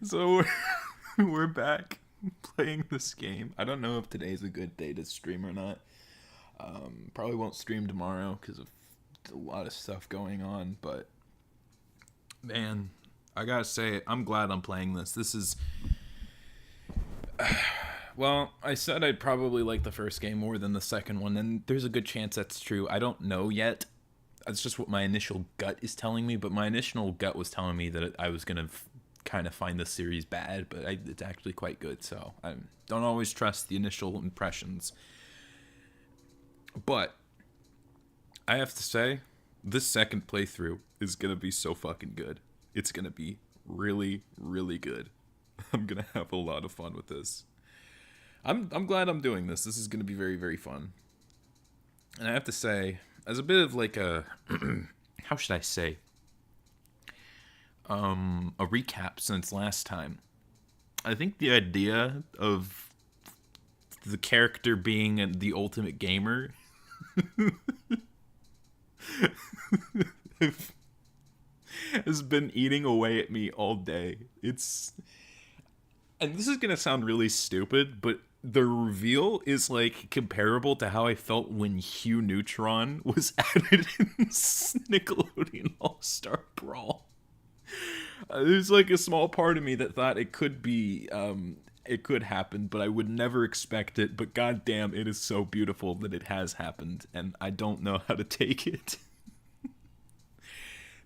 So we're back playing this game. I don't know if today's a good day to stream or not. Probably won't stream tomorrow because of a lot of stuff going on. But man, I gotta say, I'm glad I'm playing this. This is well, I said I'd probably like the first game more than the second one, and there's a good chance that's true. I don't know yet. That's just what my initial gut is telling me, but my initial gut was telling me that I was gonna kind of find the series bad, but it's actually quite good. So I don't always trust the initial impressions. But I have to say, this second playthrough is gonna be so fucking good. It's gonna be really, really good. I'm gonna have a lot of fun with this. I'm glad I'm doing this. This is gonna be very, very fun. And I have to say, as a bit of like a how should I say? A recap since last time. I think the idea of the character being the ultimate gamer has been eating away at me all day. And this is gonna sound really stupid, but the reveal is like comparable to how I felt when Hugh Neutron was added in Nickelodeon All Star Brawl. There's like a small part of me that thought it could be, it could happen, but I would never expect it. But goddamn, it is so beautiful that it has happened, and I don't know how to take it.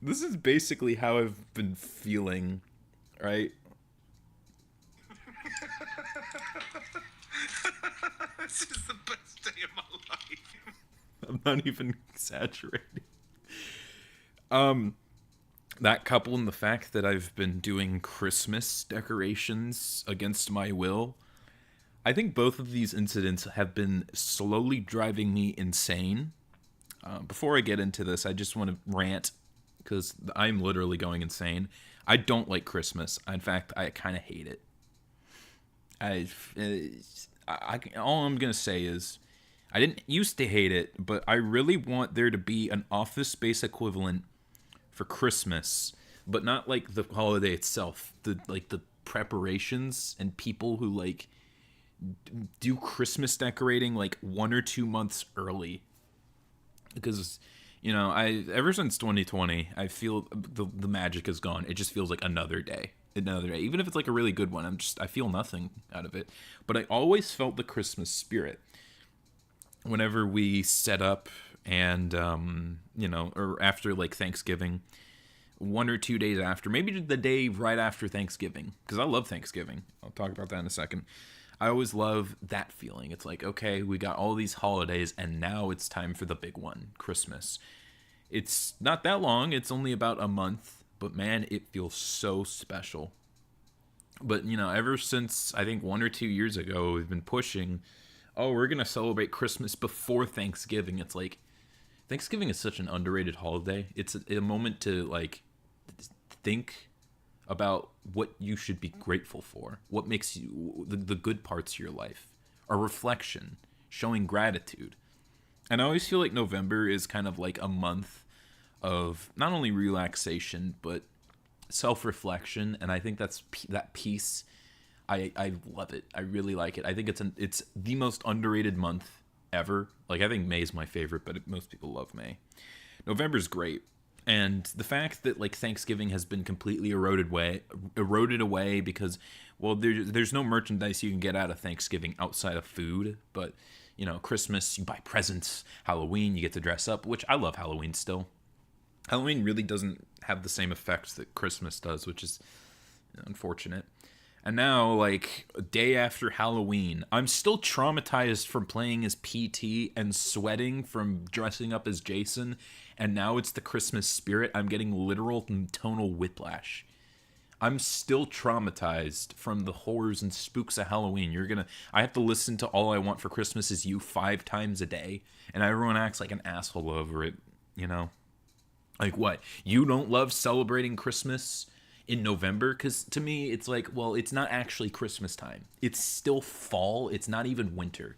This is basically how I've been feeling, right? This is the best day of my life. I'm not even exaggerating. That coupled in the fact that I've been doing Christmas decorations against my will, I think both of these incidents have been slowly driving me insane. Before I get into this, I just want to rant because I'm literally going insane. I don't like Christmas. In fact, I kind of hate it. All I'm gonna say is, I didn't used to hate it, but I really want there to be an Office Space equivalent for Christmas, but not like the holiday itself. The preparations and people who like do Christmas decorating like 1 or 2 months early, because I ever since 2020 I feel the magic is gone. It just feels like another day, even if it's like a really good one. I feel nothing out of it, but I always felt the Christmas spirit whenever we set up, and or after like Thanksgiving, 1 or 2 days after, maybe the day right after Thanksgiving, because I love Thanksgiving. I'll talk about that in a second. I always love that feeling. It's like, okay, we got all these holidays, and now it's time for the big one, Christmas. It's not that long. It's only about a month, but man, it feels so special. But, ever since I think 1 or 2 years ago, we've been pushing, oh, we're going to celebrate Christmas before Thanksgiving. It's like, Thanksgiving is such an underrated holiday. It's a moment to, like, think about what you should be grateful for, what makes you the good parts of your life, a reflection, showing gratitude. And I always feel like November is kind of like a month of not only relaxation but self-reflection, and I think that piece. I love it. I really like it. I think it's the most underrated month ever. Like, I think May's my favorite, but most people love May. November's great. And the fact that like Thanksgiving has been completely eroded away because, well, there's no merchandise you can get out of Thanksgiving outside of food. But Christmas, you buy presents. Halloween, you get to dress up, which I love Halloween still. Halloween really doesn't have the same effects that Christmas does, which is unfortunate. And now, like, a day after Halloween, I'm still traumatized from playing as PT and sweating from dressing up as Jason. And now it's the Christmas spirit. I'm getting literal tonal whiplash. I'm still traumatized from the horrors and spooks of Halloween. I have to listen to All I Want for Christmas Is You 5 times a day. And everyone acts like an asshole over it, Like, what? You don't love celebrating Christmas in November? Because to me, it's like, well, it's not actually Christmas time. It's still fall. It's not even winter,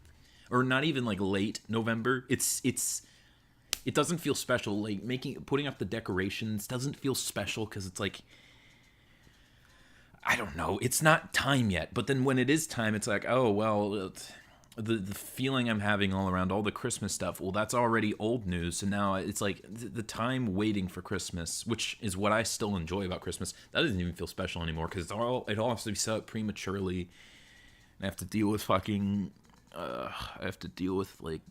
or not even like late November. It doesn't feel special. Like putting up the decorations doesn't feel special because it's like, I don't know. It's not time yet. But then when it is time, it's like, oh, well, the feeling I'm having all around all the Christmas stuff, well, that's already old news. And now it's like the time waiting for Christmas, which is what I still enjoy about Christmas. That doesn't even feel special anymore because it all has to be set up prematurely. And I have to deal with fucking, I have to deal with like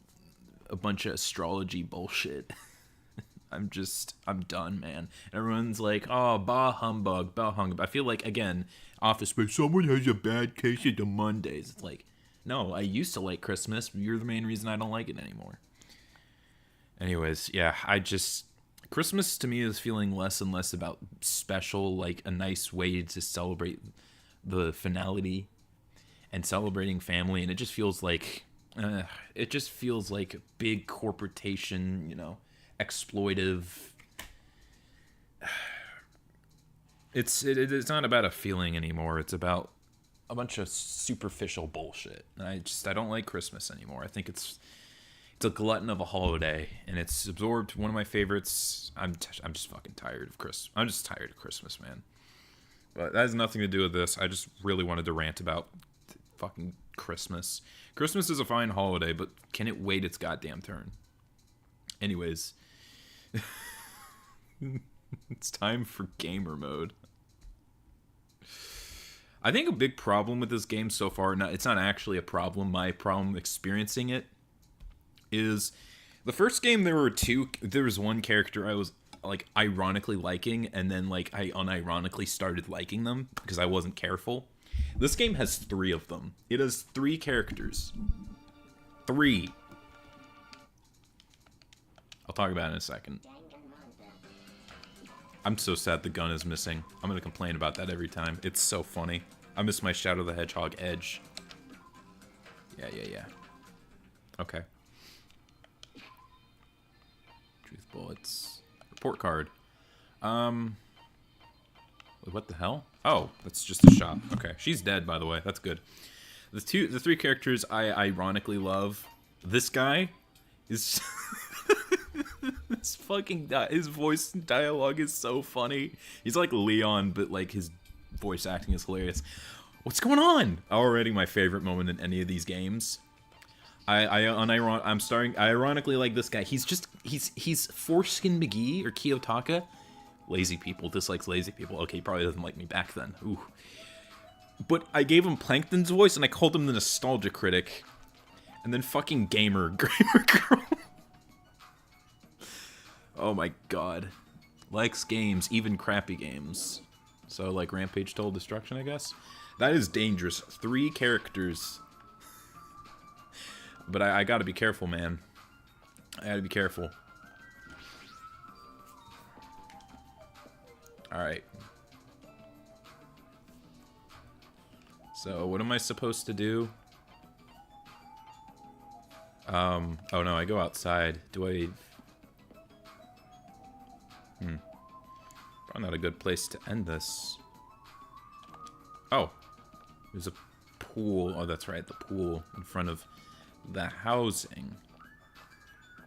a bunch of astrology bullshit. I'm done, man. Everyone's like, oh, bah humbug, bah humbug. I feel like, again, Office Space, someone has a bad case of the Mondays. It's like, no, I used to like Christmas. You're the main reason I don't like it anymore. Anyways, yeah, Christmas to me is feeling less and less about special, like a nice way to celebrate the finality and celebrating family. And it just feels like, big corporation, exploitive. It's not about a feeling anymore. It's about a bunch of superficial bullshit. And I don't like Christmas anymore. I think it's a glutton of a holiday, and it's absorbed one of my favorites. I'm just fucking tired of Christmas. I'm just tired of Christmas, man. But that has nothing to do with this. I just really wanted to rant about fucking Christmas. Christmas is a fine holiday, but can it wait its goddamn turn? Anyways, it's time for gamer mode. I think a big problem with this game so far, it's not actually a problem, my problem experiencing it, is the first game there was one character I was like ironically liking, and then like I unironically started liking them because I wasn't careful. This game has 3 of them. It has 3 characters. 3. I'll talk about it in a second. I'm so sad the gun is missing. I'm gonna complain about that every time. It's so funny. I miss my Shadow the Hedgehog edge. Yeah. Okay. Truth bullets. Report card. What the hell? Oh, that's just a shop. Okay, she's dead, by the way. That's good. The 3 characters I ironically love. This guy is his voice dialogue is so funny. He's like Leon, but like his voice acting is hilarious. What's going on? Already my favorite moment in any of these games. I ironically like this guy. He's Foreskin McGee or Kiyotaka. Lazy people, dislikes lazy people. Okay, he probably doesn't like me back then. Ooh. But I gave him Plankton's voice and I called him the Nostalgia Critic. And then fucking Gamer Girl. Oh my god. Likes games, even crappy games. So like Rampage Total Destruction, I guess? That is dangerous. 3 characters. But I gotta be careful, man. I gotta be careful. Alright. So, what am I supposed to do? Oh no, I go outside. Do I... Probably not a good place to end this. Oh. There's a pool. Oh, that's right, the pool in front of the housing.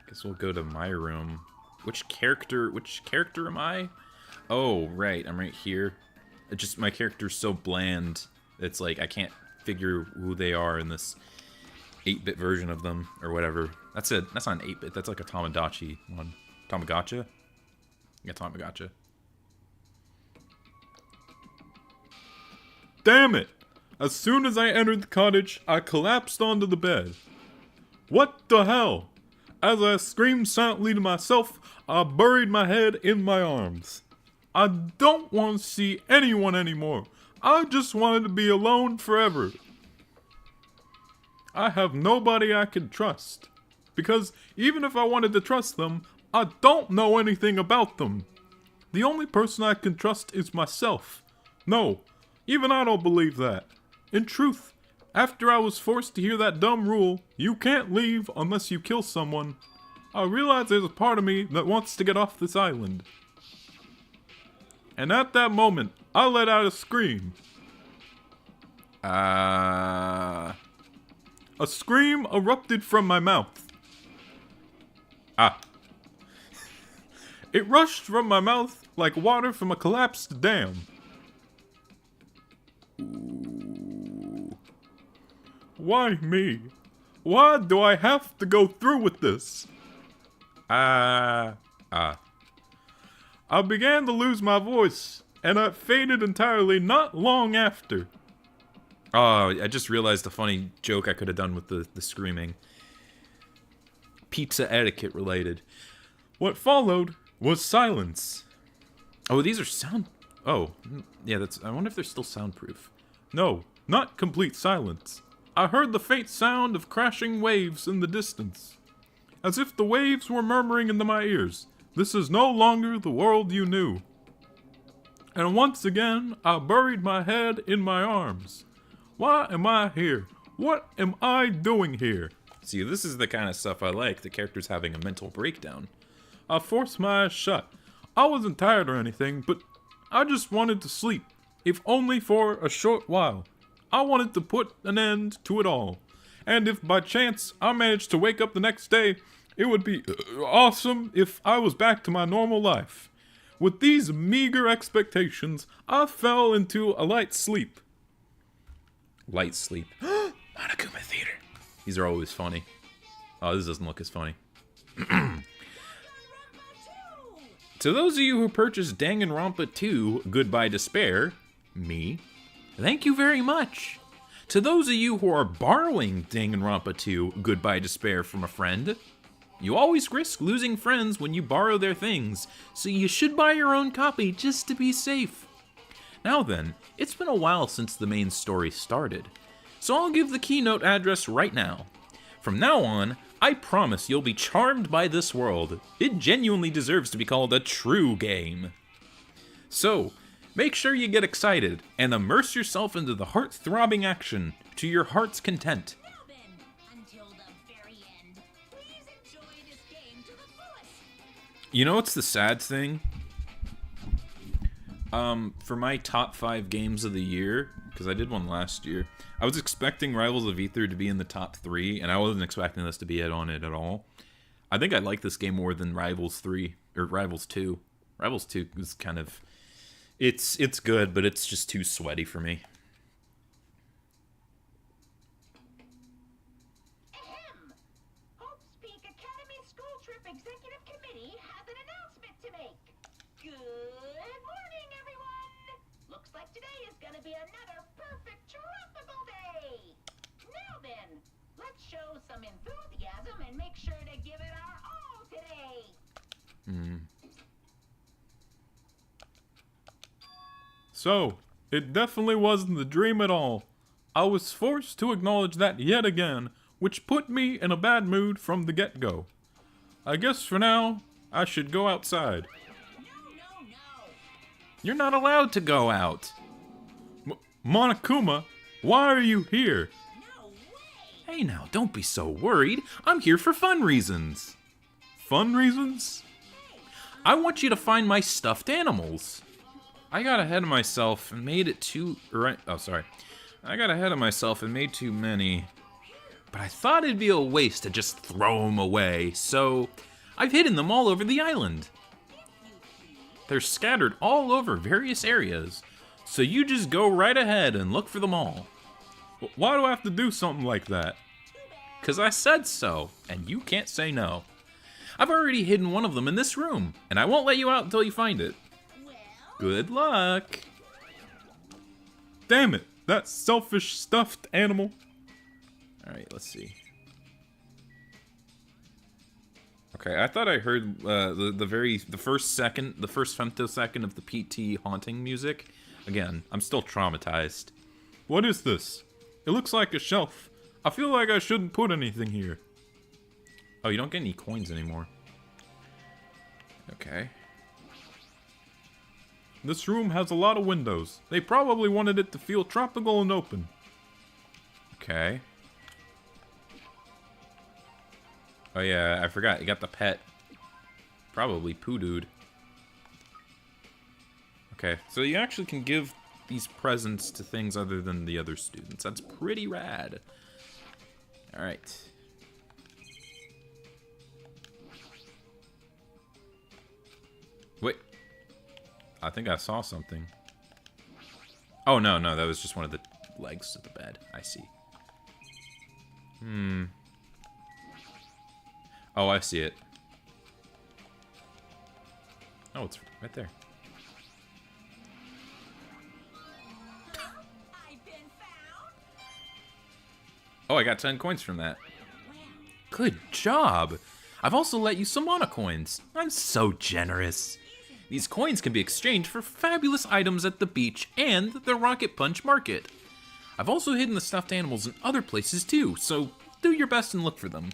Guess we'll go to my room. Which character am I? Oh, right, I'm right here. My character's so bland. It's like, I can't figure who they are in this 8-bit version of them, or whatever. That's not an 8-bit, that's like a Tamagotchi one. Tamagotcha? Yeah, Tamagotcha. Damn it! As soon as I entered the cottage, I collapsed onto the bed. What the hell? As I screamed silently to myself, I buried my head in my arms. I don't want to see anyone anymore. I just wanted to be alone forever. I have nobody I can trust. Because even if I wanted to trust them, I don't know anything about them. The only person I can trust is myself. No, even I don't believe that. In truth, after I was forced to hear that dumb rule, you can't leave unless you kill someone, I realized there's a part of me that wants to get off this island. And at that moment, I let out a scream. A scream erupted from my mouth. It rushed from my mouth like water from a collapsed dam. Why me? Why do I have to go through with this? I began to lose my voice, and it faded entirely not long after. Oh, I just realized a funny joke I could have done with the screaming. Pizza etiquette related. What followed was silence. Oh, these are sound... Oh, yeah, that's... I wonder if they're still soundproof. No, not complete silence. I heard the faint sound of crashing waves in the distance. As if the waves were murmuring into my ears. This is no longer the world you knew. And once again, I buried my head in my arms. Why am I here? What am I doing here? See, this is the kind of stuff I like, the characters having a mental breakdown. I forced my eyes shut. I wasn't tired or anything, but I just wanted to sleep, if only for a short while. I wanted to put an end to it all. And if by chance I managed to wake up the next day, it would be awesome if I was back to my normal life. With these meager expectations, I fell into a light sleep. Light sleep. Monokuma Theater. These are always funny. Oh, this doesn't look as funny. To those of you who purchased Danganronpa 2, Goodbye Despair, me, thank you very much. To those of you who are borrowing Danganronpa 2, Goodbye Despair from a friend, you always risk losing friends when you borrow their things, so you should buy your own copy just to be safe. Now then, it's been a while since the main story started, so I'll give the keynote address right now. From now on, I promise you'll be charmed by this world. It genuinely deserves to be called a true game. So, make sure you get excited and immerse yourself into the heart-throbbing action to your heart's content. You know what's the sad thing? For my top 5 games of the year, because I did one last year, I was expecting Rivals of Aether to be in the top 3, and I wasn't expecting this to be on it at all. I think I like this game more than Rivals 3, or Rivals 2. Rivals 2 is kind of... It's good, but it's just too sweaty for me. Some enthusiasm and make sure to give it our all today. So, it definitely wasn't the dream at all. I was forced to acknowledge that yet again, which put me in a bad mood from the get-go. I guess for now, I should go outside. No. You're not allowed to go out. Monokuma, why are you here? Hey now, don't be so worried. I'm here for fun reasons. Fun reasons? I want you to find my stuffed animals. I got ahead of myself and made it too... I got ahead of myself and made too many. But I thought it'd be a waste to just throw them away, so I've hidden them all over the island. They're scattered all over various areas, so you just go right ahead and look for them all. Why do I have to do something like that? 'Cause I said so, and you can't say no. I've already hidden one of them in this room, and I won't let you out until you find it. Good luck. Damn it, that selfish stuffed animal. Alright, let's see. Okay, I thought I heard the first femtosecond of the PT haunting music. Again, I'm still traumatized. What is this? It looks like a shelf. I feel like I shouldn't put anything here. Oh, you don't get any coins anymore. Okay. This room has a lot of windows. They probably wanted it to feel tropical and open. Okay. Oh yeah, I forgot. You got the pet. Probably Poo Dude. Okay, so you actually can give these presents to things other than the other students. That's pretty rad. Alright. Wait. I think I saw something. Oh, no, that was just one of the legs of the bed. I see. Oh, I see it. Oh, it's right there. I've been found. Oh, I got 10 coins from that. Good job! I've also let you some mana coins. I'm so generous. These coins can be exchanged for fabulous items at the beach and the Rocket Punch Market. I've also hidden the stuffed animals in other places too, so do your best and look for them.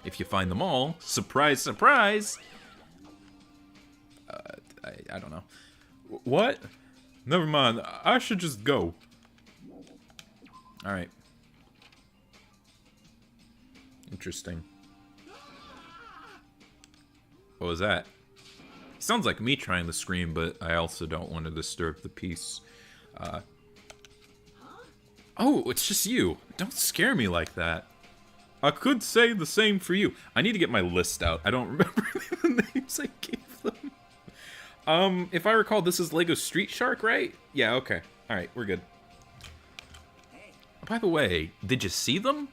If you find them all, surprise, surprise! I don't know. What? Never mind, I should just go. Alright. Interesting. What was that? Sounds like me trying to scream, but I also don't want to disturb the peace. Oh, it's just you. Don't scare me like that. I could say the same for you. I need to get my list out. I don't remember the names I gave them. If I recall, this is Lego Street Shark, right? Yeah, okay. Alright, we're good. By the way, did you see them?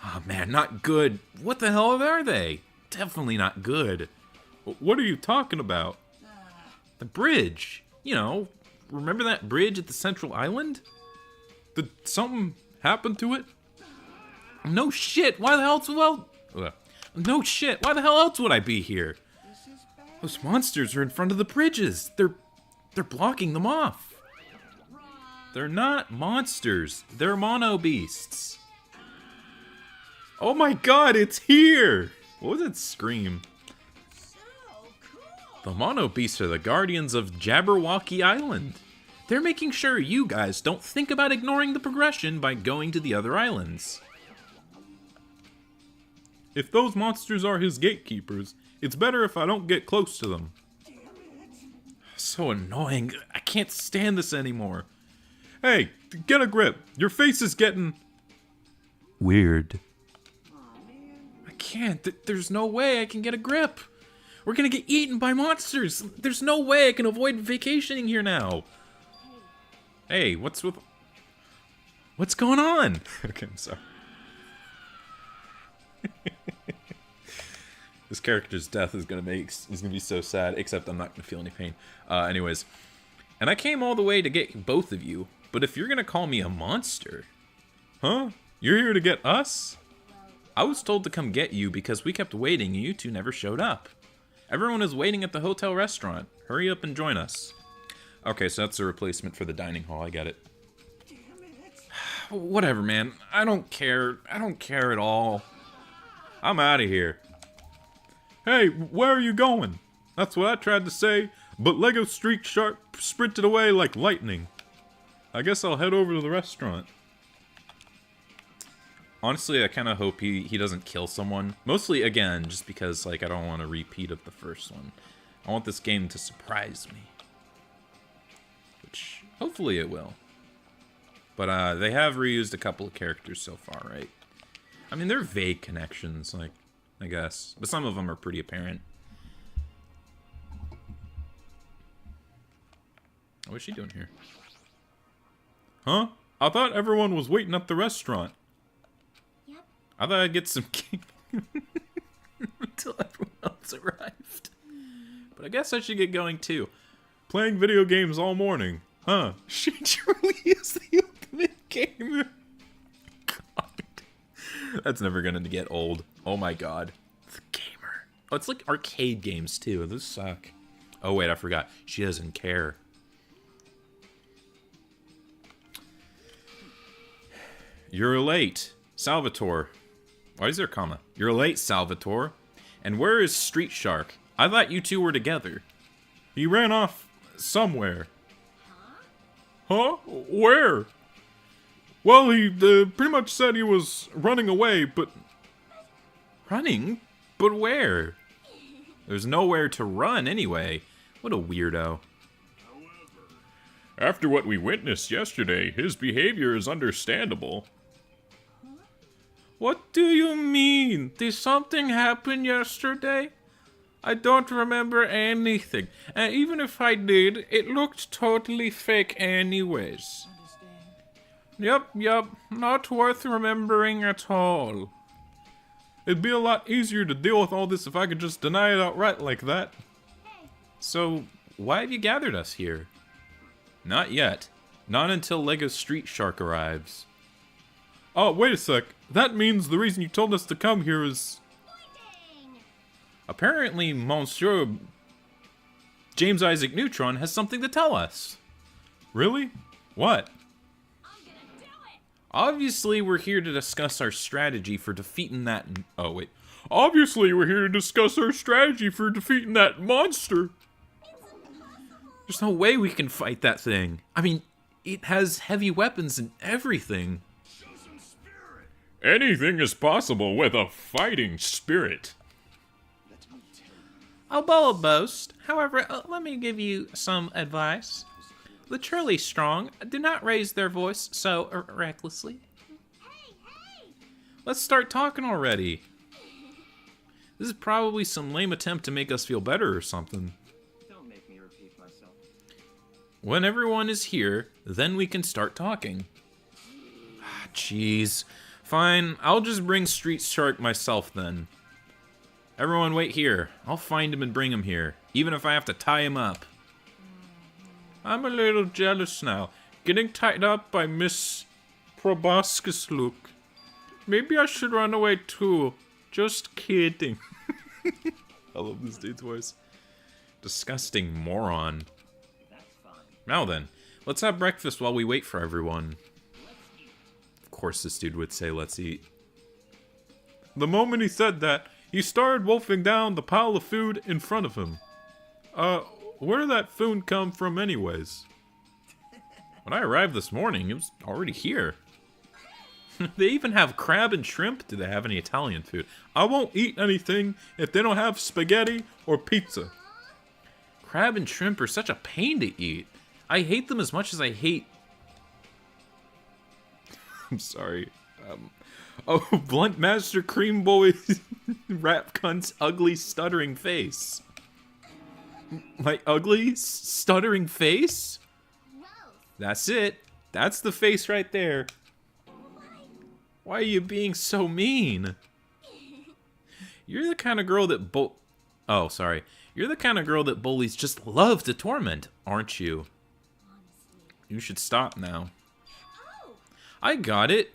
Oh man, not good. What the hell are they? Definitely not good. What are you talking about? The bridge. You know, remember that bridge at the Central Island? Did something happen to it? No shit, why the hell No shit, why the hell else would I be here? Those monsters are in front of the bridges. They're blocking them off. They're not monsters. They're mono beasts. Oh my god, it's here! What was that scream? So cool. The mono beasts are the guardians of Jabberwocky Island. They're making sure you guys don't think about ignoring the progression by going to the other islands. If those monsters are his gatekeepers, it's better if I don't get close to them. So annoying. I can't stand this anymore. Hey, get a grip. Your face is getting... weird. I can't. There's no way I can get a grip. We're gonna get eaten by monsters. There's no way I can avoid vacationing here now. Hey, what's going on? Okay, I'm sorry. This character's death is gonna be so sad, except I'm not gonna feel any pain. Anyways. And I came all the way to get both of you, but if you're gonna call me a monster... Huh? You're here to get us? I was told to come get you because we kept waiting and you two never showed up. Everyone is waiting at the hotel restaurant. Hurry up and join us. Okay, so that's a replacement for the dining hall, I get it. Whatever, man. I don't care. I don't care at all. I'm out of here. Hey, where are you going? That's what I tried to say, but Lego Street Shark sprinted away like lightning. I guess I'll head over to the restaurant. Honestly, I kind of hope he doesn't kill someone. Mostly, again, just because, like, I don't want a repeat of the first one. I want this game to surprise me. Which, hopefully it will. But, they have reused a couple of characters so far, right? I mean, they're vague connections, like, I guess. But some of them are pretty apparent. What's she doing here? Huh? I thought everyone was waiting at the restaurant. Yep. I thought I'd get some cake until everyone else arrived. But I guess I should get going too. Playing video games all morning. Huh? She truly is the ultimate gamer. God. That's never gonna get old. Oh my god. The gamer. Oh, it's like arcade games too. Those suck. Oh wait, I forgot. She doesn't care. You're late, Salvatore. Why is there a comma? You're late, Salvatore. And where is Street Shark? I thought you two were together. He ran off somewhere. Huh? Where? Well, he pretty much said he was running away, but... Running? But where? There's nowhere to run anyway. What a weirdo. After what we witnessed yesterday, his behavior is understandable. What do you mean? Did something happen yesterday? I don't remember anything. And even if I did, it looked totally fake anyways. Yup, not worth remembering at all. It'd be a lot easier to deal with all this if I could just deny it outright like that. So, why have you gathered us here? Not yet. Not until Lego Street Shark arrives. Oh, wait a sec. That means the reason you told us to come here is... Apparently, Monsieur James Isaac Neutron has something to tell us. Really? What? Obviously, we're here to discuss our strategy for defeating that... Oh, wait. Obviously, we're here to discuss our strategy for defeating that monster. There's no way we can fight that thing. I mean, it has heavy weapons and everything. Show some spirit. Anything is possible with a fighting spirit. Let me tell you. I'll bold boast. However, let me give you some advice. The truly strong do not raise their voice so recklessly. Let's start talking already. This is probably some lame attempt to make us feel better or something. Don't make me repeat myself. When everyone is here, then we can start talking. Jeez. Fine, I'll just bring Street Shark myself then. Everyone wait here. I'll find him and bring him here, even if I have to tie him up. I'm a little jealous now, getting tied up by Miss Proboscis look. Maybe I should run away too. Just kidding. I love this dude's voice. Disgusting moron. That's fine. Now then, let's have breakfast while we wait for everyone. Of course this dude would say let's eat. The moment he said that, he started wolfing down the pile of food in front of him. Where did that food come from anyways? When I arrived this morning, it was already here. They even have crab and shrimp. Do they have any Italian food? I won't eat anything if they don't have spaghetti or pizza. Crab and shrimp are such a pain to eat. I hate them as much as I hate... I'm sorry. Oh, Blunt Master Cream Boy Rap Cunt's ugly stuttering face. My ugly stuttering face? That's it. That's the face right there. Why are you being so mean? You're the kind of girl that Oh, sorry. You're the kind of girl that bullies just love to torment, aren't you? You should stop now. I got it.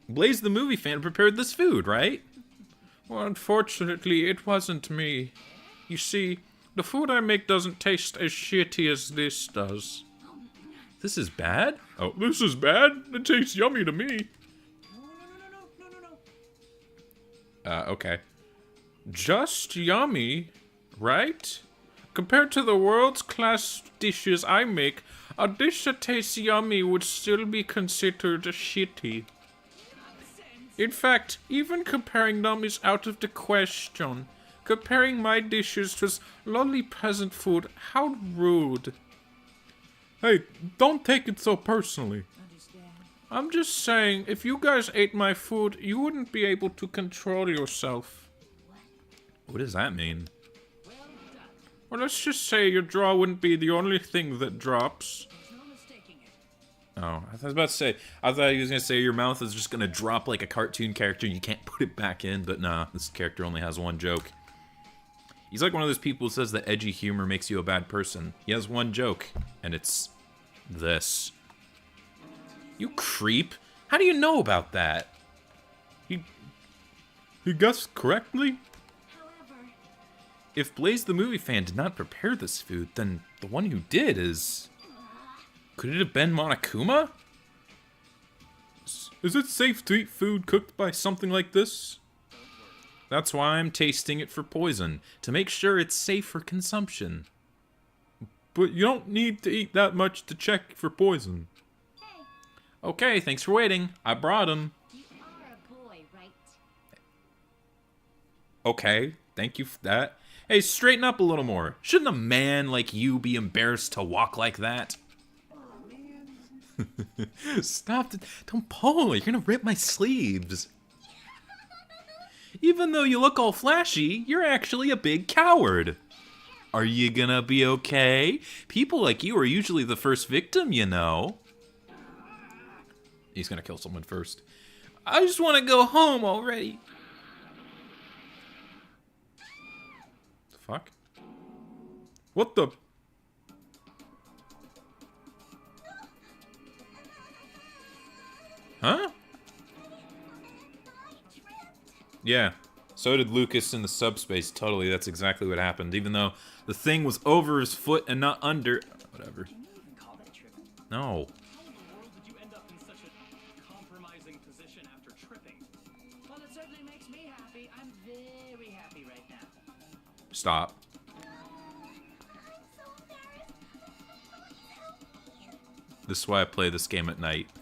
Blaze the movie fan prepared this food, right? Well, unfortunately, it wasn't me. You see, the food I make doesn't taste as shitty as this does. This is bad? Oh, this is bad? It tastes yummy to me. Okay. Just yummy, right? Compared to the world's class dishes I make, a dish that tastes yummy would still be considered shitty. In fact, even comparing them is out of the question. Comparing my dishes to lowly peasant food, how rude. Hey, don't take it so personally. I'm just saying, if you guys ate my food, you wouldn't be able to control yourself. What does that mean? Well, let's just say your jaw wouldn't be the only thing that drops. Oh, I was about to say, I thought he was going to say your mouth is just going to drop like a cartoon character and you can't put it back in, but nah, this character only has one joke. He's like one of those people who says that edgy humor makes you a bad person. He has one joke, and it's this. You creep. How do you know about that? He guessed correctly? If Blaze the movie fan did not prepare this food, then the one who did is... Could it have been Monokuma? Is it safe to eat food cooked by something like this? That's why I'm tasting it for poison, to make sure it's safe for consumption. But you don't need to eat that much to check for poison. Okay, thanks for waiting. I brought him. You are a boy, right? Okay, thank you for that. Hey, straighten up a little more. Shouldn't a man like you be embarrassed to walk like that? Stop it. Don't pull. You're gonna rip my sleeves. Even though you look all flashy, you're actually a big coward. Are you gonna be okay? People like you are usually the first victim, you know. He's gonna kill someone first. I just want to go home already. The fuck? What the? Huh? Yeah. So did Lucas in the subspace. Totally, that's exactly what happened. Even though the thing was over his foot and not under. Whatever. Can you even call that tripping? No. How in the world did you end up in such a compromising position after tripping? Well, it certainly makes me happy. I'm very happy right now. Stop. This is why I play this game at night. Aw,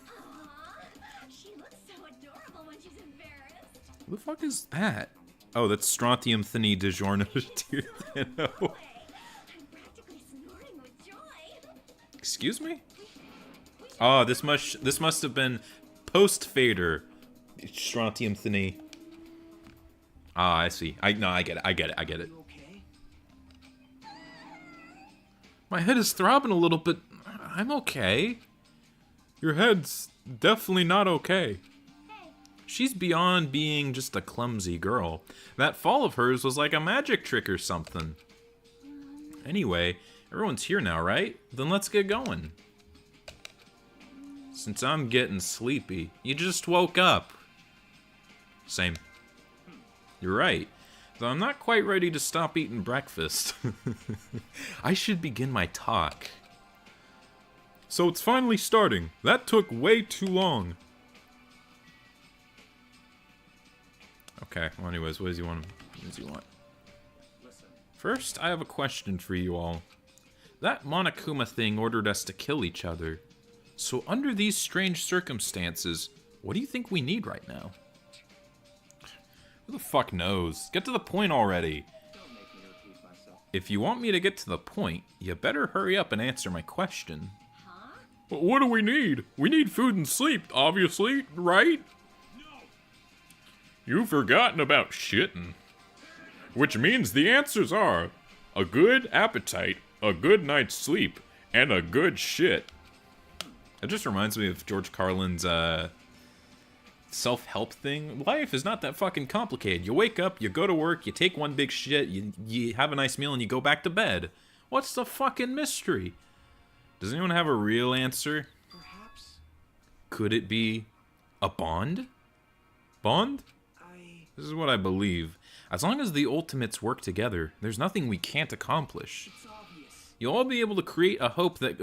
she looks so adorable when she's embarrassed. Who the fuck is that? Oh, that's Strontium Thini DiGiorno. I'm practically snorting with joy. Excuse me? Oh, this must have been post fader. Strontium Thini. Ah, I see. I get it. You okay? My head is throbbing a little, but I'm okay. Your head's definitely not okay. She's beyond being just a clumsy girl. That fall of hers was like a magic trick or something. Anyway, everyone's here now, right? Then let's get going. Since I'm getting sleepy, you just woke up. Same. You're right. Though I'm not quite ready to stop eating breakfast. I should begin my talk. So it's finally starting. That took way too long. Okay, well anyways, what does he want? Listen. First, I have a question for you all. That Monokuma thing ordered us to kill each other. So under these strange circumstances, what do you think we need right now? Who the fuck knows? Get to the point already. Don't make me repeat myself. If you want me to get to the point, you better hurry up and answer my question. Huh? What do we need? We need food and sleep, obviously, right? You've forgotten about shitting. Which means the answers are a good appetite, a good night's sleep, and a good shit. It just reminds me of George Carlin's self-help thing. Life is not that fucking complicated. You wake up, you go to work, you take one big shit, you have a nice meal, and you go back to bed. What's the fucking mystery? Does anyone have a real answer? Perhaps Could it be a bond? Bond? This is what I believe. As long as the ultimates work together, there's nothing we can't accomplish. It's obvious. You'll all be able to create a hope that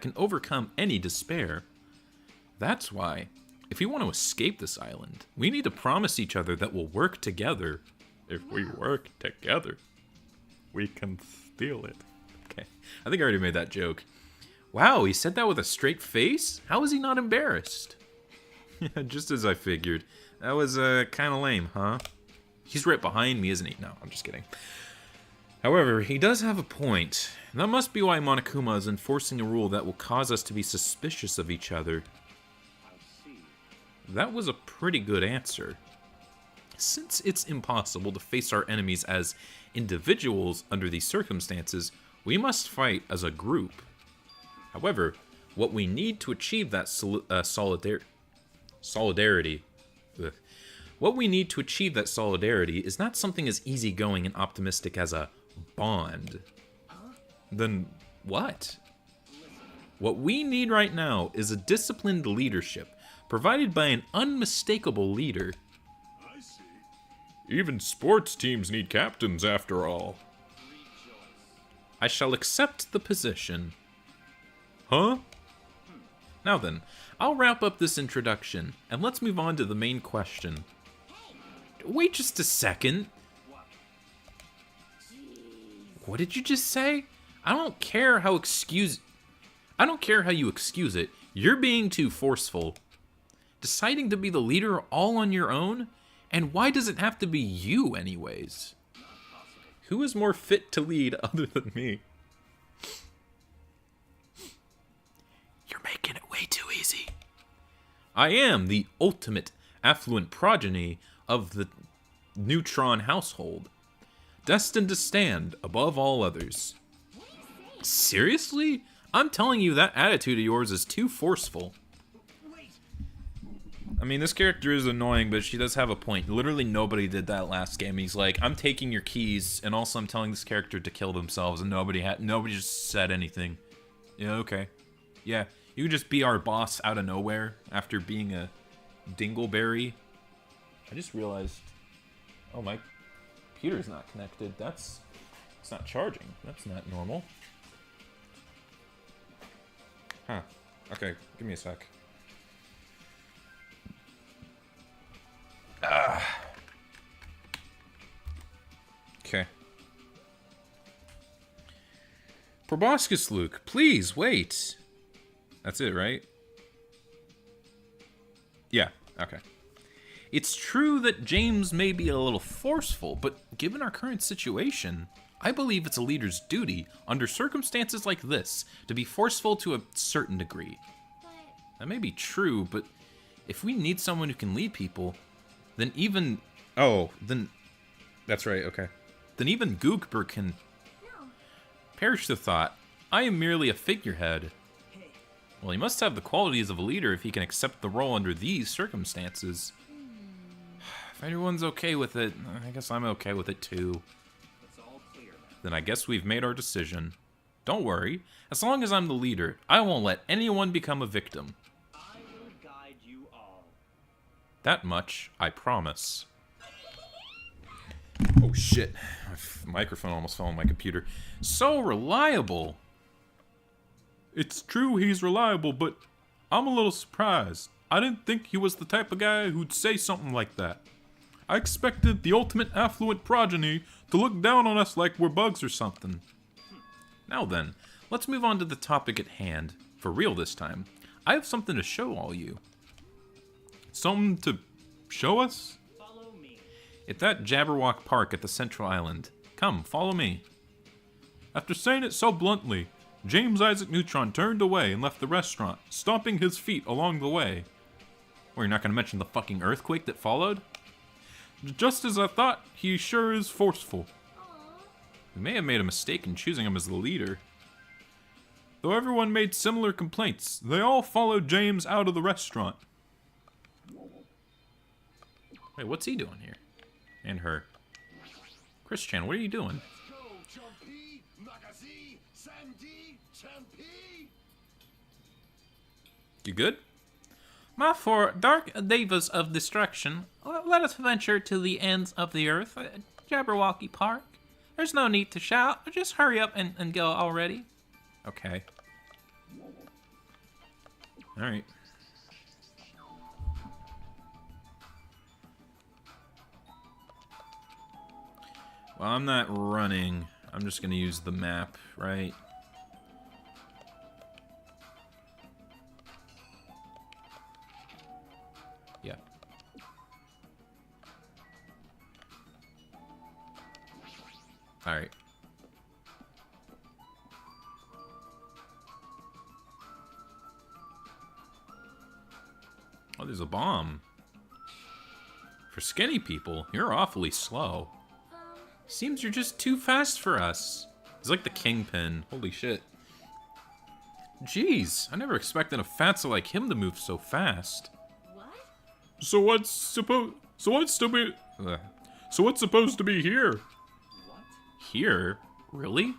can overcome any despair. That's why, if we want to escape this island, we need to promise each other that we'll work together. If we work together, we can steal it. Okay, I think I already made that joke. Wow, he said that with a straight face? How is he not embarrassed? Yeah, just as I figured. That was kind of lame, huh? He's right behind me, isn't he? No, I'm just kidding. However, he does have a point. That must be why Monokuma is enforcing a rule that will cause us to be suspicious of each other. I see. That was a pretty good answer. Since it's impossible to face our enemies as individuals under these circumstances, we must fight as a group. However, what we need to achieve that What we need to achieve that solidarity is not something as easygoing and optimistic as a bond. Then what? What we need right now is a disciplined leadership, provided by an unmistakable leader. I see. Even sports teams need captains, after all. I shall accept the position. Huh? Now then, I'll wrap up this introduction, and let's move on to the main question. Wait just a second. What did you just say? I don't care how you excuse it. You're being too forceful. Deciding to be the leader all on your own? And why does it have to be you anyways? Who is more fit to lead other than me? You're making it way too easy. I am the ultimate affluent progeny of the Neutron household, destined to stand above all others. Seriously? I'm telling you, that attitude of yours is too forceful. I mean, this character is annoying, but she does have a point. Literally nobody did that last game. He's like, I'm taking your keys, and also I'm telling this character to kill themselves, and nobody just said anything. Yeah, okay. Yeah, you could just be our boss out of nowhere after being a dingleberry. I just realized, oh, my computer's not connected. It's not charging. That's not normal. Huh. Okay, give me a sec. Okay. Proboscis Luke, please wait. That's it, right? Yeah, okay. It's true that James may be a little forceful, but given our current situation, I believe it's a leader's duty, under circumstances like this, to be forceful to a certain degree. That may be true, but if we need someone who can lead people, then even... Oh, then... That's right, okay. Then even Googber can... Perish the thought. I am merely a figurehead. Well, he must have the qualities of a leader if he can accept the role under these circumstances. If everyone's okay with it, I guess I'm okay with it too. Then I guess we've made our decision. Don't worry. As long as I'm the leader, I won't let anyone become a victim. I will guide you all. That much, I promise. Oh shit. My microphone almost fell on my computer. So reliable. It's true he's reliable, but I'm a little surprised. I didn't think he was the type of guy who'd say something like that. I expected the ultimate affluent progeny to look down on us like we're bugs or something. Now then, let's move on to the topic at hand. For real this time. I have something to show all you. Something to show us? Follow me. At that Jabberwock Park at the Central Island. Come, follow me. After saying it so bluntly, James Isaac Neutron turned away and left the restaurant, stomping his feet along the way. Well, you're not going to mention the fucking earthquake that followed? Just as I thought, he sure is forceful. We may have made a mistake in choosing him as the leader. Though everyone made similar complaints, they all followed James out of the restaurant. Wait, what's he doing here? And her. Christian, what are you doing? You good? My four dark divas of destruction, let us venture to the ends of the earth, Jabberwocky Park. There's no need to shout, just hurry up and go already. Okay. Alright. Well, I'm not running. I'm just gonna use the map, right? Yeah. Alright. Oh, there's a bomb. For skinny people, you're awfully slow. Seems you're just too fast for us. He's like the Kingpin. Holy shit. Jeez, I never expected a fatso like him to move so fast. What? So what's supposed to be here? What? Here? Really?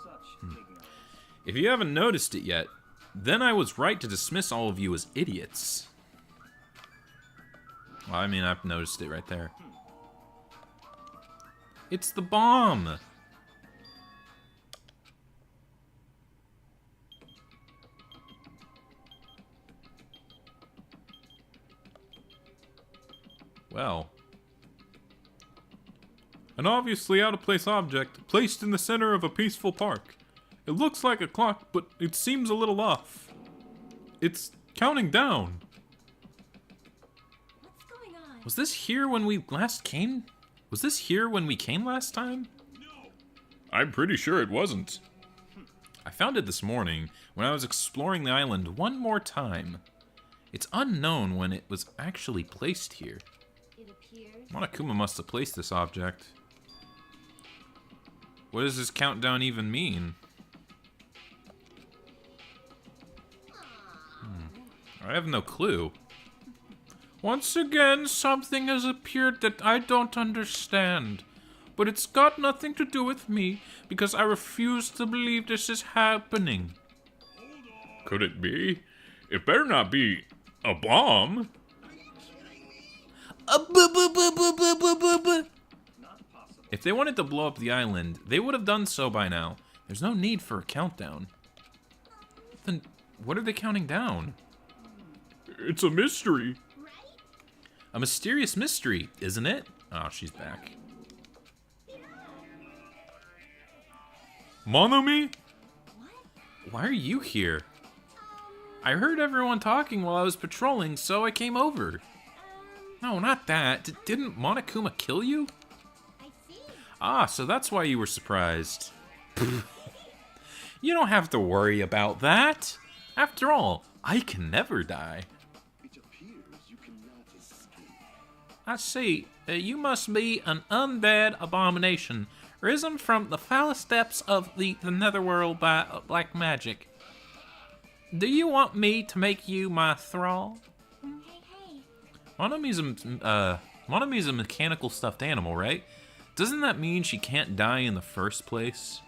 Such ignorance. If you haven't noticed it yet, then I was right to dismiss all of you as idiots. Well, I mean, I've noticed it right there. It's the bomb! Well. An obviously out-of-place object placed in the center of a peaceful park. It looks like a clock, but it seems a little off. It's counting down. What's going on? Was this here when we last came? Was this here when we came last time? No. I'm pretty sure it wasn't. I found it this morning when I was exploring the island one more time. It's unknown when it was actually placed here. It appears. Monokuma must have placed this object. What does this countdown even mean? I have no clue. Once again, something has appeared that I don't understand. But it's got nothing to do with me, because I refuse to believe this is happening. Could it be? It better not be a bomb. If they wanted to blow up the island, they would have done so by now. There's no need for a countdown. Then what are they counting down? It's a mystery. A mysterious mystery, isn't it? Oh, she's back. Monomi? Why are you here? I heard everyone talking while I was patrolling, so I came over. No, not that. Didn't Monokuma kill you? Ah, so that's why you were surprised. You don't have to worry about that. After all, I can never die. I see. You must be an undead abomination, risen from the foulest depths of the netherworld by black magic. Do you want me to make you my thrall? Monomi's a mechanical stuffed animal, right? Doesn't that mean she can't die in the first place?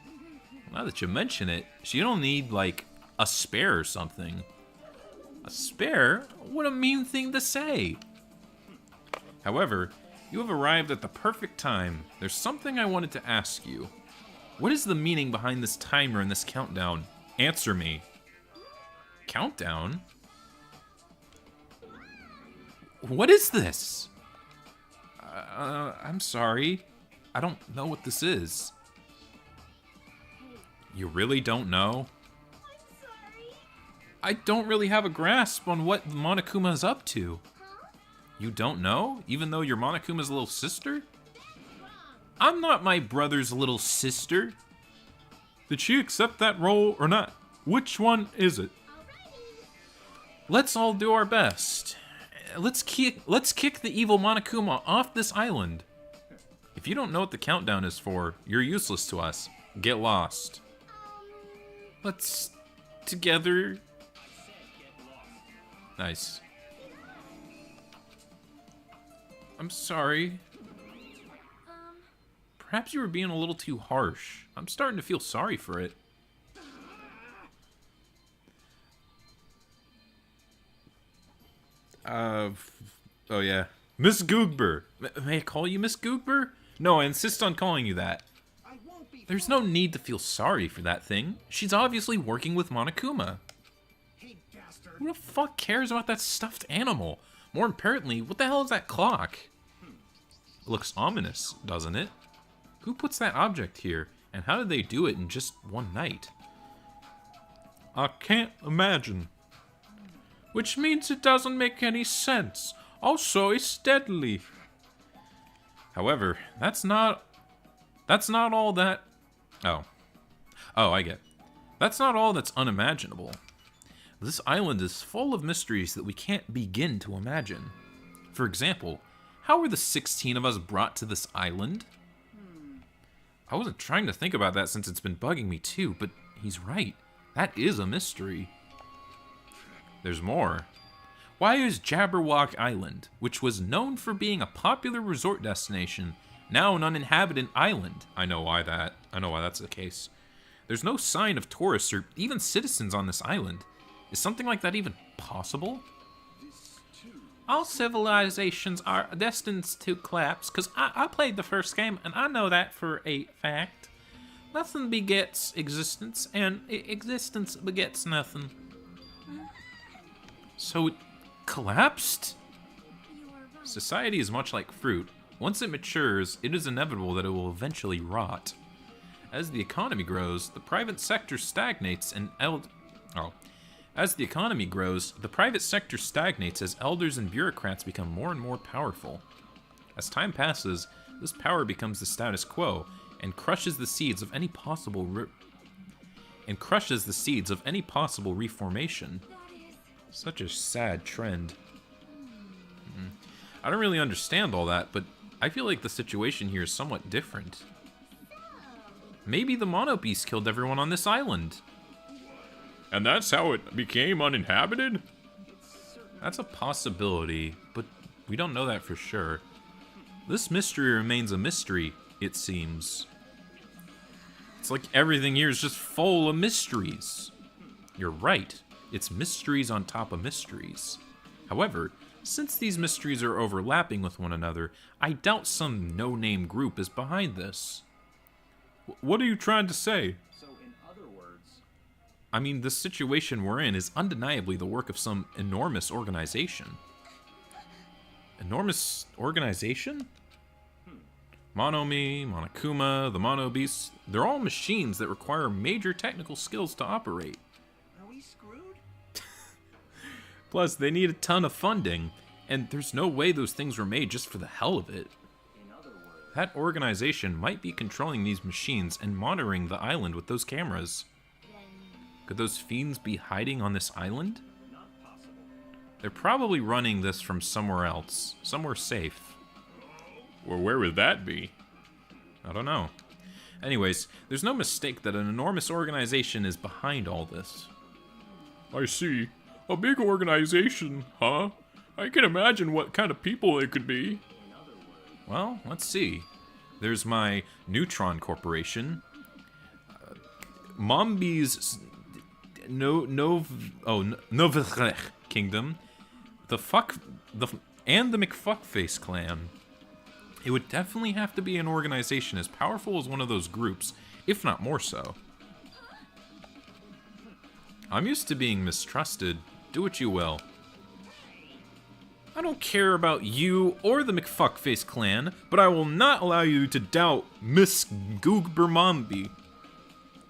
Now that you mention it, she don't need, like, a spare or something. A spare? What a mean thing to say. However, you have arrived at the perfect time. There's something I wanted to ask you. What is the meaning behind this timer and this countdown? Answer me. Countdown? What is this? I'm sorry. I don't know what this is. You really don't know? I'm sorry. I don't really have a grasp on what Monokuma is up to. You don't know? Even though you're Monokuma's little sister? I'm not my brother's little sister. Did she accept that role or not? Which one is it? Let's all do our best. Let's kick the evil Monokuma off this island. If you don't know what the countdown is for, you're useless to us. Get lost. Let's together. Nice. I'm sorry. Perhaps you were being a little too harsh. I'm starting to feel sorry for it. Oh yeah. Miss Googber. May I call you Miss Googber? No, I insist on calling you that. There's no need to feel sorry for that thing. She's obviously working with Monokuma. Who the fuck cares about that stuffed animal? More importantly, what the hell is that clock? It looks ominous, doesn't it? Who puts that object here, and how did they do it in just one night? I can't imagine. Which means it doesn't make any sense. Also, it's deadly. However, that's not all that... Oh, I get. That's not all that's unimaginable. This island is full of mysteries that we can't begin to imagine. For example, how were the 16 of us brought to this island? I wasn't trying to think about that since it's been bugging me too, but he's right. That is a mystery. There's more. Why is Jabberwock Island, which was known for being a popular resort destination, now an uninhabited island? I know why that's the case. There's no sign of tourists or even citizens on this island. Is something like that even possible? All civilizations are destined to collapse, because I played the first game, and I know that for a fact. Nothing begets existence, and existence begets nothing. So it collapsed? Society is much like fruit. Once it matures, it is inevitable that it will eventually rot. As the economy grows, the private sector stagnates and As the economy grows, the private sector stagnates as elders and bureaucrats become more and more powerful. As time passes, this power becomes the status quo and crushes the seeds of any possible reformation. Such a sad trend. I don't really understand all that, but I feel like the situation here is somewhat different. Maybe the Mono Beast killed everyone on this island. And that's how it became uninhabited? That's a possibility, but we don't know that for sure. This mystery remains a mystery, it seems. It's like everything here is just full of mysteries. You're right, it's mysteries on top of mysteries. However, since these mysteries are overlapping with one another, I doubt some no-name group is behind this. What are you trying to say? So, in other words, I mean, the situation we're in is undeniably the work of some enormous organization. Enormous organization? Monomi, Monokuma, the Mono Beasts, they're all machines that require major technical skills to operate. are we screwed? Plus, they need a ton of funding, and there's no way those things were made just for the hell of it. In other words, That organization might be controlling these machines and monitoring the island with those cameras. Could those fiends be hiding on this island? not possible. They're probably running this from somewhere else, somewhere safe. Well, where would that be? I don't know. Anyways, there's no mistake that an enormous organization is behind all this. I see. A big organization, huh? I can imagine what kind of people it could be. Well, let's see. There's my Neutron Corporation. Mombi's Novrech Kingdom. And the McFuckface Clan. It would definitely have to be an organization as powerful as one of those groups, if not more so. I'm used to being mistrusted. Do what you will. I don't care about you or the McFuckface Clan, but I will not allow you to doubt Miss Googber Mombi.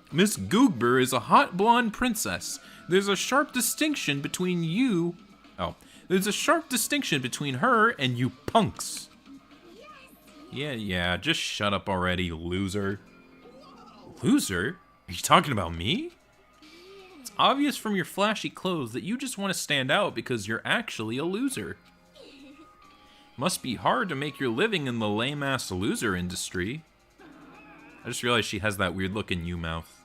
Miss Googber is a hot blonde princess. There's a sharp distinction between you... Oh, there's a sharp distinction between her and you punks. Yeah, just shut up already, loser. Loser? Are you talking about me? It's obvious from your flashy clothes that you just want to stand out because you're actually a loser. Must be hard to make your living in the lame-ass loser industry. I just realized she has that weird-looking U-mouth.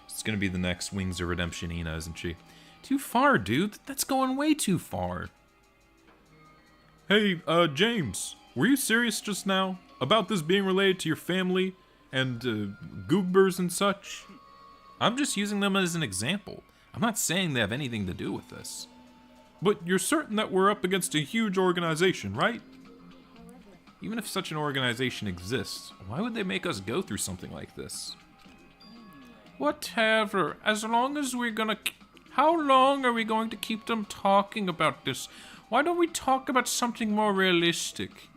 It's gonna be the next Wings of Redemption Ina, isn't she? Too far, dude. That's going way too far. Hey, James. Were you serious just now? About this being related to your family and, Googbers and such? I'm just using them as an example. I'm not saying they have anything to do with this. But you're certain that we're up against a huge organization, right? Even if such an organization exists, why would they make us go through something like this? Whatever. As long as we're gonna... How long are we going to keep them talking about this? Why don't we talk about something more realistic?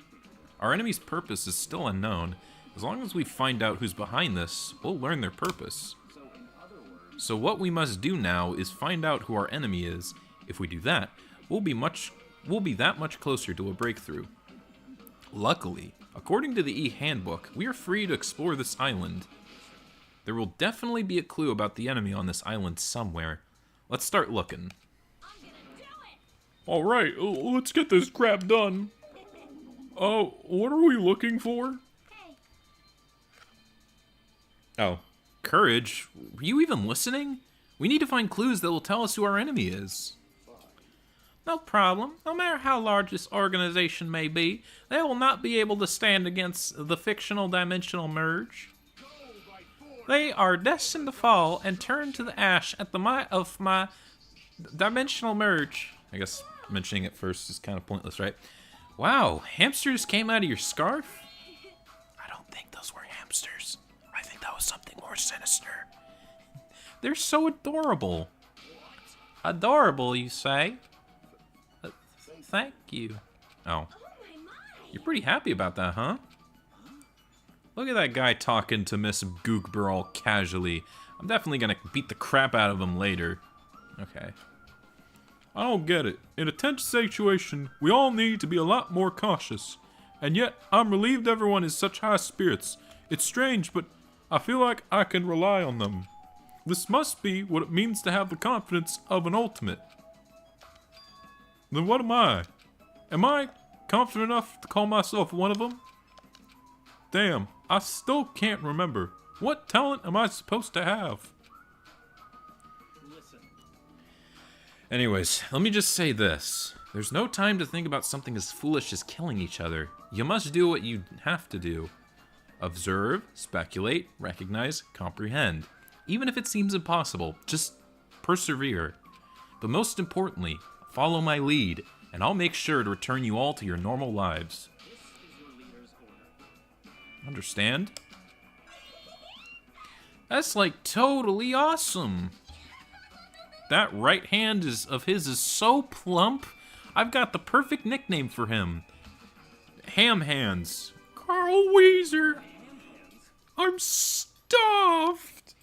Our enemy's purpose is still unknown. As long as we find out who's behind this, we'll learn their purpose. So, in other words, So what we must do now is find out who our enemy is. If we do that, we'll be that much closer to a breakthrough. Luckily, according to the E-Handbook, we are free to explore this island. There will definitely be a clue about the enemy on this island somewhere. Let's start looking. Alright, let's get this crap done. Oh, what are we looking for? Oh, courage? Were you even listening? We need to find clues that will tell us who our enemy is. No problem. No matter how large this organization may be, they will not be able to stand against the fictional dimensional merge. They are destined to fall and turn to the ash at the might of my dimensional merge. I guess mentioning it first is kind of pointless, right? Wow, hamsters came out of your scarf? I don't think those were hamsters. I think that was something more sinister. They're so adorable. Adorable, you say? Thank you. Oh. You're pretty happy about that, huh? Look at that guy talking to Miss Googber all casually. I'm definitely gonna beat the crap out of him later. Okay. I don't get it. In a tense situation, we all need to be a lot more cautious. And yet, I'm relieved everyone is such high spirits. It's strange, but I feel like I can rely on them. This must be what it means to have the confidence of an ultimate. then what am I? Am I confident enough to call myself one of them? Damn, I still can't remember. What talent am I supposed to have? Listen, Anyways, let me just say this. There's no time to think about something as foolish as killing each other. You must do what you have to do. Observe, speculate, recognize, comprehend. Even if it seems impossible, just persevere. But most importantly, follow my lead, and I'll make sure to return you all to your normal lives. this is your leader's order. Understand? That's like totally awesome. That right hand of his is so plump. I've got the perfect nickname for him. Ham Hands. Carl Weezer. I'm stuffed.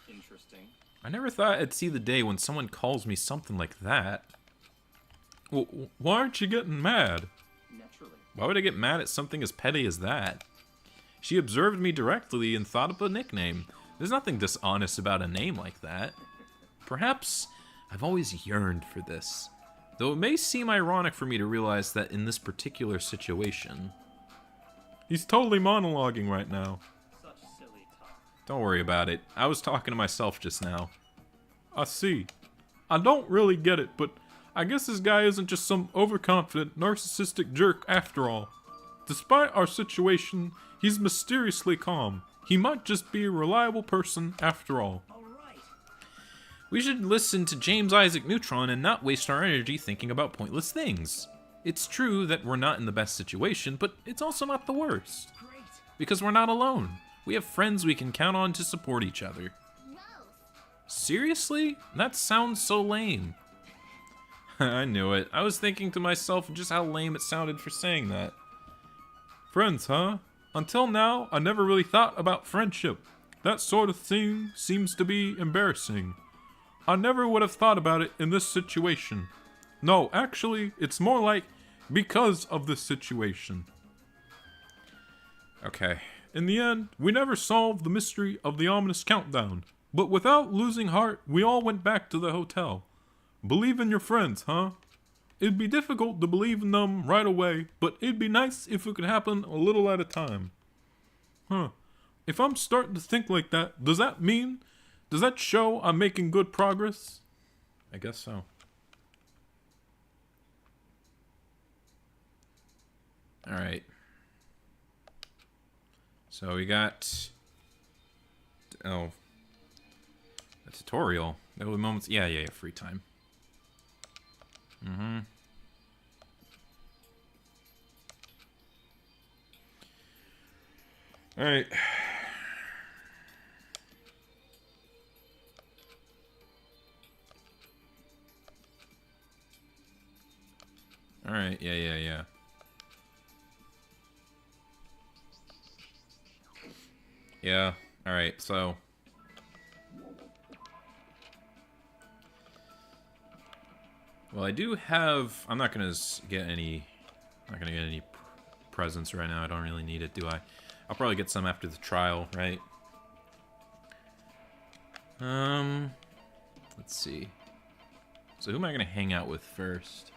Interesting. I never thought I'd see the day when someone calls me something like that. Well, why aren't you getting mad? Naturally. Why would I get mad at something as petty as that? She observed me directly and thought up a nickname. There's nothing dishonest about a name like that. Perhaps I've always yearned for this, though it may seem ironic for me to realize that in this particular situation. He's totally monologuing right now. Such silly talk. Don't worry about it. I was talking to myself just now. I see. I don't really get it, but I guess this guy isn't just some overconfident, narcissistic jerk after all. Despite our situation, he's mysteriously calm. He might just be a reliable person after all. We should listen to James Isaac Neutron and not waste our energy thinking about pointless things. It's true that we're not in the best situation, but it's also not the worst. Because we're not alone. We have friends we can count on to support each other. Seriously? That sounds so lame. I knew it. I was thinking to myself just how lame it sounded for saying that. Friends, huh? Until now, I never really thought about friendship. That sort of thing seems to be embarrassing. I never would have thought about it in this situation. No, actually, it's more like because of this situation. Okay. In the end, we never solved the mystery of the ominous countdown. But without losing heart, we all went back to the hotel. Believe in your friends, huh? It'd be difficult to believe in them right away, but it'd be nice if it could happen a little at a time. Huh. If I'm starting to think like that, does that show I'm making good progress? I guess so. Alright. So we got... Oh. A tutorial. There were moments... Yeah, free time. Mm-hmm. Alright. Alright, yeah. Yeah, alright, so... Well, I do have... I'm not gonna get any presents right now. I don't really need it, do I? I'll probably get some after the trial, right? Let's see. So who am I gonna hang out with first?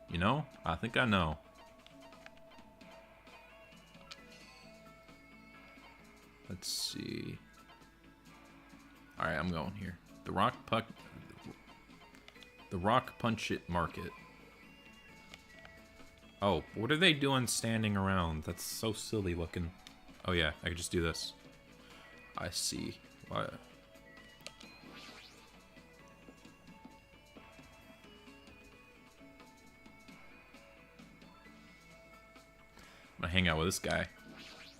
You know? I think I know. Let's see. Alright, I'm going here. The Rock Punch It Market. Oh, what are they doing standing around? That's so silly looking. Oh yeah, I could just do this. I see. What? I'm gonna hang out with this guy.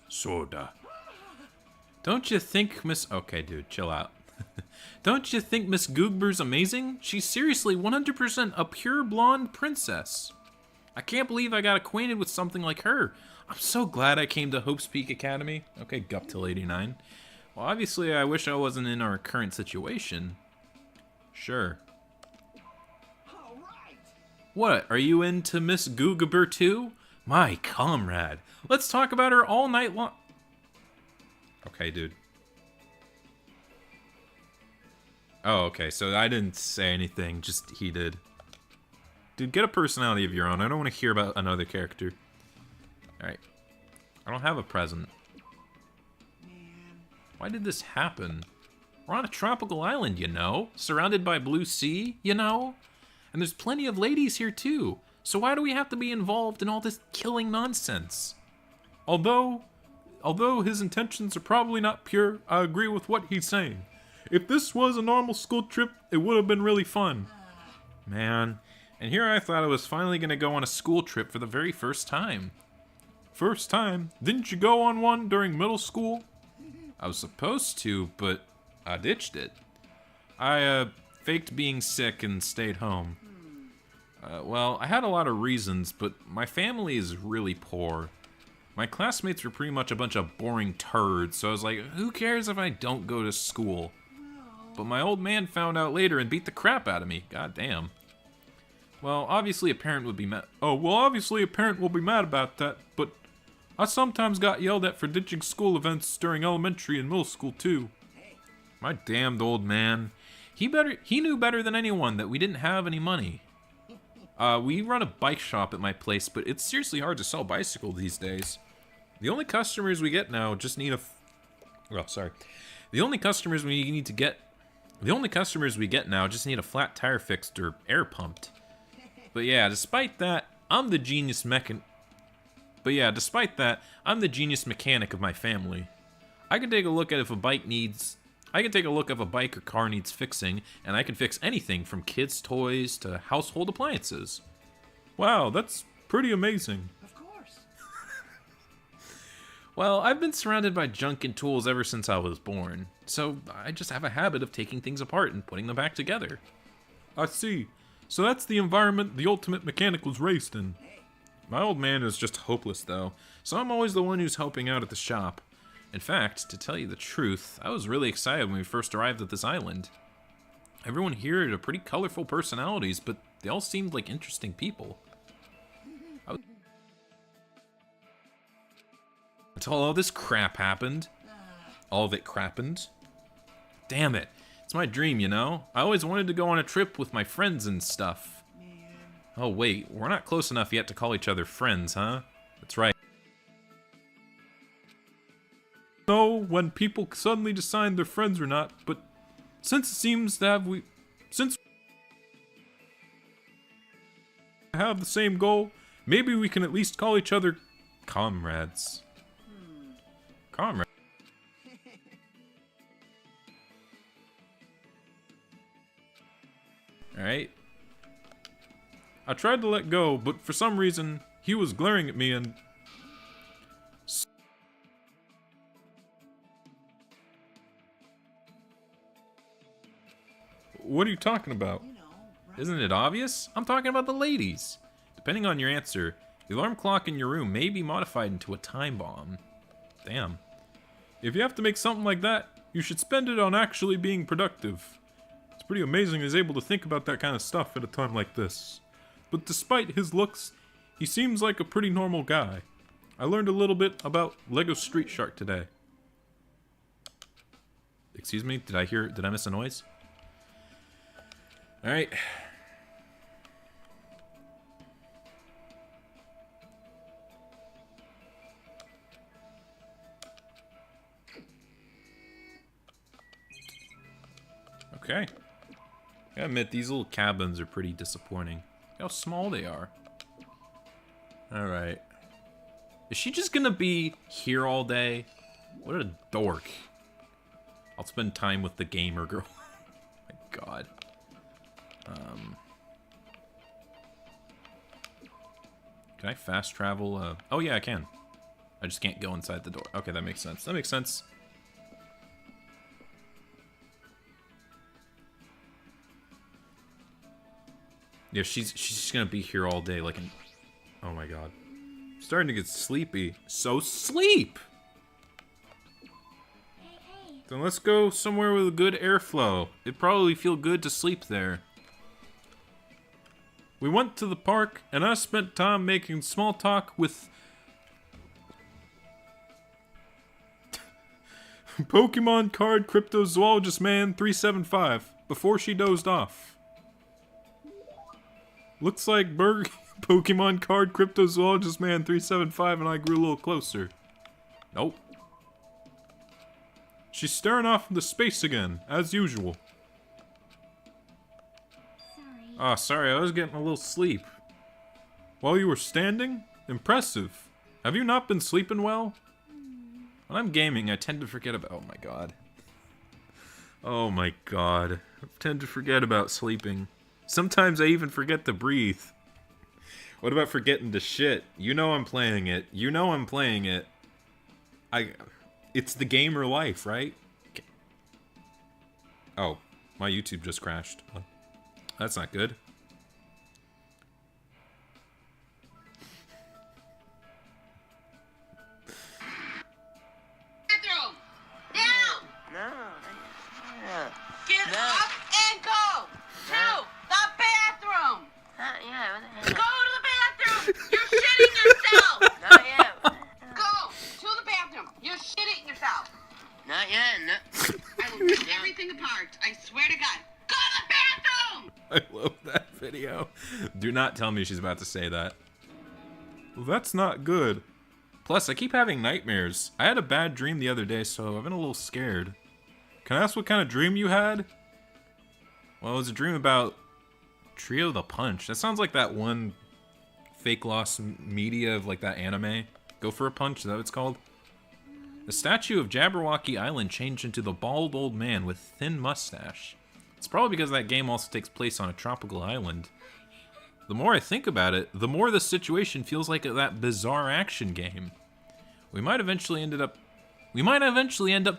Soda. Don't you think Miss... Okay, dude, chill out. Don't you think Miss Googber's amazing? She's seriously 100% a pure blonde princess. I can't believe I got acquainted with something like her. I'm so glad I came to Hope's Peak Academy. Okay, Guptil 89. Well, obviously I wish I wasn't in our current situation. Sure. What, are you into Miss Googaber too? My comrade. Let's talk about her all night long. Okay, dude. Oh, okay, so I didn't say anything, just he did. Dude, get a personality of your own. I don't want to hear about another character. Alright. I don't have a present. Why did this happen? We're on a tropical island, you know? Surrounded by blue sea, you know? And there's plenty of ladies here, too. So why do we have to be involved in all this killing nonsense? Although his intentions are probably not pure, I agree with what he's saying. If this was a normal school trip, it would have been really fun. Man, and here I thought I was finally gonna go on a school trip for the very first time. First time? Didn't you go on one during middle school? I was supposed to, but I ditched it. I, faked being sick and stayed home. Well, I had a lot of reasons, but my family is really poor. My classmates were pretty much a bunch of boring turds, so I was like, who cares if I don't go to school? But my old man found out later and beat the crap out of me. God damn. Well, obviously a parent would be mad. Oh, well, obviously a parent will be mad about that, but I sometimes got yelled at for ditching school events during elementary and middle school, too. My damned old man. He knew better than anyone that we didn't have any money. We run a bike shop at my place, but it's seriously hard to sell bicycles these days. The only customers we get now just need The only customers we get now just need a flat tire fixed or air pumped. But yeah, despite that, I'm the genius mechanic of my family. I can take a look if a bike or car needs fixing, and I can fix anything from kids' toys to household appliances. Wow, that's pretty amazing. Of course. Well, I've been surrounded by junk and tools ever since I was born, so I just have a habit of taking things apart and putting them back together. I see. So that's the environment the ultimate mechanic was raised in. My old man is just hopeless, though, so I'm always the one who's helping out at the shop. In fact, to tell you the truth, I was really excited when we first arrived at this island. Everyone here had pretty colorful personalities, but they all seemed like interesting people. Until all this crap happened. All of it crappened. Damn it. It's my dream, you know? I always wanted to go on a trip with my friends and stuff. Oh wait, we're not close enough yet to call each other friends, huh? That's right. Know when people suddenly decide they're friends or not, but since it seems to have we have the same goal, maybe we can at least call each other comrades. Comrades. Alright. I tried to let go, but for some reason, he was glaring at me and... What are you talking about? Isn't it obvious? I'm talking about the ladies. Depending on your answer, the alarm clock in your room may be modified into a time bomb. Damn. If you have to make something like that, you should spend it on actually being productive. It's pretty amazing he's able to think about that kind of stuff at a time like this. But despite his looks, he seems like a pretty normal guy. I learned a little bit about Lego Street Shark today. Excuse me? Did I miss a noise? Alright. Okay. I admit, these little cabins are pretty disappointing. Look how small they are. Alright. Is she just gonna be here all day? What a dork. I'll spend time with the gamer girl. My god. Can I fast travel? Oh yeah, I can. I just can't go inside the door. Okay, that makes sense. That makes sense. Yeah, she's just gonna be here all day like an... Oh my god. I'm starting to get sleepy. So sleep! Then let's go somewhere with a good airflow. It'd probably feel good to sleep there. We went to the park, and I spent time making small talk with... Pokemon Card Cryptozoologist Man 375. before she dozed off. Looks like Pokemon card Cryptozoologist Man 375 and I grew a little closer. Nope. She's staring off into space again, as usual. Sorry. Sorry, I was getting a little sleep. While you were standing? Impressive. Have you not been sleeping well? When I'm gaming, I tend to forget about... Oh my god. Oh my god. I tend to forget about sleeping. Sometimes I even forget to breathe. What about forgetting to shit? You know I'm playing it. You know I'm playing it. It's the gamer life, right? Oh, my YouTube just crashed. That's not good. Bathroom! Now! No. Yeah. Get No. up and go! To the bathroom! Yeah, what the Go hell? to the bathroom! You're shitting yourself! Not yet. Go to the bathroom! You're shitting yourself! Not yet. No. I will rip everything apart. I swear to God. Go to the bathroom! I love that video. Do not tell me she's about to say that. Well, that's not good. Plus, I keep having nightmares. I had a bad dream the other day, so I've been a little scared. Can I ask what kind of dream you had? Well, it was a dream about Trio the Punch. That sounds like that one fake lost media of like that anime. Go for a Punch, is that what it's called? The statue of Jabberwocky Island changed into the bald old man with thin mustache. It's probably because that game also takes place on a tropical island. The more I think about it, the more the situation feels like that bizarre action game. We might eventually end up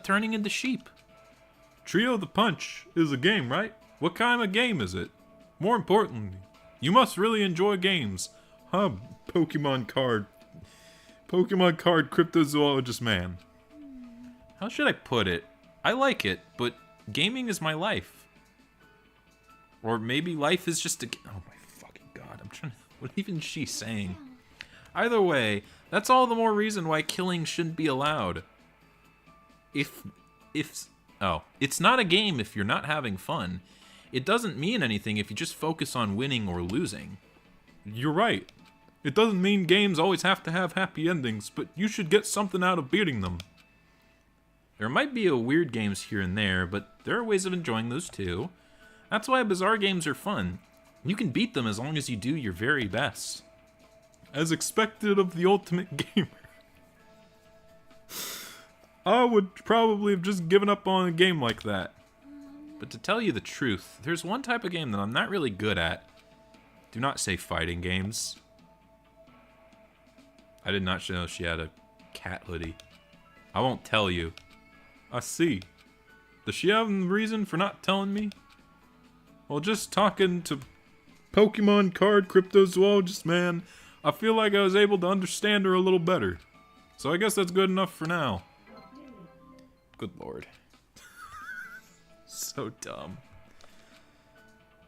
turning into sheep. Trio the Punch is a game, right? What kind of game is it? More importantly, you must really enjoy games. Huh, Pokemon card Cryptozoologist Man. How should I put it? I like it, but gaming is my life. Or maybe life is just a... Oh my fucking god, I'm trying to... What even is she saying? Either way, that's all the more reason why killing shouldn't be allowed. Oh, it's not a game if you're not having fun. It doesn't mean anything if you just focus on winning or losing. You're right. It doesn't mean games always have to have happy endings, but you should get something out of beating them. There might be weird games here and there, but there are ways of enjoying those too. That's why bizarre games are fun. You can beat them as long as you do your very best. As expected of the ultimate gamer. I would probably have just given up on a game like that. But to tell you the truth, there's one type of game that I'm not really good at. Do not say fighting games. I did not know she had a cat hoodie. I won't tell you. I see. Does she have a reason for not telling me? Well, just talking to Pokemon card Cryptozoologist Man, I feel like I was able to understand her a little better. So I guess that's good enough for now. Good lord. So dumb.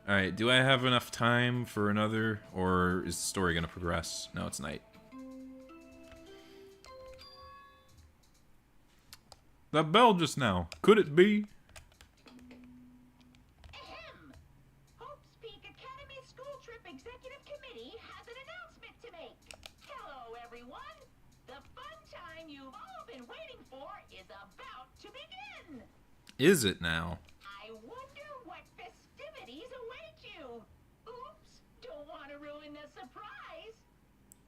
Alright, do I have enough time for another, or is the story gonna progress? No, it's night. That bell just now, could it be? Ahem. Hope's Peak Academy School Trip Executive Committee has an announcement to make. Hello, everyone. The fun time you've all been waiting for is about to begin. Is it now? I wonder what festivities await you. Oops, don't want to ruin the surprise.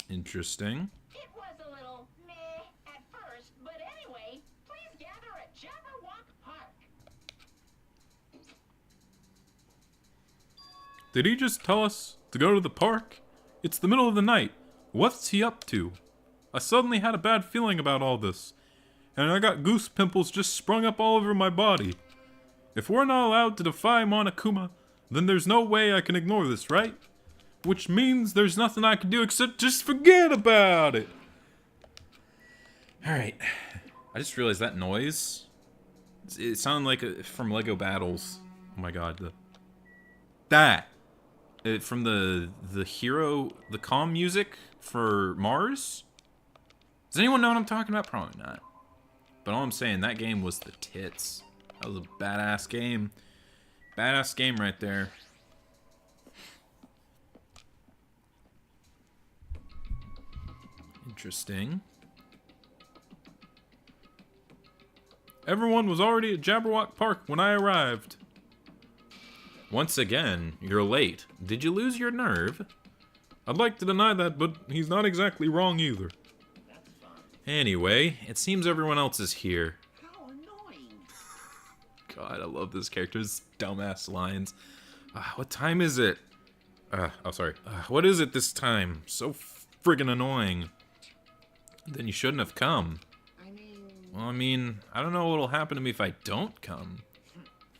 Interesting. It was a little meh at first, but anyway, please gather at Jabberwock Park. Did he just tell us to go to the park? It's the middle of the night. What's he up to? I suddenly had a bad feeling about all this, and I got goose pimples just sprung up all over my body. If we're not allowed to defy Monokuma, then there's no way I can ignore this, right? Which means there's nothing I can do except just forget about it. Alright. I just realized that noise. It sounded like from Lego Battles. Oh my god. From the hero, the calm music for Mars? Does anyone know what I'm talking about? Probably not. But all I'm saying, that game was the tits. That was a badass game. Badass game right there. Interesting. Everyone was already at Jabberwock Park when I arrived. Once again, you're late. Did you lose your nerve? I'd like to deny that, but he's not exactly wrong either. Anyway, it seems everyone else is here. How annoying. God, I love this character's dumbass lines. What time is it? Sorry. What is it this time? So friggin' annoying. Then you shouldn't have come. Well, I mean, I don't know what'll happen to me if I don't come.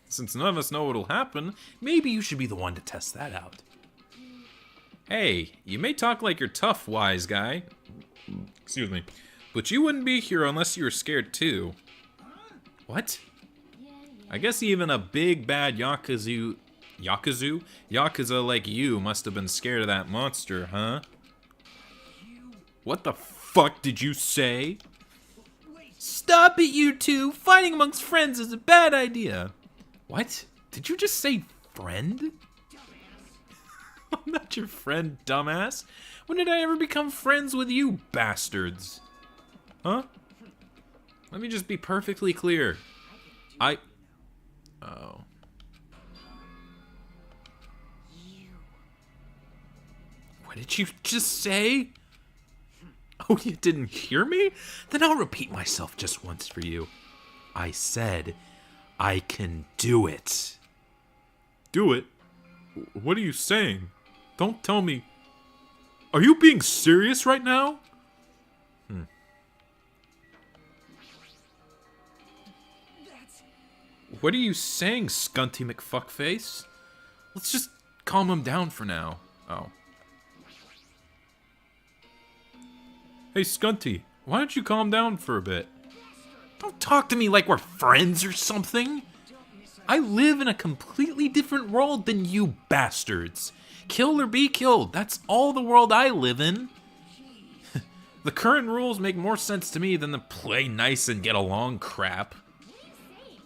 Since none of us know what'll happen, maybe you should be the one to test that out. Hey, you may talk like you're tough, wise guy. Excuse me. But you wouldn't be here unless you were scared too. What? I guess even a big bad Yakuza like you must have been scared of that monster, huh? What the fuck did you say? Stop it, you two! Fighting amongst friends is a bad idea. What? Did you just say friend? I'm not your friend, dumbass. When did I ever become friends with you, bastards? Huh? Let me just be perfectly clear. Oh. What did you just say? Oh, you didn't hear me? Then I'll repeat myself just once for you. I said, I can do it. Do it? What are you saying? Don't tell me. Are you being serious right now? What are you saying, Scunty McFuckface? Let's just calm him down for now. Oh. Hey, Scunty, why don't you calm down for a bit? Don't talk to me like we're friends or something. I live in a completely different world than you bastards. Kill or be killed. That's all the world I live in. The current rules make more sense to me than the play nice and get along crap.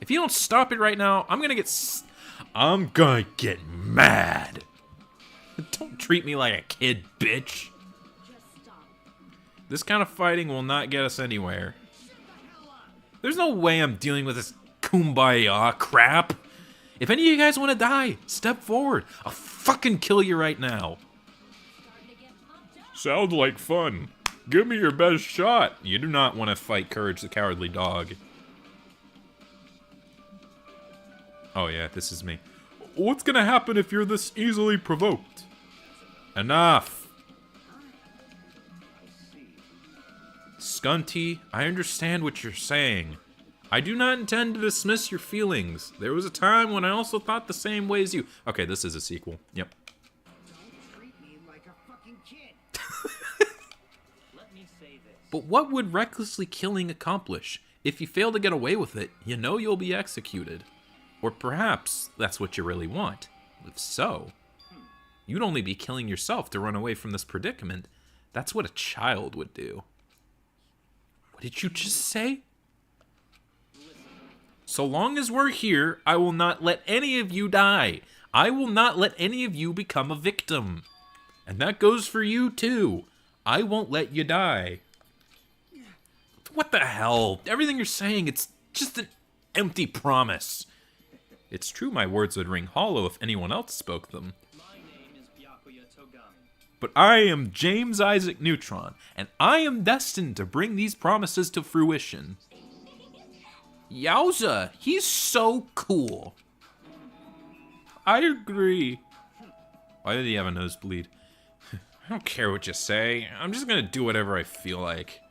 If you don't stop it right now, I'm gonna get mad. Don't treat me like a kid, bitch. This kind of fighting will not get us anywhere. There's no way I'm dealing with this kumbaya crap. If any of you guys want to die, step forward. I'll fucking kill you right now. Sounds like fun. Give me your best shot. You do not want to fight Courage the Cowardly Dog. Oh yeah, this is me. What's gonna happen if you're this easily provoked? Enough. Scunty, I understand what you're saying. I do not intend to dismiss your feelings. There was a time when I also thought the same way as you. Okay, this is a sequel. Yep. Don't treat me like a fucking kid. Let me say this. But what would recklessly killing accomplish? If you fail to get away with it, you know you'll be executed. Or perhaps that's what you really want. If so, you'd only be killing yourself to run away from this predicament. That's what a child would do. What did you just say? So long as we're here, I will not let any of you die. I will not let any of you become a victim. And that goes for you too. I won't let you die. What the hell? Everything you're saying, it's just an empty promise. It's true my words would ring hollow if anyone else spoke them. My name is Byakuya Togami. But I am James Isaac Neutron, and I am destined to bring these promises to fruition. Yowza, he's so cool. I agree. Why did he have a nosebleed? I don't care what you say. I'm just gonna do whatever I feel like.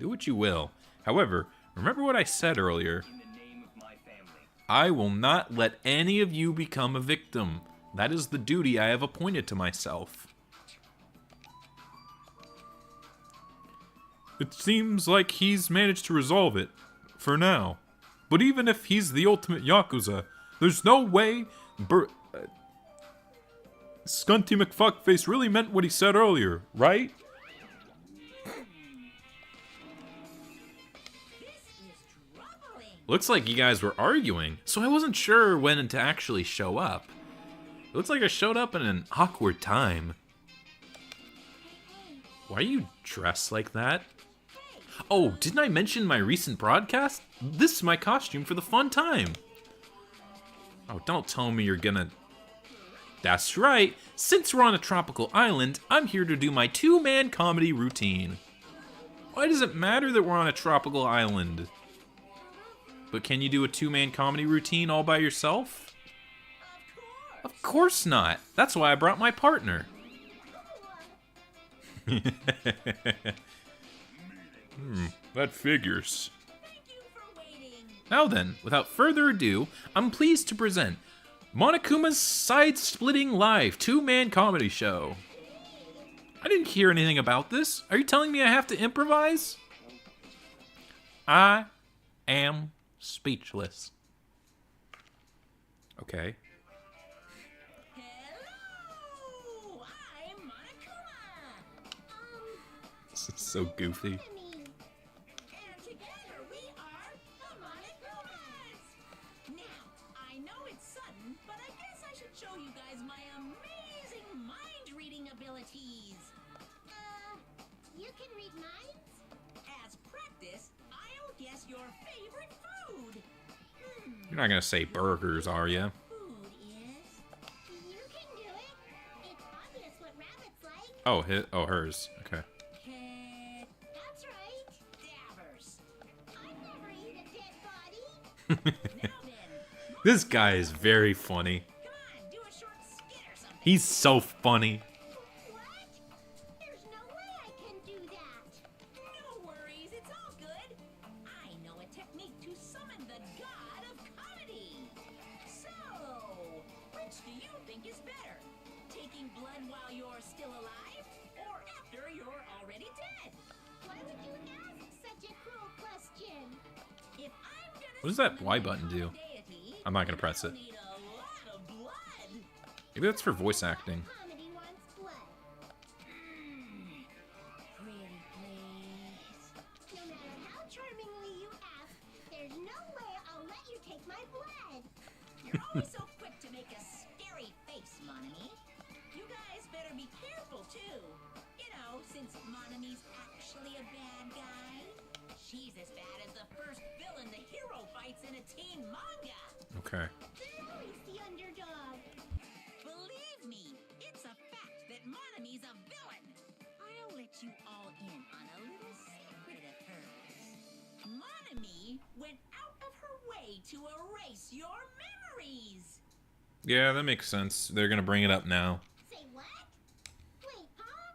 Do what you will. However, remember what I said earlier. In the name of my family. I will not let any of you become a victim. That is the duty I have appointed to myself. It seems like he's managed to resolve it. For now. But even if he's the ultimate Yakuza, there's no way Scunty McFuckface really meant what he said earlier, right? This is troubling. Looks like you guys were arguing, so I wasn't sure when to actually show up. It looks like I showed up in an awkward time. Why are you dressed like that? Oh, didn't I mention my recent broadcast? This is my costume for the fun time. Oh, don't tell me you're gonna... That's right. Since we're on a tropical island, I'm here to do my two-man comedy routine. Why does it matter that we're on a tropical island? But can you do a two-man comedy routine all by yourself? Of course not. That's why I brought my partner. That figures. Now then, without further ado, I'm pleased to present Monokuma's Side-Splitting Live two-man comedy show. I didn't hear anything about this. Are you telling me I have to improvise? I am speechless. Okay. Hello! I'm Monokuma! This is so goofy. And together we are the Monokumas! Now, I know it's sudden, but I guess I should show you guys my amazing mind-reading abilities. You can read minds? As practice, I'll guess your favorite food. You're not gonna say burgers, are you? Food is... You can do it. It's obvious what rabbits like. Oh, hers. Okay. That's right. Dabbers. I've never eaten a dead body. Now then, This guy is very funny. come on, do a short skit or something. He's so funny. What? There's no way I can do that. No worries, it's all good. I know a technique to summon the god of comedy. So, which do you think is better? Taking blood while you're still alive, or after you're already dead? Why would you ask such a cruel question? If I'm gonna What does that summon Y the button do? deity, I'm not gonna press I'll it. need a lot of blood. Maybe that's for voice acting. Comedy wants blood. Pretty please. No matter how charmingly you ask, there's no way I'll let you take my blood. You're always so quick to make a scary face, Monami. You guys better be careful too. You know, since Monami's actually a bad guy. She's as bad as the first villain the hero fights in a teen manga. Okay. They're always the underdog. Believe me, it's a fact that Monami's a villain. I'll let you all in on a little secret of hers. Monami went out of her way to erase your memories. Yeah, that makes sense. They're gonna bring it up now. Say what? Wait, huh?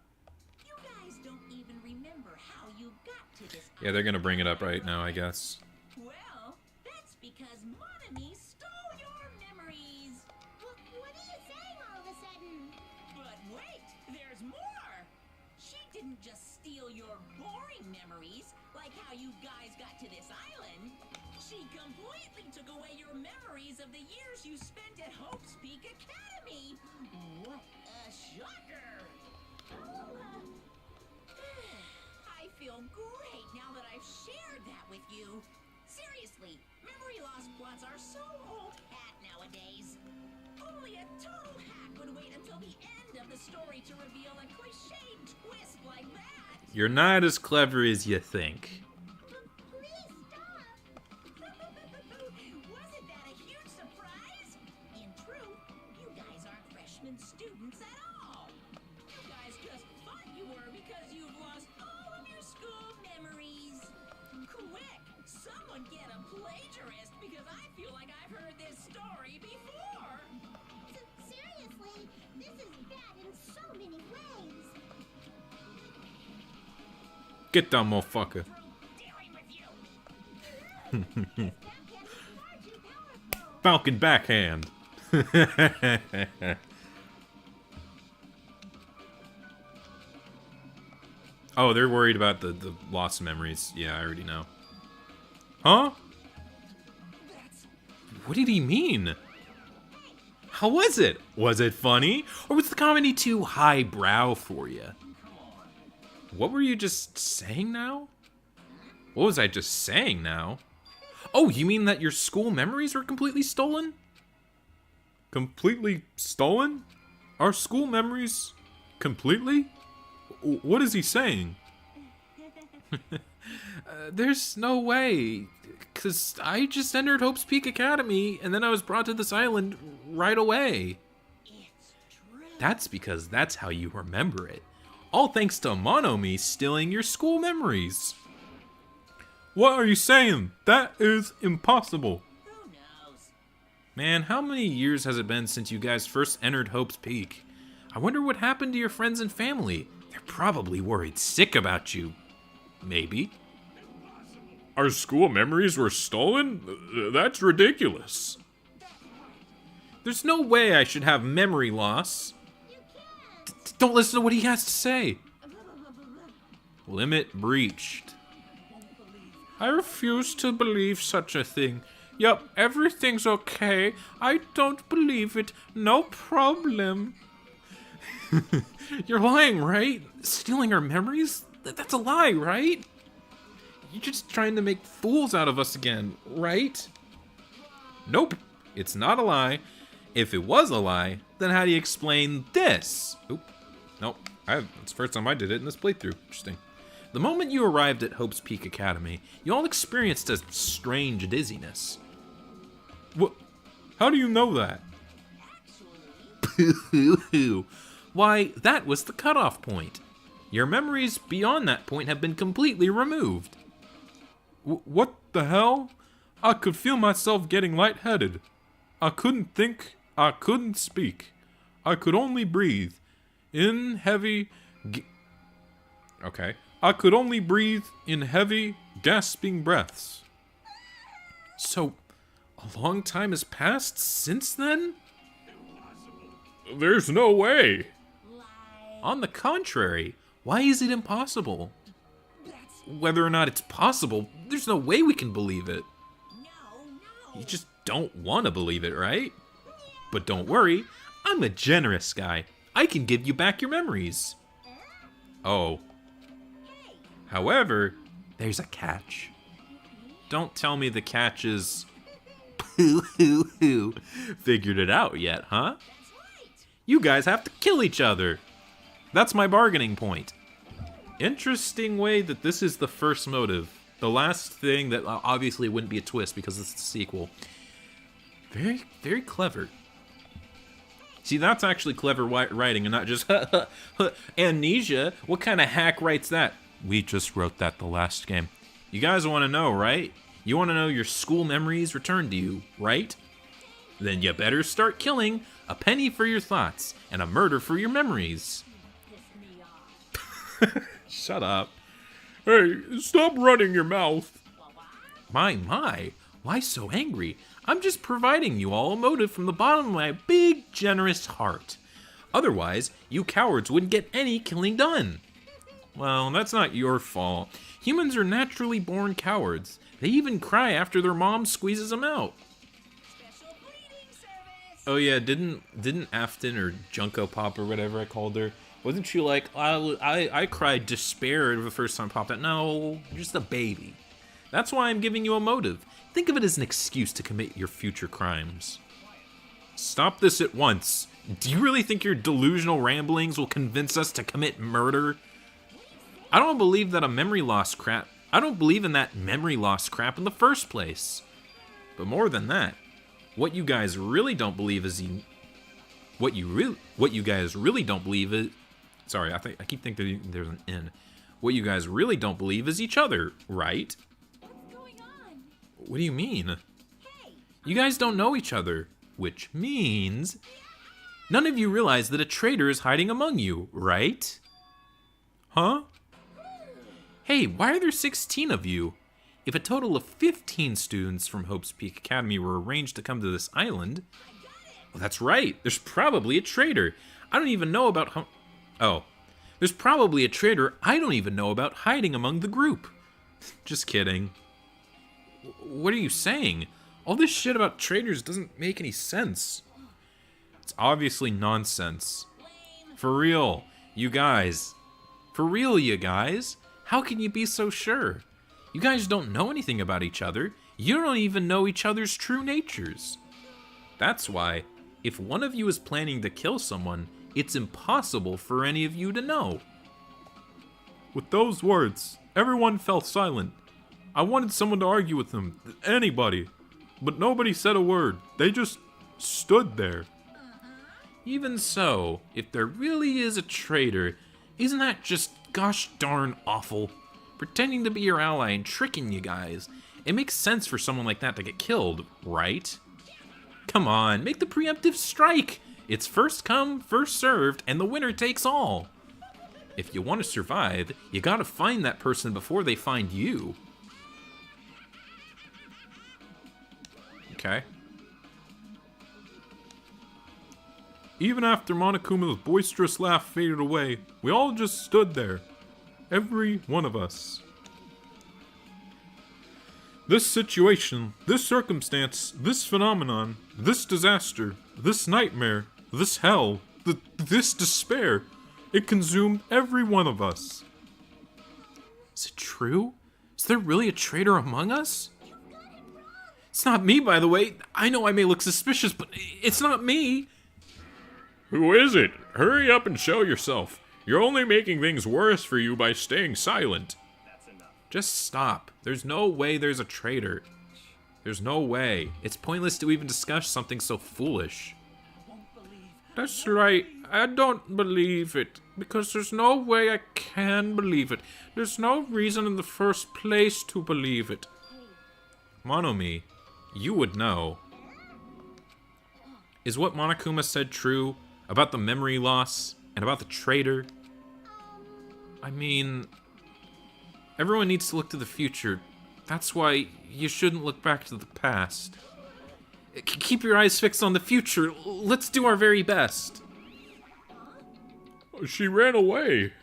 You guys don't even remember how you got to this. Yeah, they're gonna bring it up right now, I guess. Well, that's because Monami stole your memories. What are you saying all of a sudden? But wait, there's more. She didn't just steal your boring memories, like how you guys got to this island. She completely took away your memories of the years you spent at Hope's Peak Academy. What a shocker. I feel great now that I've shared that with you. Seriously, memory loss plots are so old hat nowadays. Only a total hack would wait until the end of the story to reveal a cliched twist like that. You're not as clever as you think. Please stop. Wasn't that a huge surprise? In truth, you guys aren't freshman students at all. You guys just thought you were because you've lost all of your school memories. Quick, someone get a plagiarist because I feel like I've heard this story before. Seriously, this is bad in so many ways. Get that motherfucker. Dealing with you. This backhand is far too powerful. Falcon backhand. Oh, they're worried about the lost memories. Yeah, I already know. Huh? What did he mean? How was it? Was it funny? Or was the comedy too highbrow for you? What were you just saying now? What was I just saying now? Oh, you mean that your school memories were completely stolen? Completely stolen? Our school memories completely? What is he saying? There's no way. Because I just entered Hope's Peak Academy, and then I was brought to this island right away. That's because that's how you remember it. All thanks to Monomi stealing your school memories. What are you saying? That is impossible. Man, how many years has it been since you guys first entered Hope's Peak? I wonder what happened to your friends and family. They're probably worried sick about you. Maybe. Our school memories were stolen? That's ridiculous. There's no way I should have memory loss. Don't listen to what he has to say. Limit breached. I refuse to believe such a thing. Yup, everything's okay. I don't believe it. No problem. You're lying, right? Stealing our memories? That's a lie, right? You're just trying to make fools out of us again, right? Nope, it's not a lie. If it was a lie, then how do you explain this? Oop, nope, it's the first time I did it in this playthrough. Interesting. The moment you arrived at Hope's Peak Academy, you all experienced a strange dizziness. What? How do you know that? Why, that was the cutoff point. Your memories beyond that point have been completely removed. What the hell? I could feel myself getting lightheaded. I couldn't think. I couldn't speak. I could only breathe. In heavy... Okay. I could only breathe in heavy, gasping breaths. So, a long time has passed since then? There's no way. On the contrary, why is it impossible? Whether or not it's possible, there's no way we can believe it. You just don't want to believe it, right? But don't worry, I'm a generous guy. I can give you back your memories. Oh. However, there's a catch. Don't tell me the catch is... Figured it out yet, huh? You guys have to kill each other. That's my bargaining point. Interesting way that this is the first motive. The last thing that obviously wouldn't be a twist because it's the sequel. Very, very clever. See, that's actually clever writing and not just amnesia. What kind of hack writes that? We just wrote that the last game. You guys want to know, right? You want to know your school memories returned to you, right? Then you better start killing. A penny for your thoughts and a murder for your memories. Shut up. Hey, stop running your mouth. My, why so angry? I'm just providing you all a motive from the bottom of my big, generous heart. Otherwise, you cowards wouldn't get any killing done. Well, that's not your fault. Humans are naturally born cowards. They even cry after their mom squeezes them out. Oh yeah, didn't Afton or Junko Pop or whatever I called her, wasn't she like, I cried despair the first time I popped out? No, you're just a baby. That's why I'm giving you a motive. Think of it as an excuse to commit your future crimes. Stop this at once. Do you really think your delusional ramblings will convince us to commit murder? I don't believe that a memory loss crap. I don't believe in that memory loss crap in the first place. But more than that, what you guys really don't believe is what you guys really don't believe is. Sorry, I keep thinking there's an N. What you guys really don't believe is each other, right? What's going on? What do you mean? Hey, You guys don't know each other, which means none of you realize that a traitor is hiding among you, right? Huh? Hey, why are there 16 of you? If a total of 15 students from Hope's Peak Academy were arranged to come to this island, well, that's right, there's probably a traitor. I don't even know about there's probably a traitor I don't even know about hiding among the group. Just kidding. What are you saying? All this shit about traitors doesn't make any sense. It's obviously nonsense. For real, you guys. For real, you guys. How can you be so sure? You guys don't know anything about each other. You don't even know each other's true natures. That's why, if one of you is planning to kill someone, it's impossible for any of you to know. With those words, everyone fell silent. I wanted someone to argue with them, anybody. But nobody said a word. They just stood there. Even so, if there really is a traitor, isn't that just gosh darn awful? Pretending to be your ally and tricking you guys. It makes sense for someone like that to get killed, right? Come on, make the preemptive strike! It's first come, first served, and the winner takes all. If you want to survive, you gotta find that person before they find you. Okay. Even after Monokuma's boisterous laugh faded away, we all just stood there. Every one of us. This situation, this circumstance, this phenomenon, this disaster, this nightmare, this hell, this despair, it consumed every one of us. Is it true? Is there really a traitor among us? It's not me, by the way. I know I may look suspicious, but it's not me. Who is it? Hurry up and show yourself. You're only making things worse for you by staying silent. Just stop. There's no way there's a traitor. There's no way. It's pointless to even discuss something so foolish. That's right. I don't believe it. Because there's no way I can believe it. There's no reason in the first place to believe it. Monomi, you would know. Is what Monokuma said true about the memory loss and about the traitor? I mean, everyone needs to look to the future. That's why you shouldn't look back to the past. Keep your eyes fixed on the future. Let's do our very best. She ran away.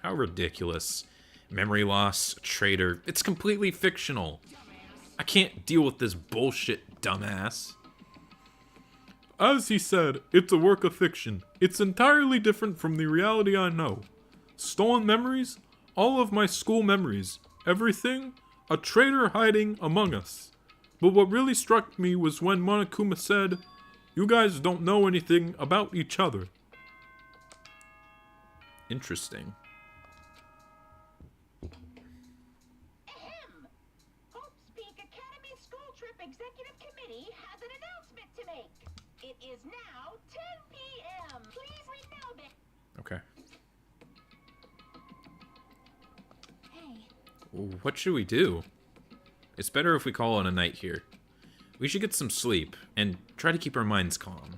How ridiculous. Memory loss, traitor. It's completely fictional. I can't deal with this bullshit, dumbass. As he said, it's a work of fiction. It's entirely different from the reality I know. Stolen memories? All of my school memories. Everything? A traitor hiding among us. But what really struck me was when Monokuma said, "You guys don't know anything about each other." Interesting. Ahem. Hope's Peak Academy School Trip Executive Committee has an announcement to make. It is now 10 p.m. Please ring now, Ben. Okay. Hey, What should we do? It's better if we call it a night here. We should get some sleep and try to keep our minds calm.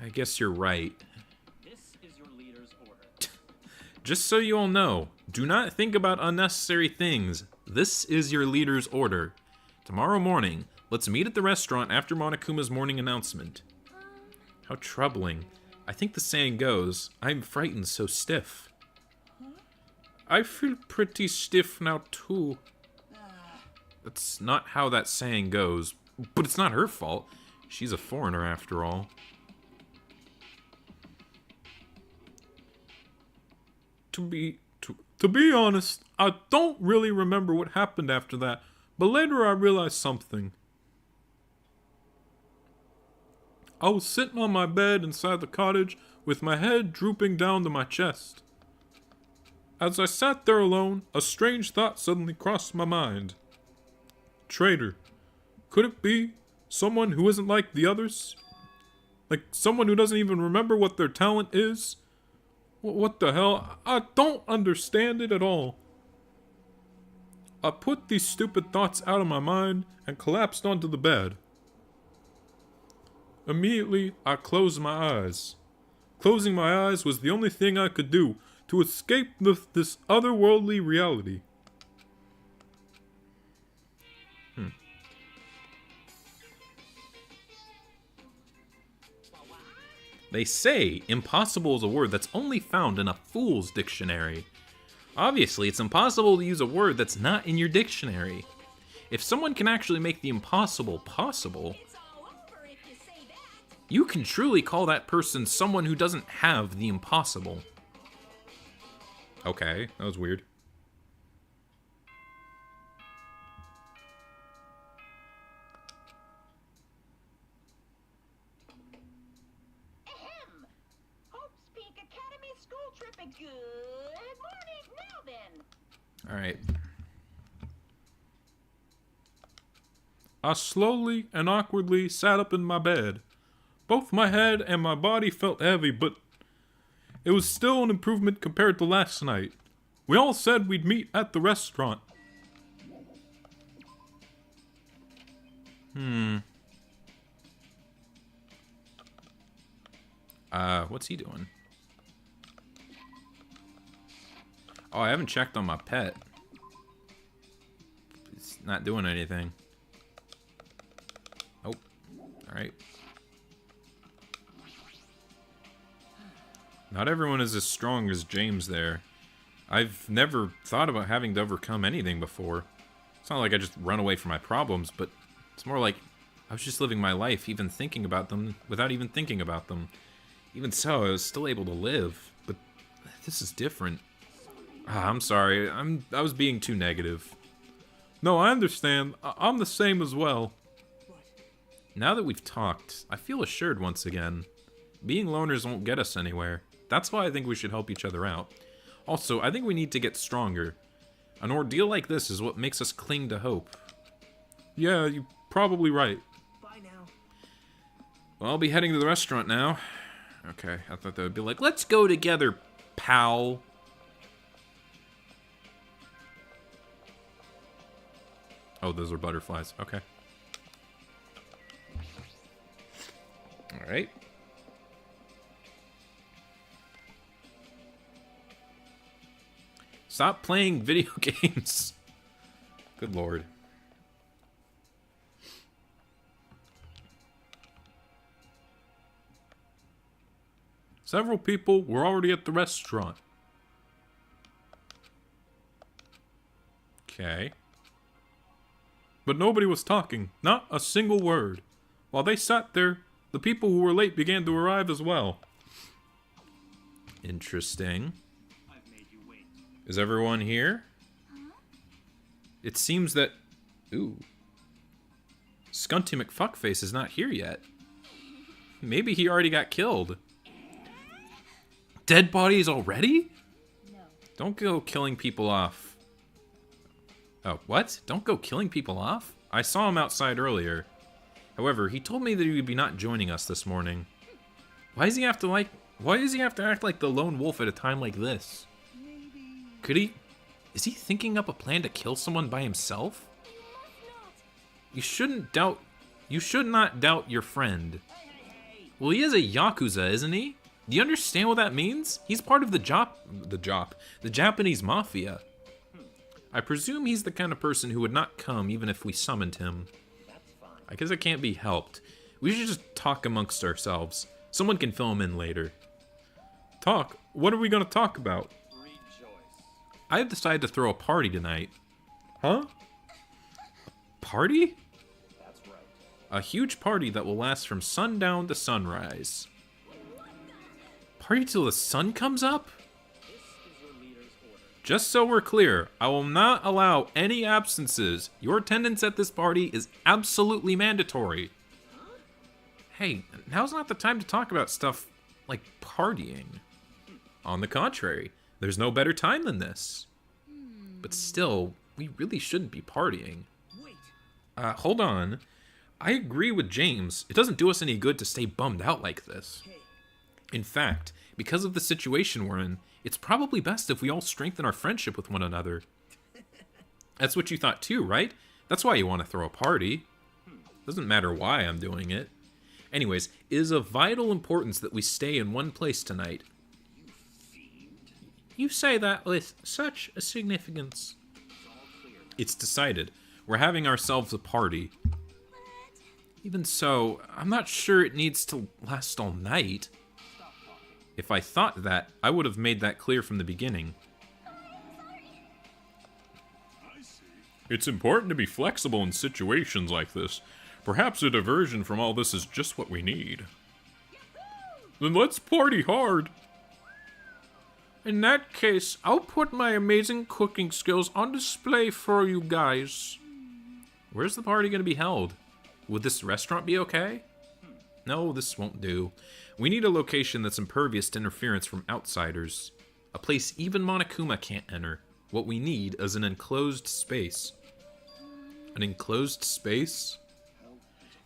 I guess you're right. This is your leader's order. Just so you all know, do not think about unnecessary things. This is your leader's order. Tomorrow morning, let's meet at the restaurant after Monokuma's morning announcement. How troubling. I think the saying goes, I'm frightened so stiff. I feel pretty stiff now too. That's not how that saying goes, but it's not her fault. She's a foreigner after all. To be honest, I don't really remember what happened after that, but later I realized something. I was sitting on my bed inside the cottage with my head drooping down to my chest. As I sat there alone, a strange thought suddenly crossed my mind. Traitor. Could it be someone who isn't like the others? Like someone who doesn't even remember what their talent is? What the hell? I don't understand it at all. I put these stupid thoughts out of my mind and collapsed onto the bed. Immediately, I closed my eyes. Closing my eyes was the only thing I could do to escape this otherworldly reality. They say impossible is a word that's only found in a fool's dictionary. Obviously, it's impossible to use a word that's not in your dictionary. If someone can actually make the impossible possible, you can truly call that person someone who doesn't have the impossible. Okay, that was weird. school trip a good morning. Now then. All right. I slowly and awkwardly sat up in my bed. Both my head and my body felt heavy, but it was still an improvement compared to last night. We all said we'd meet at the restaurant. What's he doing? Oh, I haven't checked on my pet. It's not doing anything. Oh, alright. Not everyone is as strong as James there. I've never thought about having to overcome anything before. It's not like I just run away from my problems, but it's more like I was just living my life, even thinking about them, without even thinking about them. Even so, I was still able to live, but this is different. I'm sorry, I was being too negative. No, I understand. I'm the same as well. Now that we've talked, I feel assured once again. Being loners won't get us anywhere. That's why I think we should help each other out. Also, I think we need to get stronger. An ordeal like this is what makes us cling to hope. Yeah, you're probably right. Bye now. Well, I'll be heading to the restaurant now. Okay, I thought they would be like, let's go together, pal. Oh, those are butterflies. Okay. Alright. Stop playing video games. Good lord. Several people were already at the restaurant. Okay. But nobody was talking, not a single word. While they sat there, the people who were late began to arrive as well. Interesting. I've made you wait. Is everyone here? It seems that... Ooh. Skunty McFuckface is not here yet. Maybe he already got killed. Dead bodies already? No. Don't go killing people off. Oh, what? Don't go killing people off? I saw him outside earlier. However, he told me that he would be not joining us this morning. Why does he have to act like the lone wolf at a time like this? Could he... Is he thinking up a plan to kill someone by himself? You should not doubt your friend. Well, he is a Yakuza, isn't he? Do you understand what that means? He's part of the Japanese mafia. I presume he's the kind of person who would not come even if we summoned him. I guess it can't be helped. We should just talk amongst ourselves. Someone can fill him in later. Talk? What are we gonna talk about? Rejoice. I've decided to throw a party tonight. Huh? Party? That's right. A huge party that will last from sundown to sunrise. Party till the sun comes up? This is your leader's order. Just so we're clear, I will not allow any absences. Your attendance at this party is absolutely mandatory. Hey, now's not the time to talk about stuff like partying. On the contrary, there's no better time than this. But still, we really shouldn't be partying. Wait. Hold on. I agree with James. It doesn't do us any good to stay bummed out like this. In fact, because of the situation we're in, it's probably best if we all strengthen our friendship with one another. That's what you thought too, right? That's why you want to throw a party. Doesn't matter why I'm doing it. Anyways, it is of vital importance that we stay in one place tonight. You say that with such a significance. It's decided. We're having ourselves a party. Even so, I'm not sure it needs to last all night. If I thought that, I would have made that clear from the beginning. It's important to be flexible in situations like this. Perhaps a diversion from all this is just what we need. Then let's party hard. In that case, I'll put my amazing cooking skills on display for you guys. Where's the party going to be held? Would this restaurant be okay? No, this won't do. We need a location that's impervious to interference from outsiders. A place even Monokuma can't enter. What we need is an enclosed space. An enclosed space?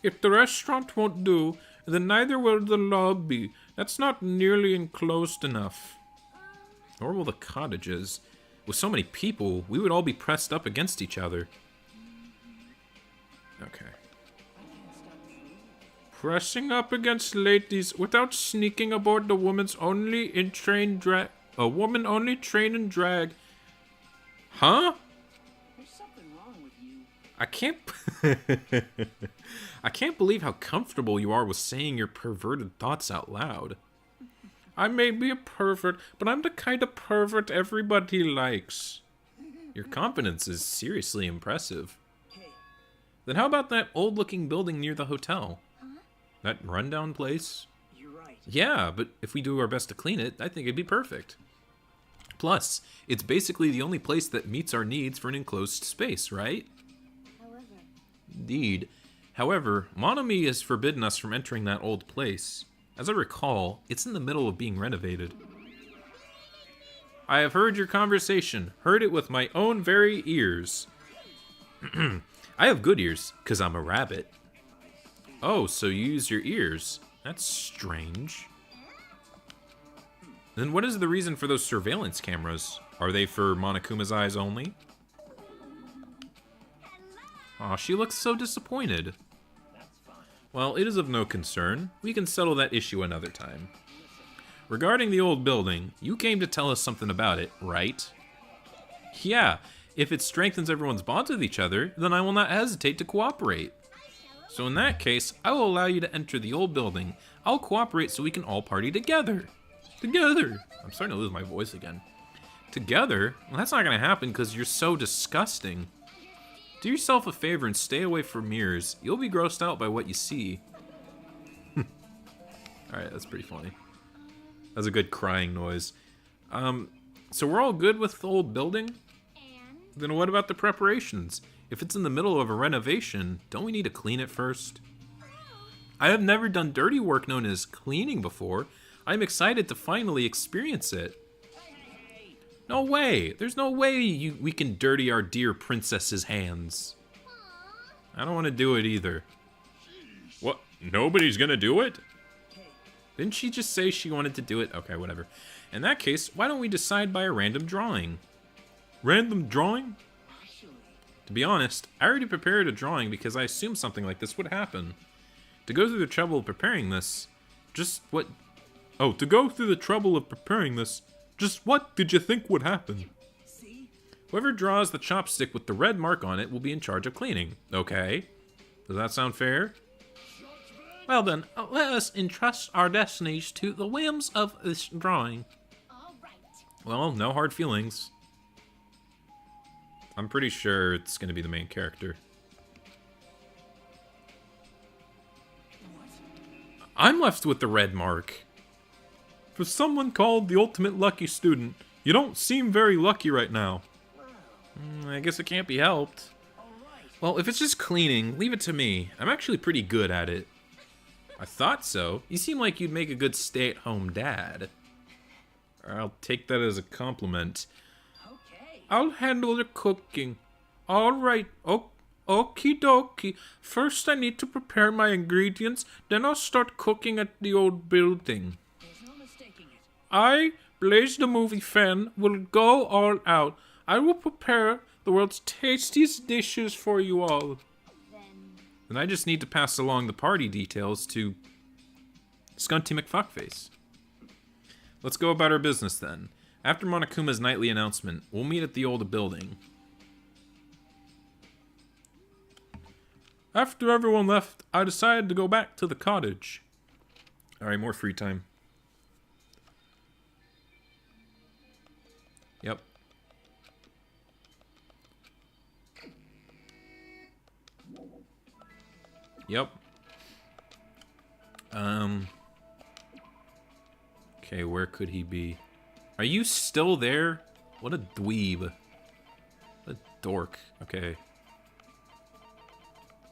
If the restaurant won't do, then neither will the lobby. That's not nearly enclosed enough. Nor will the cottages. With so many people, we would all be pressed up against each other. Okay. Pressing up against ladies without sneaking aboard the woman's only in train drag. A woman only train and drag. Huh? There's something wrong with you. I can't... I can't believe how comfortable you are with saying your perverted thoughts out loud. I may be a pervert, but I'm the kind of pervert everybody likes. Your confidence is seriously impressive. Hey, Then how about that old-looking building near the hotel? That rundown place? you're right. Yeah, but if we do our best to clean it, I think it'd be perfect. Plus, it's basically the only place that meets our needs for an enclosed space, right? However, Indeed. However, Monomi has forbidden us from entering that old place. As I recall, it's in the middle of being renovated. I have heard your conversation, heard it with my own very ears. I have good ears, 'cause I'm a rabbit. Oh, so you use your ears. That's strange. Then what is the reason for those surveillance cameras? Are they for Monokuma's eyes only? Aw, she looks so disappointed. Well, it is of no concern. We can settle that issue another time. Regarding the old building, you came to tell us something about it, right? Yeah, if it strengthens everyone's bonds with each other, then I will not hesitate to cooperate. So in that case, I will allow you to enter the old building. I'll cooperate so we can all party together. Together! I'm starting to lose my voice again. Together? Well, that's not going to happen because you're so disgusting. Do yourself a favor and stay away from mirrors. You'll be grossed out by what you see. Alright, that's pretty funny. That's a good crying noise. So we're all good with the old building? Then what about the preparations? If it's in the middle of a renovation, don't we need to clean it first? I have never done dirty work known as cleaning before. I'm excited to finally experience it. No way! There's no way we can dirty our dear princess's hands. I don't want to do it either. What? Nobody's gonna do it? Didn't she just say she wanted to do it? Okay, whatever. In that case, why don't we decide by a random drawing? Random drawing? To be honest, I already prepared a drawing because I assumed something like this would happen. To go through the trouble of preparing this, just what... Oh, to go through the trouble of preparing this, just what did you think would happen? Whoever draws the chopstick with the red mark on it will be in charge of cleaning. Okay? Does that sound fair? Well then, let us entrust our destinies to the whims of this drawing. all right. Well, no hard feelings. I'm pretty sure it's going to be the main character. I'm left with the red mark. For someone called the ultimate lucky student, you don't seem very lucky right now. I guess it can't be helped. Well, if it's just cleaning, leave it to me. I'm actually pretty good at it. I thought so. You seem like you'd make a good stay-at-home dad. I'll take that as a compliment. I'll handle the cooking. Alright, okie dokie. First I need to prepare my ingredients, then I'll start cooking at the old building. I, Blaze the movie fan, will go all out. I will prepare the world's tastiest dishes for you all. Then I just need to pass along the party details to Skunty McFuckface. Let's go about our business then. After Monokuma's nightly announcement, we'll meet at the old building. After everyone left, I decided to go back to the cottage. Alright, more free time. Yep. Yep. Okay, where could he be? Are you still there? What a dweeb. What a dork. Okay.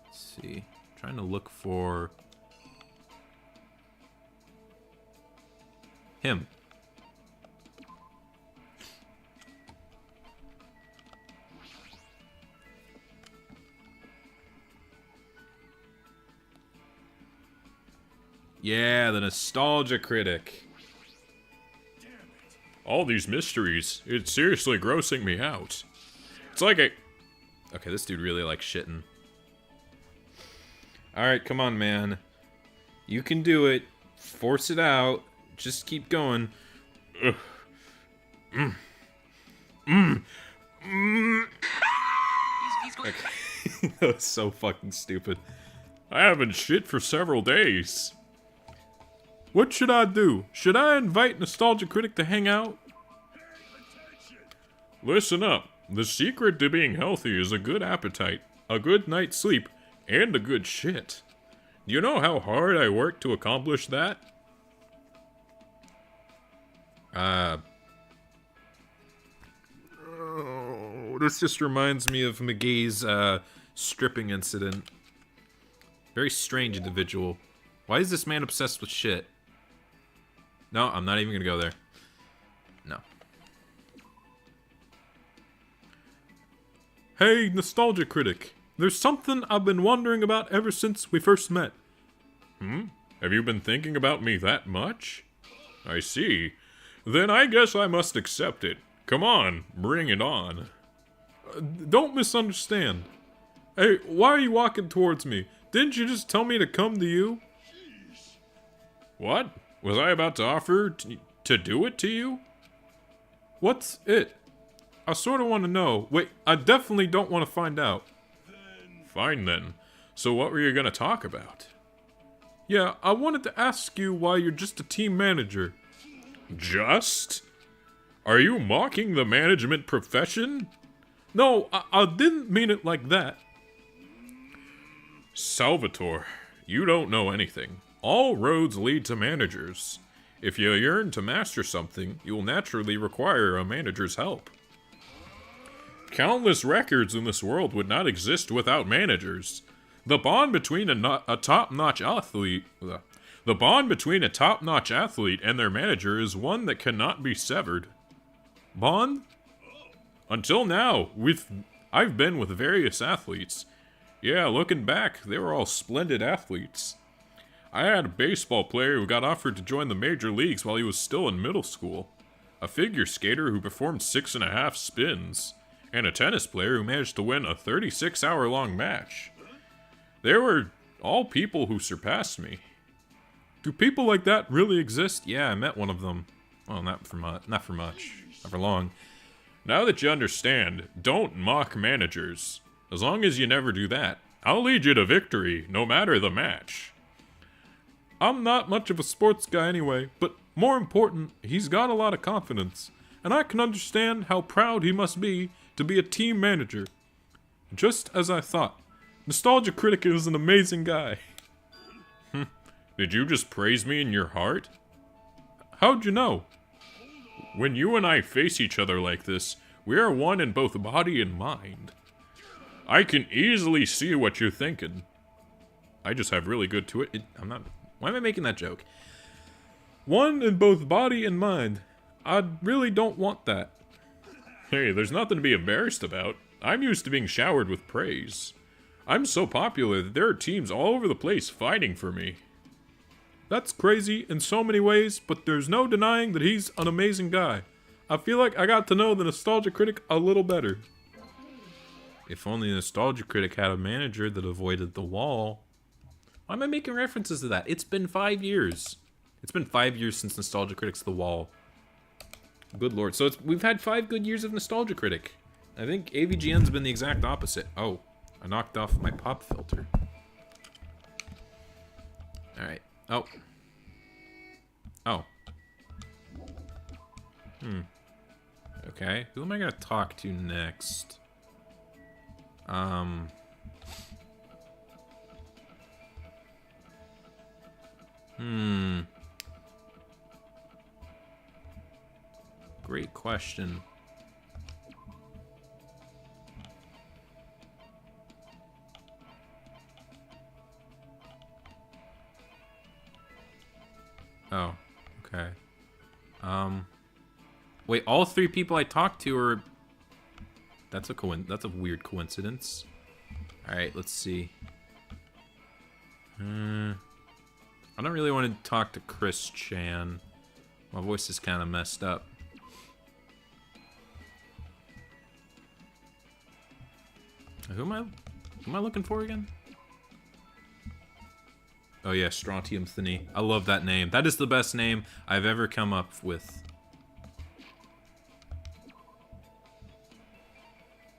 Let's see. Trying to look for Him. Yeah, the nostalgia critic. All these mysteries, it's seriously grossing me out. It's like a... Okay, this dude really likes shitting. Alright, come on, man. You can do it. Force it out. Just keep going. Okay. That was so fucking stupid. I haven't shit for several days. What should I do? Should I invite Nostalgia Critic to hang out? Listen up. The secret to being healthy is a good appetite, a good night's sleep, and a good shit. Do you know how hard I worked to accomplish that? Oh, this just reminds me of McGee's stripping incident. Very strange individual. Why is this man obsessed with shit? No, I'm not even gonna go there. No. Hey, Nostalgia Critic. There's something I've been wondering about ever since we first met. Have you been thinking about me that much? I see. Then I guess I must accept it. Come on, bring it on. Don't misunderstand. Hey, why are you walking towards me? Didn't you just tell me to come to you? What? Was I about to offer to do it to you? What's it? I sort of want to know. Wait, I definitely don't want to find out. Fine then. So what were you going to talk about? Yeah, I wanted to ask you why you're just a team manager. Just? Are you mocking the management profession? No, I didn't mean it like that. Salvatore, you don't know anything. All roads lead to managers. If you yearn to master something, you'll naturally require a manager's help. Countless records in this world would not exist without managers. The bond between a top-notch athlete and their manager is one that cannot be severed. Bond? Until now, I've been with various athletes. Yeah, looking back, they were all splendid athletes. I had a baseball player who got offered to join the major leagues while he was still in middle school, a figure skater who performed 6.5 spins, and a tennis player who managed to win a 36-hour-long match. They were all people who surpassed me. Do people like that really exist? Yeah, I met one of them. Well, not for much. Not for long. Now that you understand, don't mock managers. As long as you never do that, I'll lead you to victory, no matter the match. I'm not much of a sports guy anyway, but more important, he's got a lot of confidence, and I can understand how proud he must be to be a team manager. Just as I thought, Nostalgia Critic is an amazing guy. Did you just praise me in your heart? How'd you know? When you and I face each other like this, we are one in both body and mind. I can easily see what you're thinking. I just have really good to it. I'm not... Why am I making that joke? One in both body and mind. I really don't want that. Hey, there's nothing to be embarrassed about. I'm used to being showered with praise. I'm so popular that there are teams all over the place fighting for me. That's crazy in so many ways, but there's no denying that he's an amazing guy. I feel like I got to know the Nostalgia Critic a little better. If only the Nostalgia Critic had a manager that avoided the wall. Why am I making references to that? It's been 5 years. It's been 5 years since Nostalgia Critic's The Wall. Good lord. So we've had 5 good years of Nostalgia Critic. I think AVGN's been the exact opposite. Oh, I knocked off my pop filter. Alright. Oh. Oh. Okay. Who am I gonna talk to next? Great question. Oh, okay. Wait, all 3 people I talked to are... That's a weird coincidence. Alright, let's see. I don't really want to talk to Chris Chan. My voice is kind of messed up. Who am I looking for again? Oh yeah, Strontium Thini. I love that name. That is the best name I've ever come up with.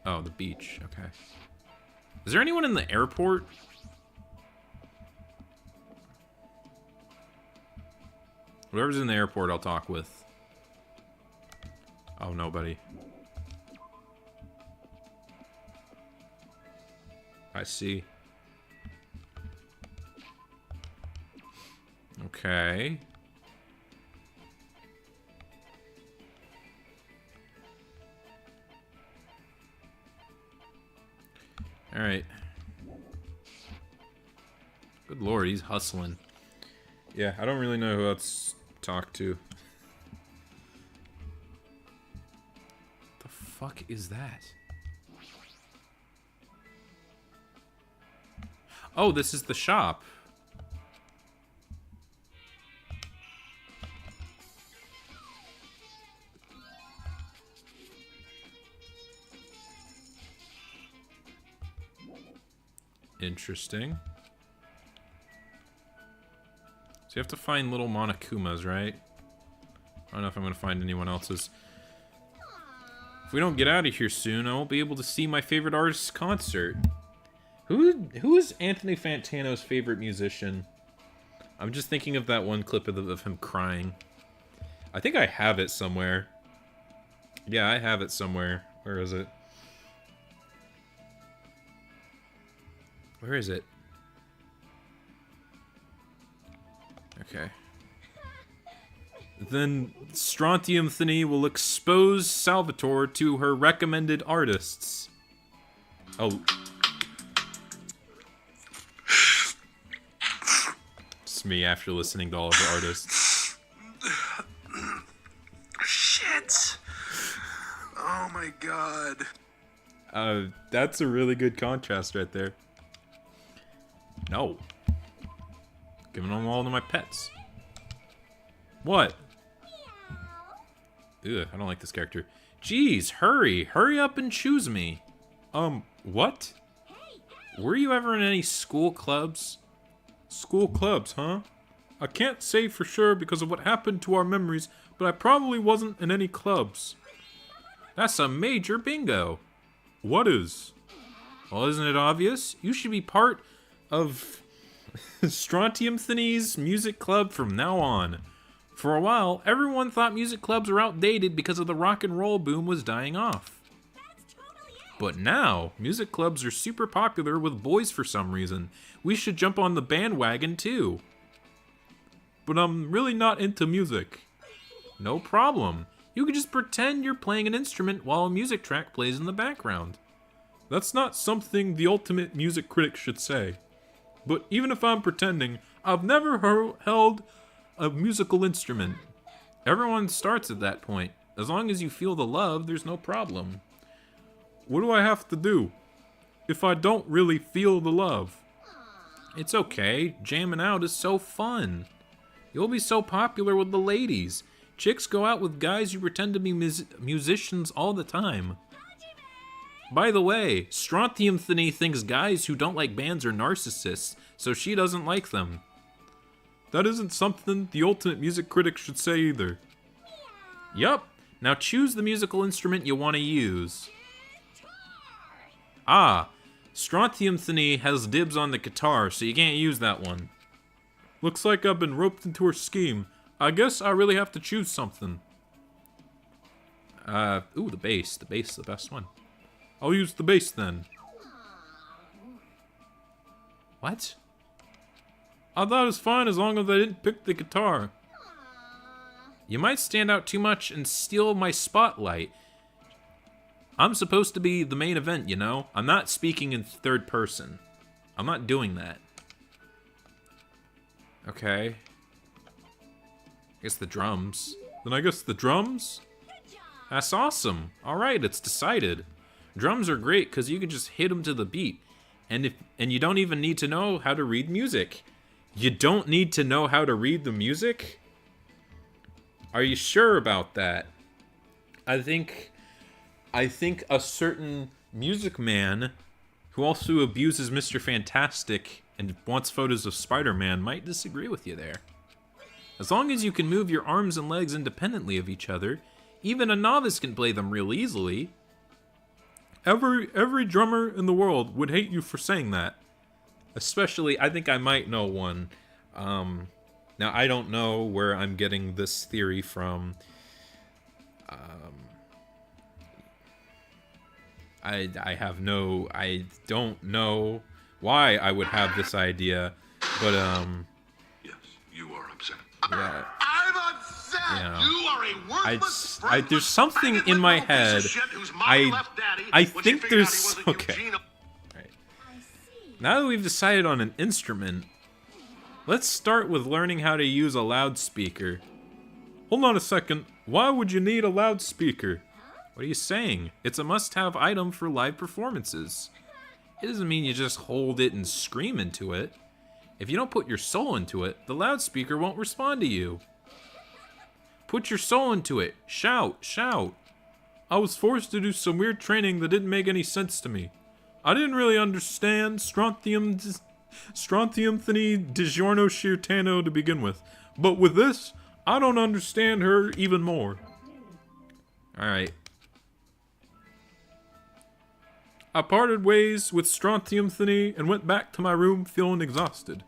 Oh, the beach. Okay. Is there anyone in the airport? Whoever's in the airport, I'll talk with. Oh, nobody. I see. Okay. Alright. Good lord, he's hustling. Yeah, I don't really know who else to talk to. The fuck is that? Oh, this is the shop. Interesting. So you have to find little Monokumas, right? I don't know if I'm gonna find anyone else's. If we don't get out of here soon, I won't be able to see my favorite artist's concert. Who is Anthony Fantano's favorite musician? I'm just thinking of that one clip of him crying. I think I have it somewhere. Yeah, I have it somewhere. Where is it? Where is it? Okay. Then Strontium Thini will expose Salvatore to her recommended artists. Oh. It's me after listening to all of the artists. Shit. Oh my god. That's a really good contrast right there. No. Giving them all to my pets. What? Ugh, I don't like this character. Jeez, hurry. Hurry up and choose me. What? Were you ever in any school clubs? School clubs, huh? I can't say for sure because of what happened to our memories, but I probably wasn't in any clubs. That's a major bingo. What is? Well, isn't it obvious? You should be part of Strontium Thini's music club from now on. For a while, everyone thought music clubs were outdated because of the rock and roll boom was dying off. But now, music clubs are super popular with boys for some reason. We should jump on the bandwagon too. But I'm really not into music. No problem. You can just pretend you're playing an instrument while a music track plays in the background. That's not something the ultimate music critic should say. But even if I'm pretending, I've never held a musical instrument. Everyone starts at that point. As long as you feel the love, there's no problem. What do I have to do if I don't really feel the love? It's okay. Jamming out is so fun. You'll be so popular with the ladies. Chicks go out with guys who pretend to be musicians all the time. By the way, Strontium Thini thinks guys who don't like bands are narcissists, so she doesn't like them. That isn't something the ultimate music critic should say either. Yup. Now choose the musical instrument you want to use. Ah, Strontium Thini has dibs on the guitar, so you can't use that one. Looks like I've been roped into her scheme. I guess I really have to choose something. Ooh, the bass. The bass is the best one. I'll use the bass then. What? I thought it was fine as long as I didn't pick the guitar. You might stand out too much and steal my spotlight. I'm supposed to be the main event, you know? I'm not speaking in third person. I'm not doing that. Okay. I guess the drums. Then I guess the drums? That's awesome. All right, it's decided. Drums are great because you can just hit them to the beat. And you don't even need to know how to read music. You don't need to know how to read the music? Are you sure about that? I think a certain music man who also abuses Mr. Fantastic and wants photos of Spider-Man might disagree with you there. As long as you can move your arms and legs independently of each other, even a novice can play them real easily. Every drummer in the world would hate you for saying that. Especially, I think I might know one. Now, I don't know where I'm getting this theory from. I don't know why I would have this idea, but, Yes, you are upset. yeah. I'm upset! Yeah. You are a worthless, There's something in my head. I think there's, okay. Right. Now that we've decided on an instrument, let's start with learning how to use a loudspeaker. Hold on a second. Why would you need a loudspeaker? What are you saying? It's a must-have item for live performances. It doesn't mean you just hold it and scream into it. If you don't put your soul into it, the loudspeaker won't respond to you. Put your soul into it. Shout, shout. I was forced to do some weird training that didn't make any sense to me. I didn't really understand Strontium DiGiorno Shirtano to begin with. But with this, I don't understand her even more. Alright. I parted ways with Strontium and went back to my room feeling exhausted.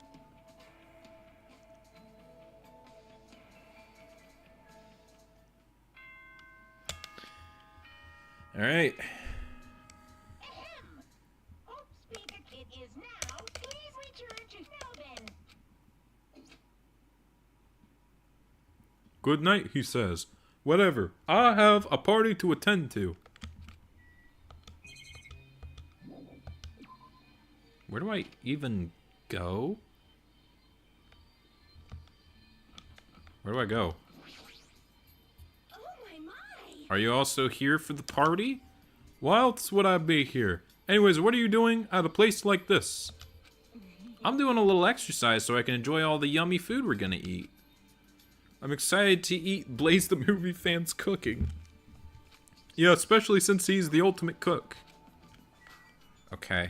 Alright. Hope Speaker Kit is now. Please return to Melvin. Good night, he says. Whatever. I have a party to attend to. Where do I even go? Where do I go? Oh my. Are you also here for the party? Why else would I be here? Anyways, what are you doing at a place like this? I'm doing a little exercise so I can enjoy all the yummy food we're gonna eat. I'm excited to eat Blaze the Movie Fan's cooking. Yeah, especially since he's the ultimate cook. Okay.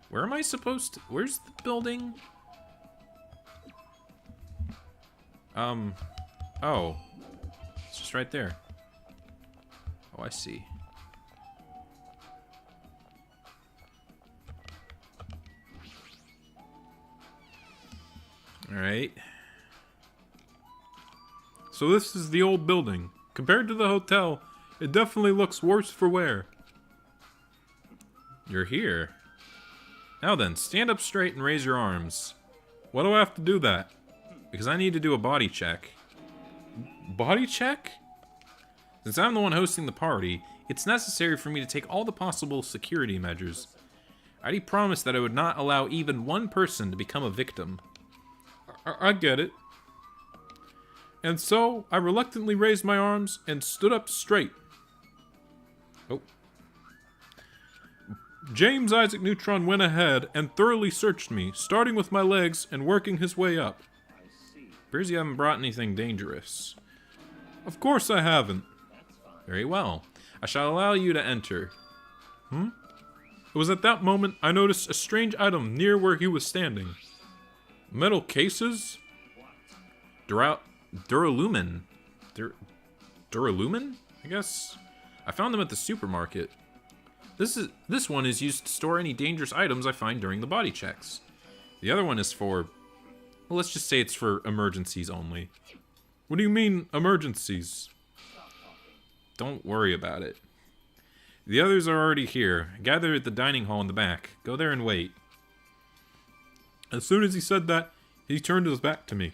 Where am I supposed to... Where's the building? Oh. It's just right there. Oh, I see. Alright. So this is the old building. Compared to the hotel, it definitely looks worse for wear. You're here. Now then, stand up straight and raise your arms. Why do I have to do that? Because I need to do a body check. Body check? Since I'm the one hosting the party, it's necessary for me to take all the possible security measures. I already promised that I would not allow even one person to become a victim. I get it. And so, I reluctantly raised my arms and stood up straight. Oh. James Isaac Neutron went ahead and thoroughly searched me, starting with my legs and working his way up. Appears you haven't brought anything dangerous. Of course I haven't. Very well. I shall allow you to enter. It was at that moment I noticed a strange item near where he was standing. Metal cases? Duralumin. Duralumin? I guess. I found them at the supermarket. This one is used to store any dangerous items I find during the body checks. The other one is for... Well, let's just say it's for emergencies only. What do you mean, emergencies? Don't worry about it. The others are already here. Gather at the dining hall in the back. Go there and wait. As soon as he said that, he turned his back to me.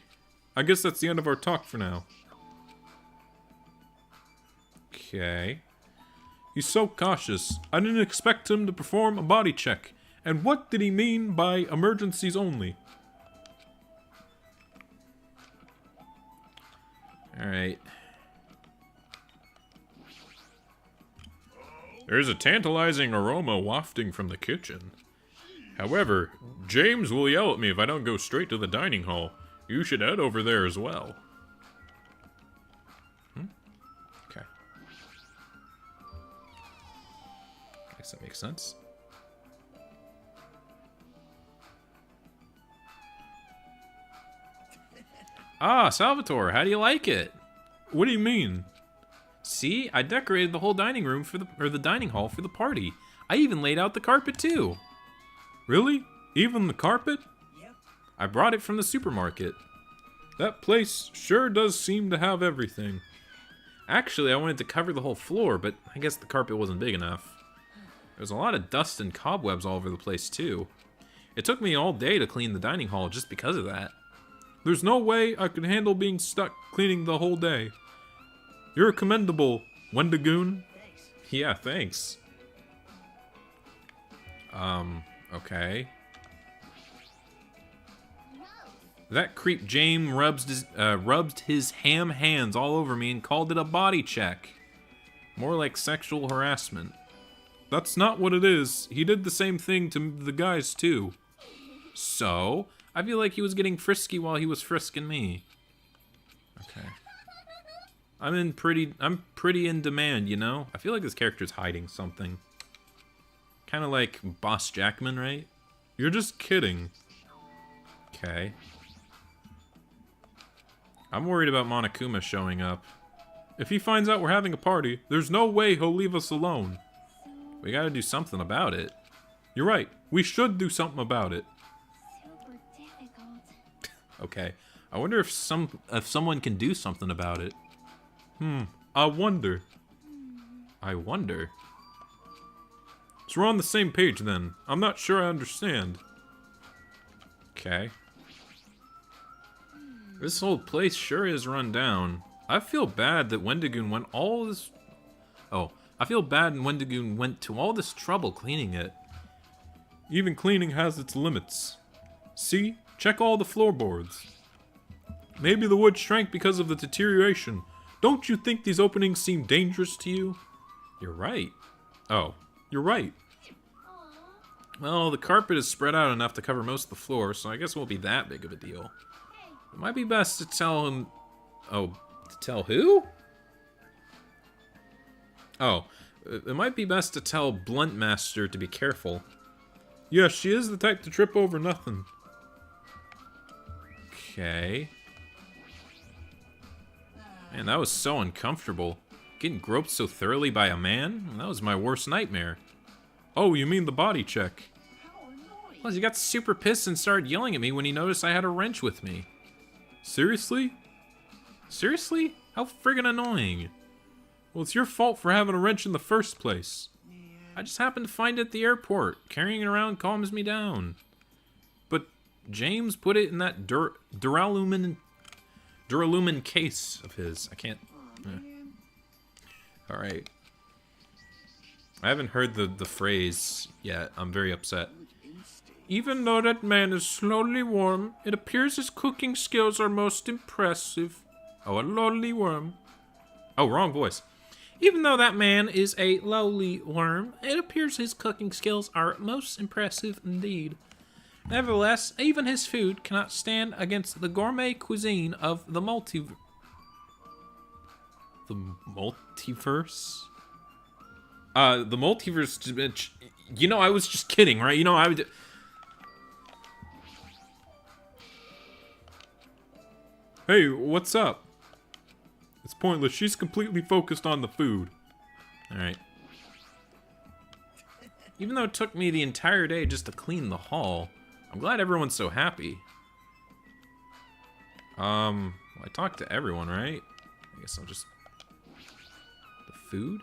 I guess that's the end of our talk for now. Okay. He's so cautious. I didn't expect him to perform a body check. And what did he mean by emergencies only? Alright. There's a tantalizing aroma wafting from the kitchen. However, James will yell at me if I don't go straight to the dining hall. You should head over there as well. Okay. I guess that makes sense. Ah, Salvatore, how do you like it? What do you mean? See, I decorated the whole dining room the dining hall for the party. I even laid out the carpet too. Really? Even the carpet? I brought it from the supermarket. That place sure does seem to have everything. Actually, I wanted to cover the whole floor, but I guess the carpet wasn't big enough. There was a lot of dust and cobwebs all over the place too. It took me all day to clean the dining hall just because of that. There's no way I could handle being stuck cleaning the whole day. You're commendable, Wendigoon. Yeah, thanks. Okay. That creep James rubbed his ham hands all over me and called it a body check. More like sexual harassment. That's not what it is. He did the same thing to the guys too. So, I feel like he was getting frisky while he was frisking me. Okay. I'm pretty in demand, you know? I feel like this character's hiding something. Kind of like Boss Jackman, right? You're just kidding. Okay. I'm worried about Monokuma showing up. If he finds out we're having a party, there's no way he'll leave us alone. We gotta do something about it. You're right. We should do something about it. Super difficult. Okay. I wonder if someone can do something about it. I wonder. I wonder. So we're on the same page then. I'm not sure I understand. Okay. This whole place sure is run down. I feel bad that Wendigoon went all this... Oh, I feel bad Wendigoon went to all this trouble cleaning it. Even cleaning has its limits. See? Check all the floorboards. Maybe the wood shrank because of the deterioration. Don't you think these openings seem dangerous to you? You're right. Oh, you're right. Well, the carpet is spread out enough to cover most of the floor, so I guess it won't be that big of a deal. It might be best to tell him... Oh, to tell who? Oh, it might be best to tell Bluntmaster to be careful. Yeah, she is the type to trip over nothing. Okay. Man, that was so uncomfortable. Getting groped so thoroughly by a man? That was my worst nightmare. Oh, you mean the body check? Plus, he got super pissed and started yelling at me when he noticed I had a wrench with me. Seriously? Seriously? How friggin' annoying. Well, it's your fault for having a wrench in the first place. I just happened to find it at the airport. Carrying it around calms me down. But James put it in that Duralumin case of his. I can't... Alright. I haven't heard the phrase yet. I'm very upset. Even though that man is slowly warm, it appears his cooking skills are most impressive. Oh, a lowly worm. Oh, wrong voice. Even though that man is a lowly worm, it appears his cooking skills are most impressive indeed. Nevertheless, even his food cannot stand against the gourmet cuisine of the multiverse. The multiverse? The multiverse... You know, I was just kidding, right? You know, I would... Hey, what's up? It's pointless. She's completely focused on the food. Alright. Even though it took me the entire day just to clean the hall, I'm glad everyone's so happy. Well, I talked to everyone, right? I guess I'll just... The food?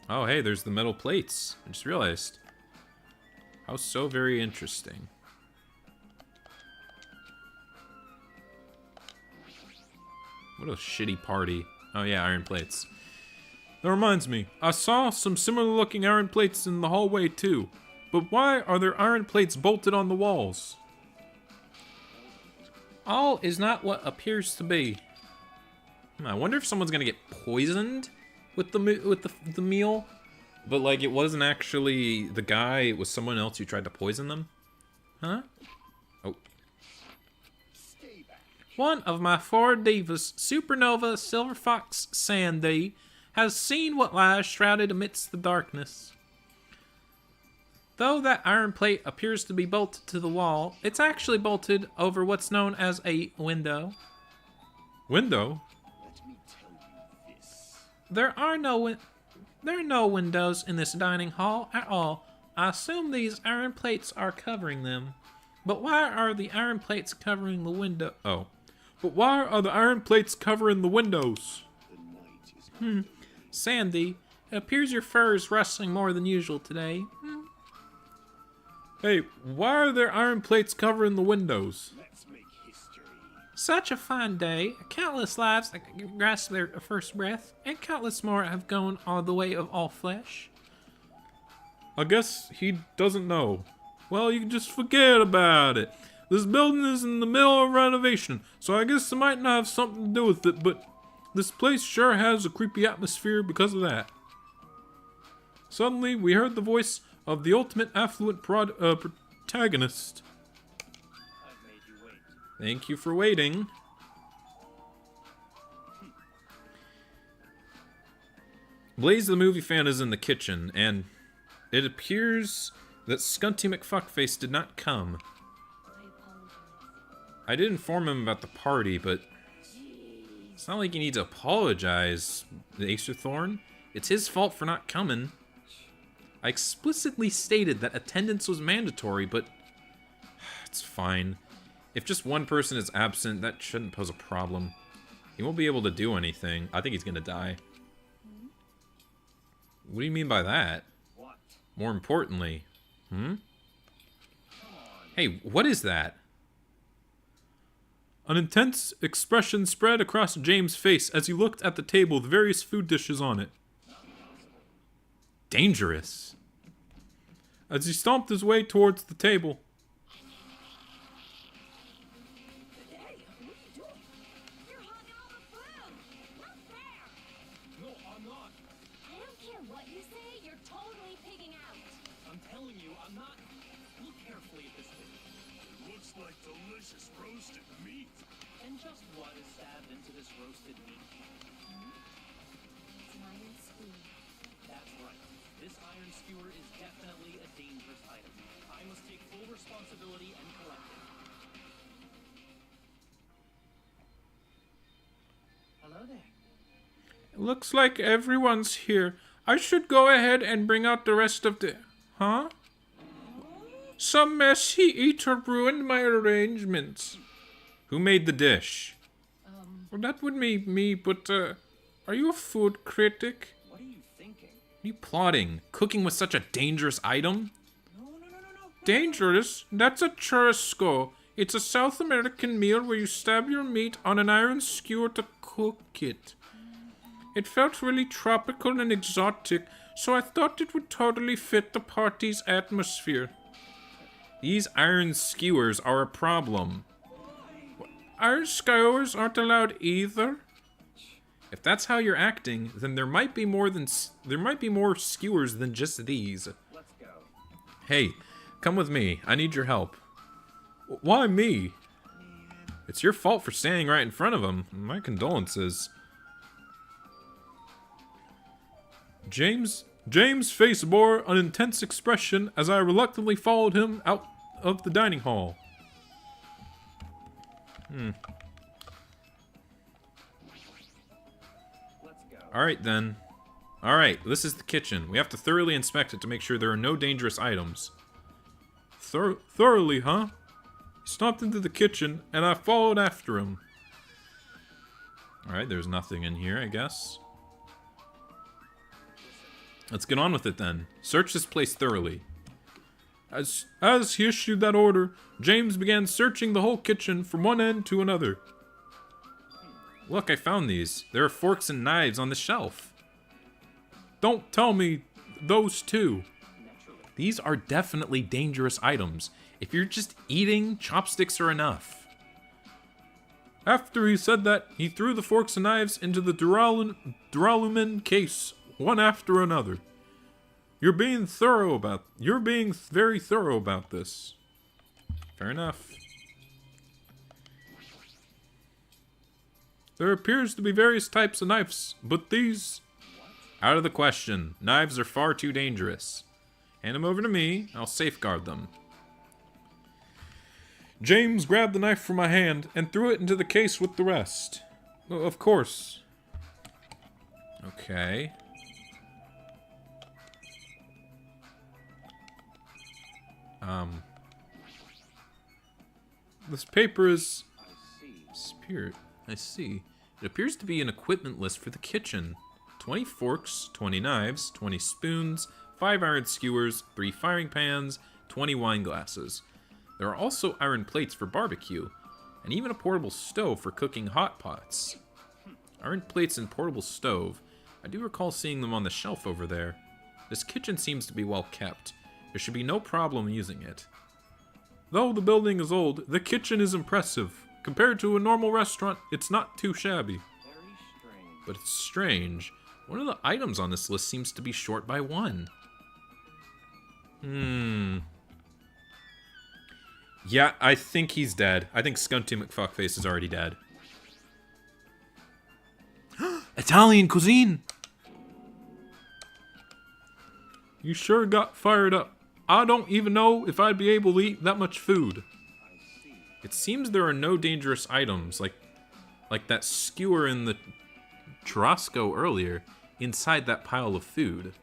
Oh, hey, there's the metal plates. I just realized. How so very interesting. What a shitty party. Oh yeah, iron plates. That reminds me, I saw some similar looking iron plates in the hallway too. But why are there iron plates bolted on the walls? All is not what appears to be. I wonder if someone's gonna get poisoned with the meal, but like it wasn't actually the guy; it was someone else who tried to poison them. Huh? Oh. One of my four divas, Supernova Silver Fox Sandy, has seen what lies shrouded amidst the darkness. Though that iron plate appears to be bolted to the wall, it's actually bolted over what's known as a window. Window? There are no windows in this dining hall at all. I assume these iron plates are covering them. But why are the iron plates covering the window? Oh. But why are the iron plates covering the windows? Sandy, it appears your fur is rustling more than usual today. Hey, why are there iron plates covering the windows? Such a fine day. Countless lives have grasped their first breath, and countless more have gone on the way of all flesh. I guess he doesn't know. Well, you can just forget about it. This building is in the middle of renovation, so I guess it might not have something to do with it, but this place sure has a creepy atmosphere because of that. Suddenly, we heard the voice of the ultimate affluent protagonist. Thank you for waiting. Blaze the movie fan is in the kitchen, and it appears that Skunty McFuckface did not come. I did inform him about the party, but it's not like you need to apologize, Acer Thorn. It's his fault for not coming. I explicitly stated that attendance was mandatory, but it's fine. If just one person is absent, that shouldn't pose a problem. He won't be able to do anything. I think he's gonna die. What do you mean by that? More importantly, Hey, what is that? An intense expression spread across James' face as he looked at the table with various food dishes on it. Dangerous. As he stomped his way towards the table, And just what is stabbed into this roasted meat? It's an iron spoon. That's right. This iron skewer is definitely a dangerous item. I must take full responsibility and collect it. Hello there. looks like everyone's here. I should go ahead and bring out the rest of the... Huh? Some messy eater ruined my arrangements. Who made the dish? Well, that would be me, but, are you a food critic? What are you thinking? What are you plotting? Cooking with such a dangerous item? No. Dangerous? That's a churrasco. It's a South American meal where you stab your meat on an iron skewer to cook it. It felt really tropical and exotic, so I thought it would totally fit the party's atmosphere. These iron skewers are a problem. Iron skewers aren't allowed either. If that's how you're acting, then there might be more skewers than just these. Let's go. Hey, come with me. I need your help. Why me? It's your fault for standing right in front of him. My condolences. James' face bore an intense expression as I reluctantly followed him out of the dining hall. Let's go. Alright then. Alright, this is the kitchen. We have to thoroughly inspect it to make sure there are no dangerous items. Thoroughly, huh? He stomped into the kitchen, and I followed after him. Alright, there's nothing in here, I guess. Let's get on with it then. Search this place thoroughly. As he issued that order, James began searching the whole kitchen from one end to another. Look, I found these. There are forks and knives on the shelf. Don't tell me those two. These are definitely dangerous items. If you're just eating, chopsticks are enough. After he said that, he threw the forks and knives into the duralumin case, one after another. You're being very thorough about this. Fair enough. There appears to be various types of knives, but these... Out of the question. Knives are far too dangerous. Hand them over to me. I'll safeguard them. James grabbed the knife from my hand and threw it into the case with the rest. Of course. Okay. This paper is... Spirit. I see. It appears to be an equipment list for the kitchen. 20 forks, 20 knives, 20 spoons, 5 iron skewers, 3 firing pans, 20 wine glasses. There are also iron plates for barbecue, and even a portable stove for cooking hot pots. Iron plates and portable stove. I do recall seeing them on the shelf over there. This kitchen seems to be well kept. There should be no problem using it. Though the building is old, the kitchen is impressive. Compared to a normal restaurant, it's not too shabby. Very strange. But it's strange. One of the items on this list seems to be short by 1. Yeah, I think he's dead. I think Scunty McFuckface is already dead. Italian cuisine! You sure got fired up. I don't even know if I'd be able to eat that much food. It seems there are no dangerous items, like that skewer in the churrasco earlier, inside that pile of food.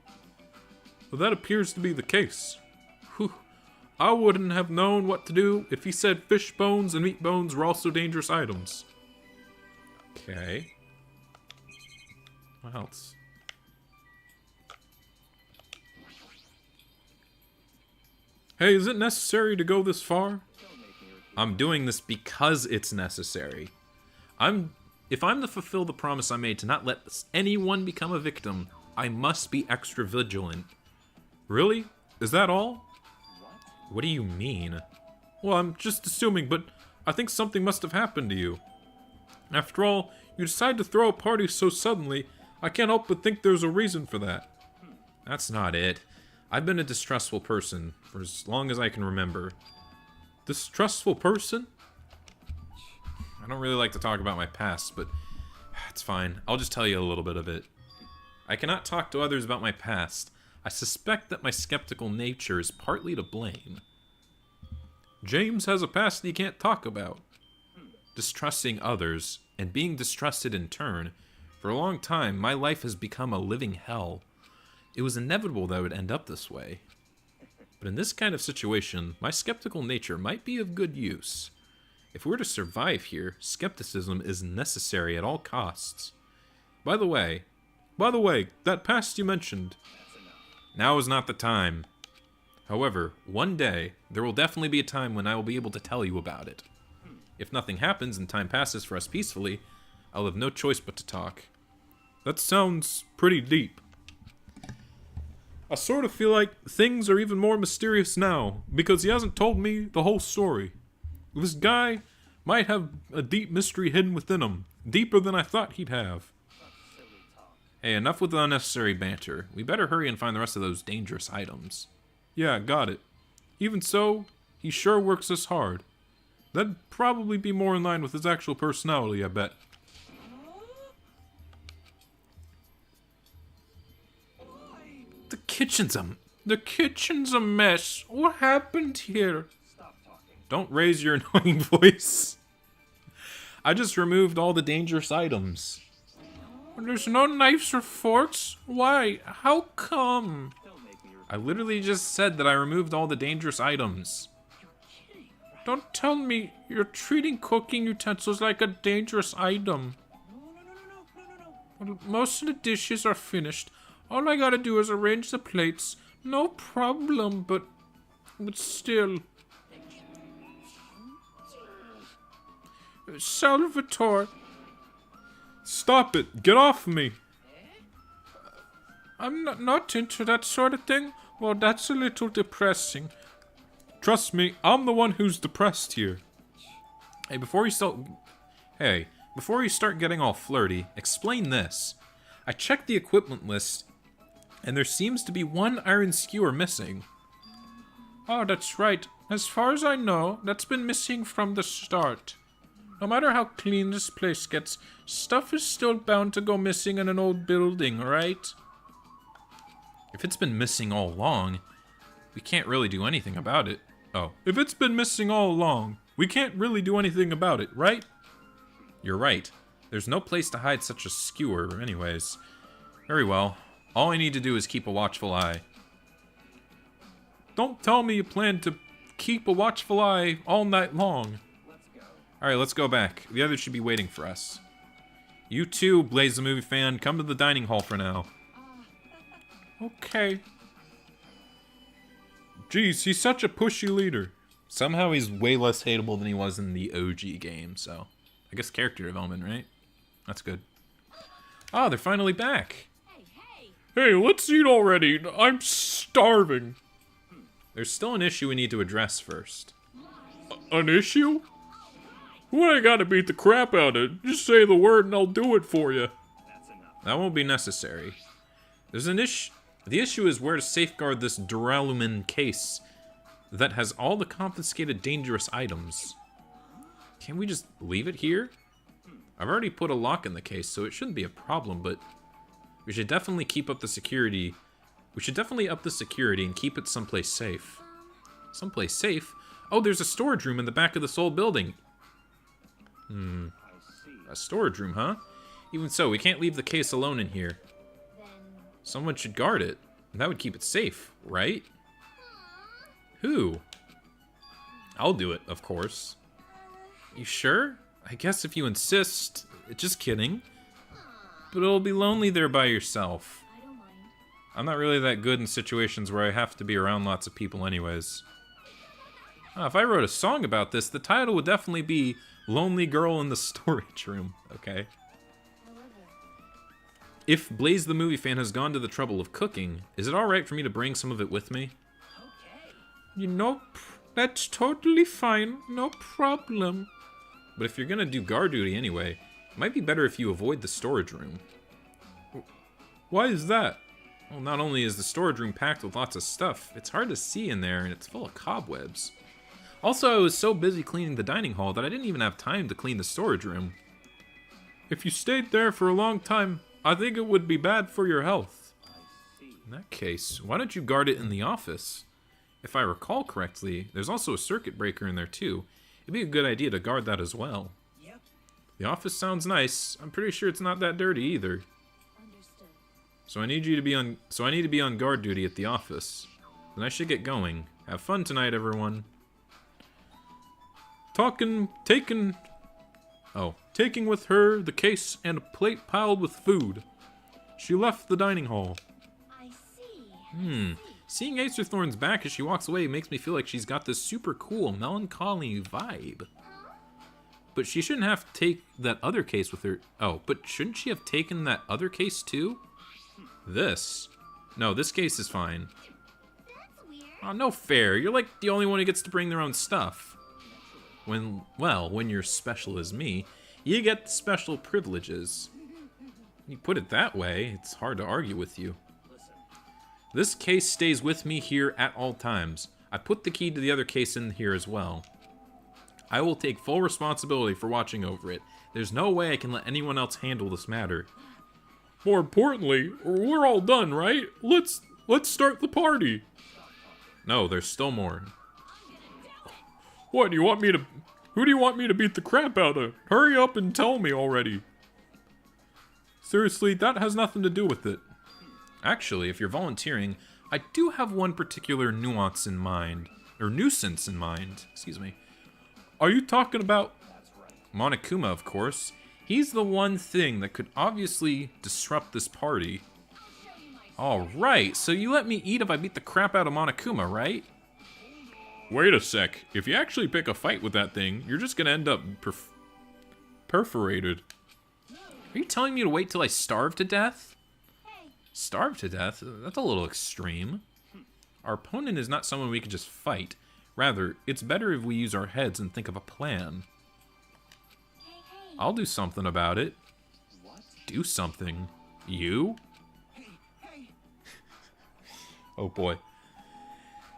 Well, that appears to be the case. Whew. I wouldn't have known what to do if he said fish bones and meat bones were also dangerous items. Okay. What else? Hey, is it necessary to go this far? I'm doing this because it's necessary. If I'm to fulfill the promise I made to not let anyone become a victim, I must be extra vigilant. Really? Is that all? What do you mean? Well, I'm just assuming, but I think something must have happened to you. After all, you decided to throw a party so suddenly, I can't help but think there's a reason for that. That's not it. I've been a distrustful person for as long as I can remember. Distrustful person? I don't really like to talk about my past, but it's fine. I'll just tell you a little bit of it. I cannot talk to others about my past. I suspect that my skeptical nature is partly to blame. James has a past he can't talk about. Distrusting others, and being distrusted in turn, for a long time, my life has become a living hell. It was inevitable that I would end up this way. But in this kind of situation, my skeptical nature might be of good use. If we're to survive here, skepticism is necessary at all costs. By the way, that past you mentioned. Now is not the time. However, one day, there will definitely be a time when I will be able to tell you about it. If nothing happens and time passes for us peacefully, I'll have no choice but to talk. That sounds pretty deep. I sort of feel like things are even more mysterious now, because he hasn't told me the whole story. This guy might have a deep mystery hidden within him, deeper than I thought he'd have. Hey, enough with the unnecessary banter. We better hurry and find the rest of those dangerous items. Yeah, got it. Even so, he sure works this hard. That'd probably be more in line with his actual personality, I bet. The kitchen's a mess. What happened here? Don't raise your annoying voice. I just removed all the dangerous items. There's no knives or forks? Why? How come? I literally just said that I removed all the dangerous items. Don't tell me you're treating cooking utensils like a dangerous item. Well, most of the dishes are finished. All I gotta do is arrange the plates. No problem, but still. Salvatore. Stop it. Get off me. I'm not into that sort of thing. Well, that's a little depressing. Trust me, I'm the one who's depressed here. Hey, Hey, before you start getting all flirty, explain this. I checked the equipment list, and there seems to be one iron skewer missing. Oh, that's right. As far as I know, that's been missing from the start. No matter how clean this place gets, stuff is still bound to go missing in an old building, right? If it's been missing all along, we can't really do anything about it. Oh, If it's been missing all along, we can't really do anything about it, right? you're right. There's no place to hide such a skewer anyways. Very well. All I need to do is keep a watchful eye. Don't tell me you plan to keep a watchful eye all night long. Alright, let's go back. The others should be waiting for us. You too, Blaze the Movie fan, come to the dining hall for now. Okay. Jeez, he's such a pushy leader. Somehow he's way less hateable than he was in the OG game, so... I guess character development, right? That's good. Oh, they're finally back. Hey, let's eat already. I'm starving. There's still an issue we need to address first. An issue? What I gotta beat the crap out of? Just say the word and I'll do it for you. That won't be necessary. There's an issue. The issue is where to safeguard this duralumin case that has all the confiscated dangerous items. Can't we just leave it here? I've already put a lock in the case, so it shouldn't be a problem, but we should definitely keep up the security. We should definitely up the security and keep it someplace safe. Someplace safe? Oh, there's a storage room in the back of this old building. A storage room, huh? Even so, we can't leave the case alone in here. Someone should guard it. And that would keep it safe, right? Who? I'll do it, of course. You sure? I guess if you insist. Just kidding. But it'll be lonely there by yourself. I'm not really that good in situations where I have to be around lots of people anyways. If I wrote a song about this, the title would definitely be Lonely Girl in the Storage Room, okay? If Blaze the Movie fan has gone to the trouble of cooking, is it alright for me to bring some of it with me? You know, that's totally fine. No problem. But if you're gonna do guard duty anyway, it might be better if you avoid the storage room. Why is that? Well, not only is the storage room packed with lots of stuff, it's hard to see in there and it's full of cobwebs. Also, I was so busy cleaning the dining hall that I didn't even have time to clean the storage room. If you stayed there for a long time, I think it would be bad for your health. In that case, why don't you guard it in the office? If I recall correctly, there's also a circuit breaker in there too. It'd be a good idea to guard that as well. Yep. The office sounds nice. I'm pretty sure it's not that dirty either. Understood. So I need to be on guard duty at the office. Then I should get going. Have fun tonight, everyone. Taking with her the case and a plate piled with food. She left the dining hall. I see. Seeing Acerthorn's back as she walks away makes me feel like she's got this super cool, melancholy vibe. But she shouldn't have to take that other case with her. Oh, but shouldn't she have taken that other case too? This? No, this case is fine. That's weird. Oh, no fair. You're like the only one who gets to bring their own stuff. When you're special as me, you get special privileges. You put it that way, it's hard to argue with you. This case stays with me here at all times. I put the key to the other case in here as well. I will take full responsibility for watching over it. There's no way I can let anyone else handle this matter. More importantly, we're all done, right? Let's start the party. No, there's still more. What, who do you want me to beat the crap out of? Hurry up and tell me already. Seriously, that has nothing to do with it. Actually, if you're volunteering, I do have one particular nuance in mind. Or nuisance in mind, excuse me. Are you talking about... Monokuma, of course. He's the one thing that could obviously disrupt this party. Alright, so you let me eat if I beat the crap out of Monokuma, right? Wait a sec. If you actually pick a fight with that thing, you're just gonna end up perforated. Are you telling me to wait till I starve to death? Starve to death? That's a little extreme. Our opponent is not someone we can just fight. Rather, it's better if we use our heads and think of a plan. I'll do something about it. Do something? You? Oh boy.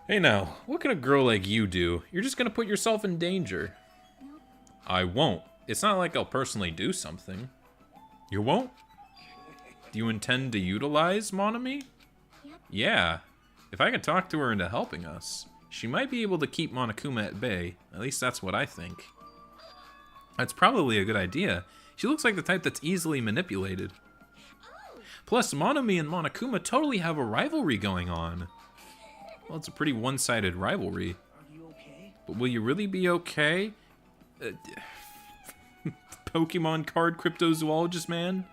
Hey now, what can a girl like you do? You're just gonna put yourself in danger. I won't. It's not like I'll personally do something. You won't? Do you intend to utilize Monami? Yeah. If I could talk to her into helping us, she might be able to keep Monokuma at bay. At least that's what I think. That's probably a good idea. She looks like the type that's easily manipulated. Plus, Monami and Monokuma totally have a rivalry going on. Well, it's a pretty one-sided rivalry. But will you really be okay? Pokemon card cryptozoologist man?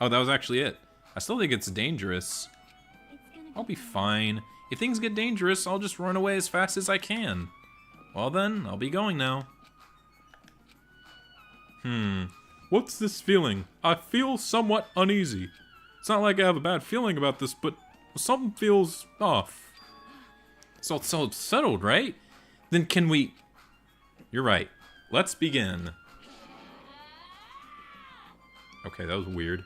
Oh, that was actually it. I still think it's dangerous. I'll be fine. If things get dangerous, I'll just run away as fast as I can. Well then, I'll be going now. What's this feeling? I feel somewhat uneasy. It's not like I have a bad feeling about this, but something feels off. So it's all settled, right? Then can we... You're right. Let's begin. Okay, that was weird.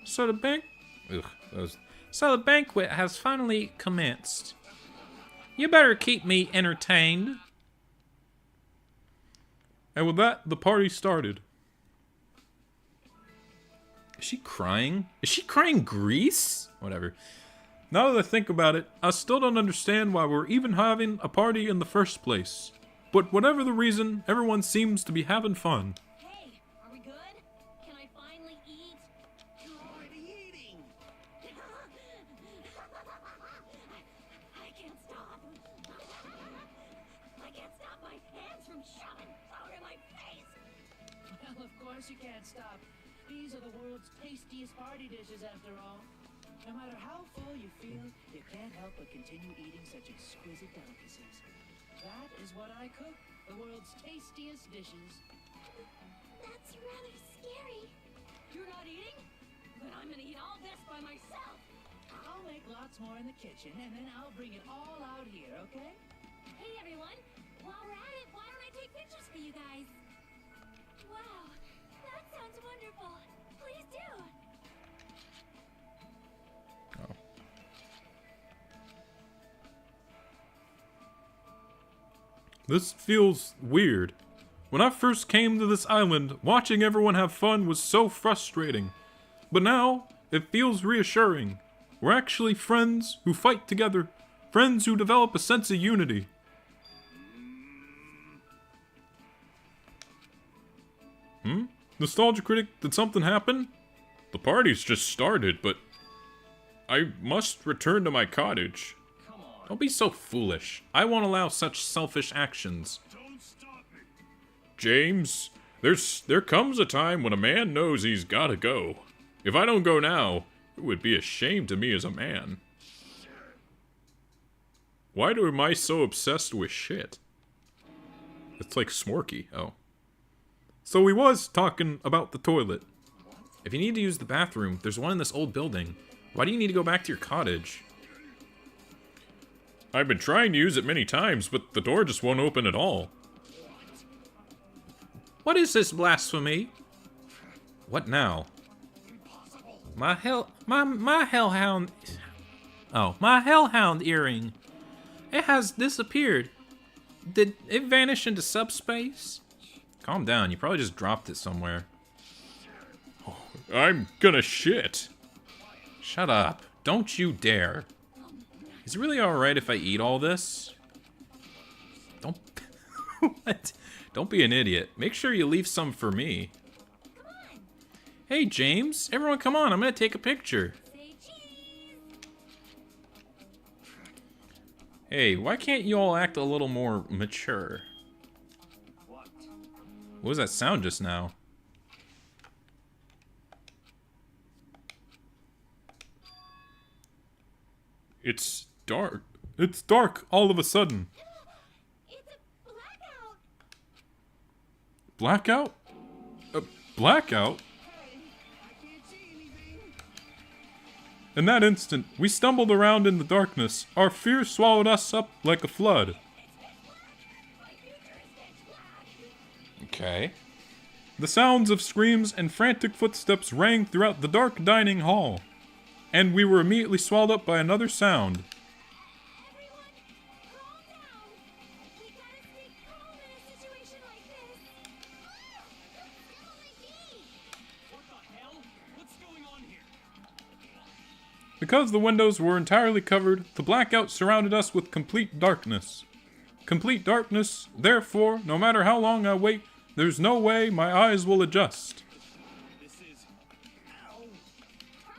So the bank... Ugh, that was... So the banquet has finally commenced. You better keep me entertained. And with that, the party started. Is she crying? Is she crying Grease? Whatever. Now that I think about it, I still don't understand why we're even having a party in the first place. But whatever the reason, everyone seems to be having fun. Hey, are we good? Can I finally eat? You're already eating. I can't stop. I can't stop my hands from shoving food in my face. Well, of course you can't stop. These are the world's tastiest party dishes, after all. No matter how full you feel, you can't help but continue eating such exquisite delicacies. That is what I cook, the world's tastiest dishes. That's rather scary. You're not eating? Then I'm gonna eat all this by myself. I'll make lots more in the kitchen, and then I'll bring it all out here, okay? Hey everyone, while we're at it, why don't I take pictures for you guys? Wow, that sounds wonderful. Please do. This feels weird. When I first came to this island, watching everyone have fun was so frustrating. But now, it feels reassuring. We're actually friends who fight together. Friends who develop a sense of unity. Nostalgia Critic, did something happen? The party's just started, but... I must return to my cottage. Don't be so foolish. I won't allow such selfish actions. James, there comes a time when a man knows he's gotta go. If I don't go now, it would be a shame to me as a man. Why am I so obsessed with shit? It's like Smorky. Oh. So we was talking about the toilet. If you need to use the bathroom, there's one in this old building. Why do you need to go back to your cottage? I've been trying to use it many times, but the door just won't open at all. What is this blasphemy? What now? My hellhound... Oh, my hellhound earring. It has disappeared. Did it vanish into subspace? Calm down, you probably just dropped it somewhere. Oh, I'm gonna shit. Shut up. Don't you dare. Is it really alright if I eat all this? Don't... What? Don't be an idiot. Make sure you leave some for me. Hey, James. Everyone come on. I'm gonna take a picture. Hey, why can't you all act a little more mature? What was that sound just now? It's dark. It's dark all of a sudden. It's a blackout. Blackout? A blackout? In that instant, we stumbled around in the darkness. Our fear swallowed us up like a flood. Okay. The sounds of screams and frantic footsteps rang throughout the dark dining hall, and we were immediately swallowed up by another sound. Everyone, calm down. We gotta stay calm in a situation like this. Still on my feet. What the hell? What's going on here? Because the windows were entirely covered, the blackout surrounded us with complete darkness. Complete darkness, therefore, no matter how long I wait, there's no way my eyes will adjust. This is... Ow! Turn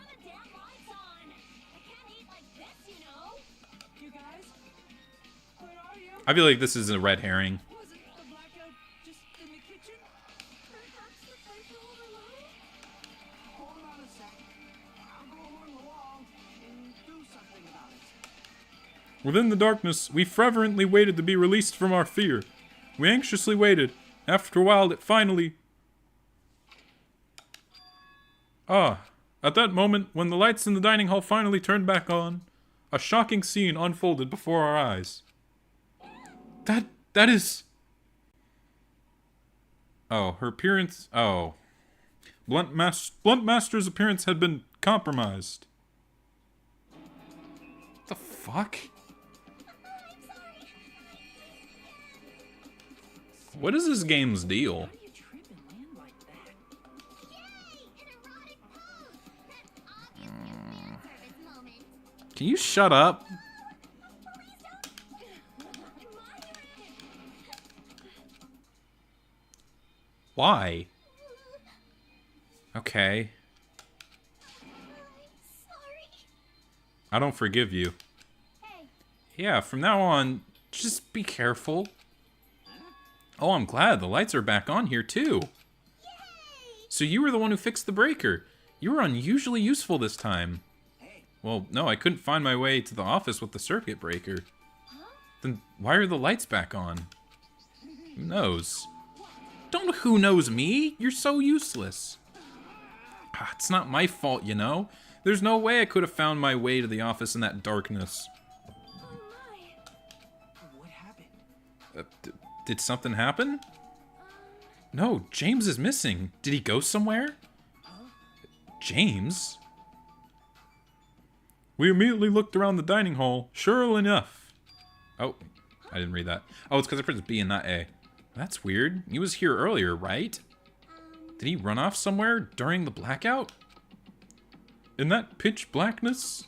the damn lights on. I can't eat like this, you know. You guys? Where are you? I feel like this is a red herring. Wasn't the blackout just in the kitchen? Perhaps the lights are overloaded? Hold on a sec. I'll go along the wall and do something about it. Within the darkness, we fervently waited to be released from our fear. We anxiously waited. After a while, it finally... At that moment, when the lights in the dining hall finally turned back on, a shocking scene unfolded before our eyes. That is... Oh, her appearance... Oh. Blunt Master's appearance had been compromised. What the fuck? What is this game's deal? How do you trip and land like that? Yay! An erotic pose! That's obviously a fan service moment. Can you shut up? Why? Okay. Sorry. I don't forgive you. Hey, Yeah, from now on, just be careful. Oh, I'm glad the lights are back on here too. So you were the one who fixed the breaker. You were unusually useful this time. Well, no, I couldn't find my way to the office with the circuit breaker. Then why are the lights back on? Who knows? Don't who knows me. You're so useless. It's not my fault, you know. There's no way I could have found my way to the office in that darkness. oh my. What happened? Did something happen? No, James is missing. Did he go somewhere? James? We immediately looked around the dining hall. Sure enough. Oh, I didn't read that. Oh, it's because I pressed B and not A. That's weird. He was here earlier, right? Did he run off somewhere during the blackout? In that pitch blackness,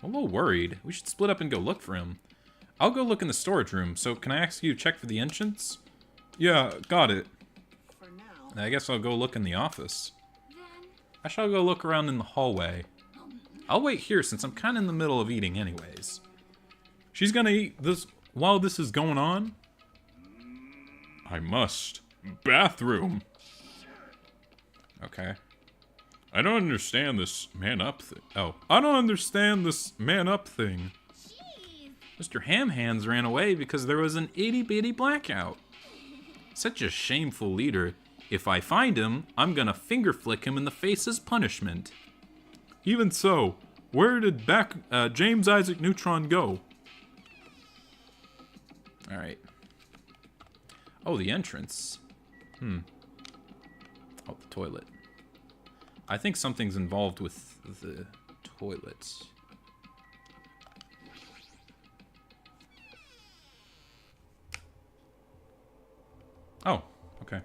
I'm a little worried. We should split up and go look for him. I'll go look in the storage room, so can I ask you to check for the entrance? yeah, got it. For now... I guess I'll go look in the office. Then, I shall go look around in the hallway. I'll wait here since I'm kind of in the middle of eating anyways. She's gonna eat this while this is going on? I must. Bathroom. Okay. I don't understand this man up thing. Oh, I don't understand this man up thing. jeez. Mr. Ham Hands ran away because there was an itty-bitty blackout. Such a shameful leader. If I find him, I'm gonna finger flick him in the face as punishment. Even so, where did James Isaac Neutron go? Alright. Oh, the entrance. Oh, the toilet. I think something's involved with the toilet. Oh, okay.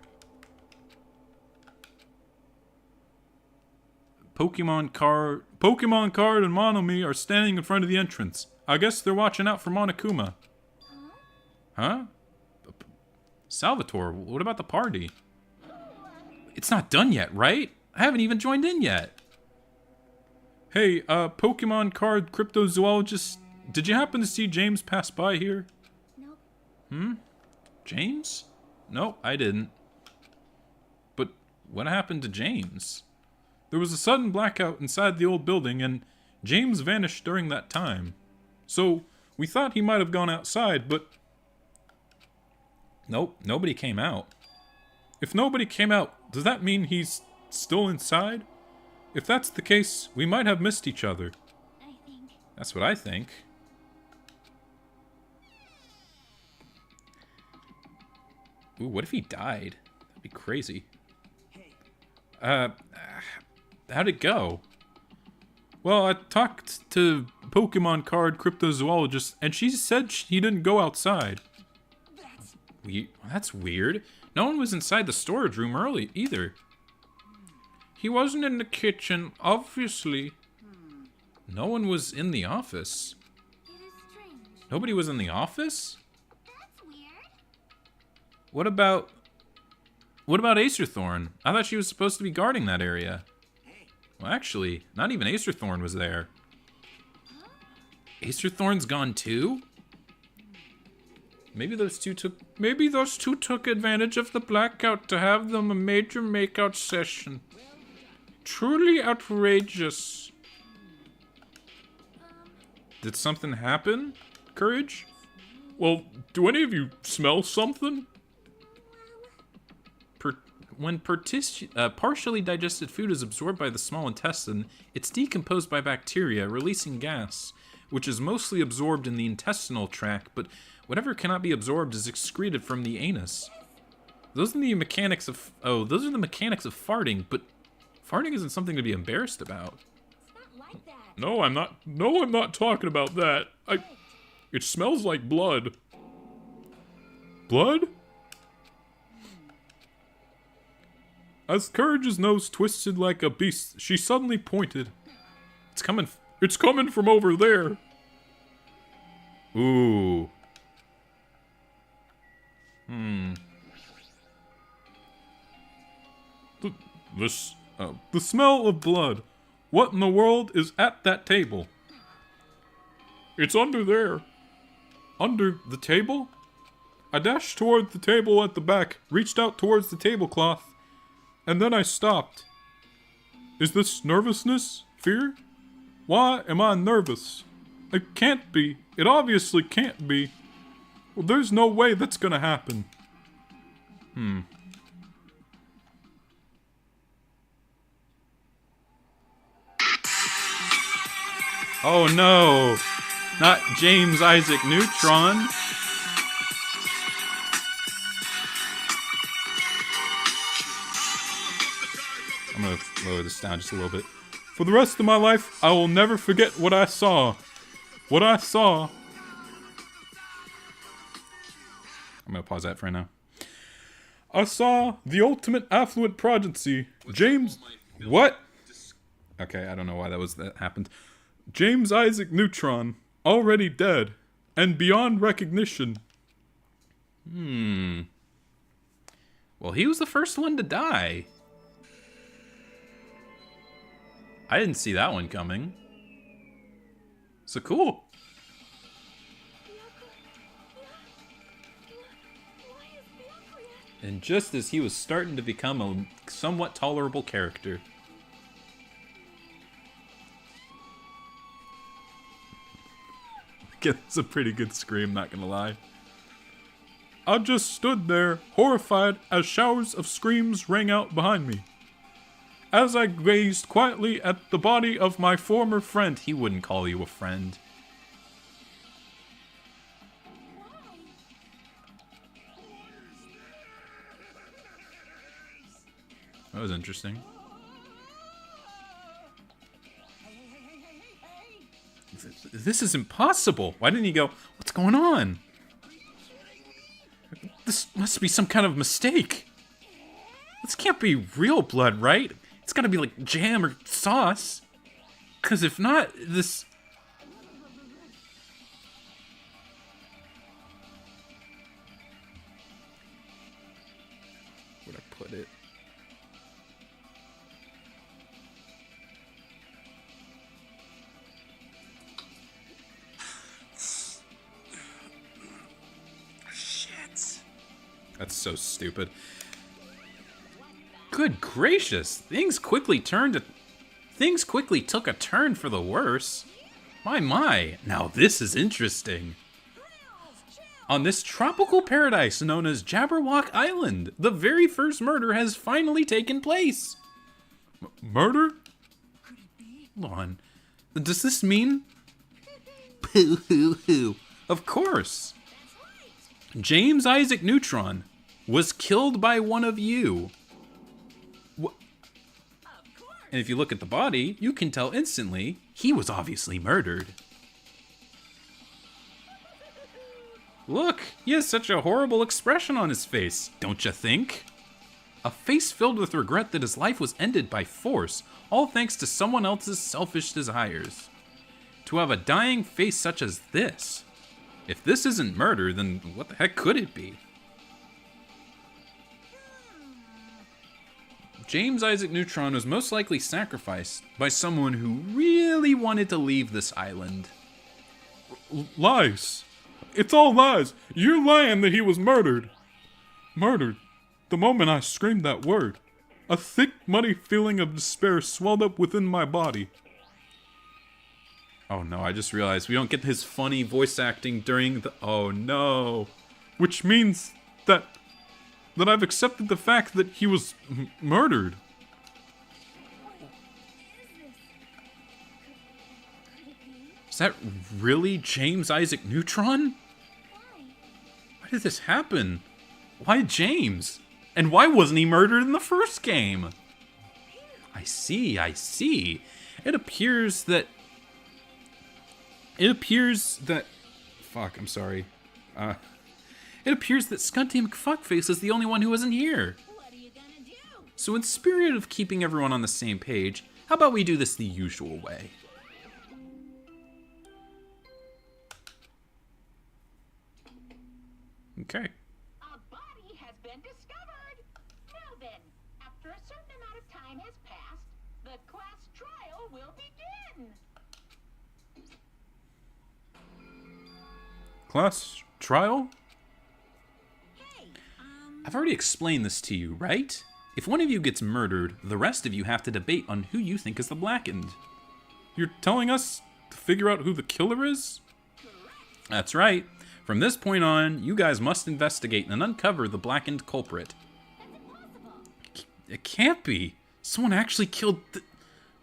Pokemon Card and Monomi are standing in front of the entrance. I guess they're watching out for Monokuma. Huh? Salvatore, what about the party? It's not done yet, right? I haven't even joined in yet. Hey, Pokemon Card Cryptozoologist, did you happen to see James pass by here? Nope. James? Nope, I didn't. But what happened to James? There was a sudden blackout inside the old building, and James vanished during that time. So, we thought he might have gone outside, but Nope, nobody came out. if nobody came out, does that mean he's still inside? If that's the case, we might have missed each other. I think. That's what I think. Ooh, what if he died? That'd be crazy. how'd it go? Well, I talked to Pokemon card cryptozoologist, and she said he didn't go outside. That's weird. No one was inside the storage room early either. He wasn't in the kitchen, obviously. No one was in the office. It is strange. Nobody was in the office? That's weird. What about Acerthorn? I thought she was supposed to be guarding that area. Well, actually, not even Acerthorn was there. Acerthorn's gone too? Maybe those two took advantage of the blackout to have them a major makeout session. Truly outrageous. Did something happen, Courage? Well, do any of you smell something? When partially digested food is absorbed by the small intestine, it's decomposed by bacteria, releasing gas, which is mostly absorbed in the intestinal tract, but whatever cannot be absorbed is excreted from the anus. Those are the mechanics of farting, but farting isn't something to be embarrassed about. It's not like that. No, I'm not talking about that. It smells like blood. Blood? As Courage's nose twisted like a beast, she suddenly pointed. It's coming from over there. Ooh. The smell of blood. What in the world is at that table? It's under there. Under the table? I dashed toward the table at the back, reached out towards the tablecloth, and then I stopped. Is this nervousness? Fear? Why am I nervous? It can't be. It obviously can't be. Well, there's no way that's gonna happen. Oh no! Not James Isaac Neutron! I'm gonna lower this down just a little bit. For the rest of my life, I will never forget what I saw. What I saw. I'm gonna pause that for now. I saw the ultimate affluent prodigy, James. What? Okay, I don't know why that happened. James Isaac Neutron, already dead, and beyond recognition. Well, he was the first one to die. I didn't see that one coming. So cool. And just as he was starting to become a somewhat tolerable character. It's a pretty good scream, not gonna lie. I just stood there, horrified, as showers of screams rang out behind me. As I gazed quietly at the body of my former friend, He wouldn't call you a friend. That was interesting. This is impossible. Why didn't he go, what's going on? This must be some kind of mistake. This can't be real blood, right? It's gotta be like jam or sauce. Because if not, this... Where'd I put it? Shit. That's so stupid. Good gracious! Things quickly took a turn for the worse. My, now this is interesting. On this tropical paradise known as Jabberwock Island, the very first murder has finally taken place. murder? Hold on. Does this mean... Pooh hoo hoo. Of course. James Isaac Neutron was killed by one of you. And if you look at the body, you can tell instantly he was obviously murdered. Look, he has such a horrible expression on his face, don't you think? A face filled with regret that his life was ended by force, all thanks to someone else's selfish desires. To have a dying face such as this. If this isn't murder, then what the heck could it be? James Isaac Neutron was most likely sacrificed by someone who really wanted to leave this island. Lies. It's all lies. You're lying that he was murdered. Murdered. The moment I screamed that word, a thick, muddy feeling of despair swelled up within my body. Oh no, I just realized we don't get his funny voice acting during the... Oh no. Which means that I've accepted the fact that he was murdered. Is that really James Isaac Neutron? Why did this happen? Why James? And why wasn't he murdered in the first game? I see. It appears that... Fuck, I'm sorry. It appears that Scunty McFuckface is the only one who isn't here. What are you gonna do? So in spirit of keeping everyone on the same page, how about we do this the usual way? Okay. A body has been discovered. Now then, after a certain amount of time has passed, the class trial will begin. Class trial? I've already explained this to you, right? If one of you gets murdered, the rest of you have to debate on who you think is the blackened. You're telling us to figure out who the killer is? That's right. From this point on, you guys must investigate and uncover the blackened culprit. It can't be. Someone actually killed the...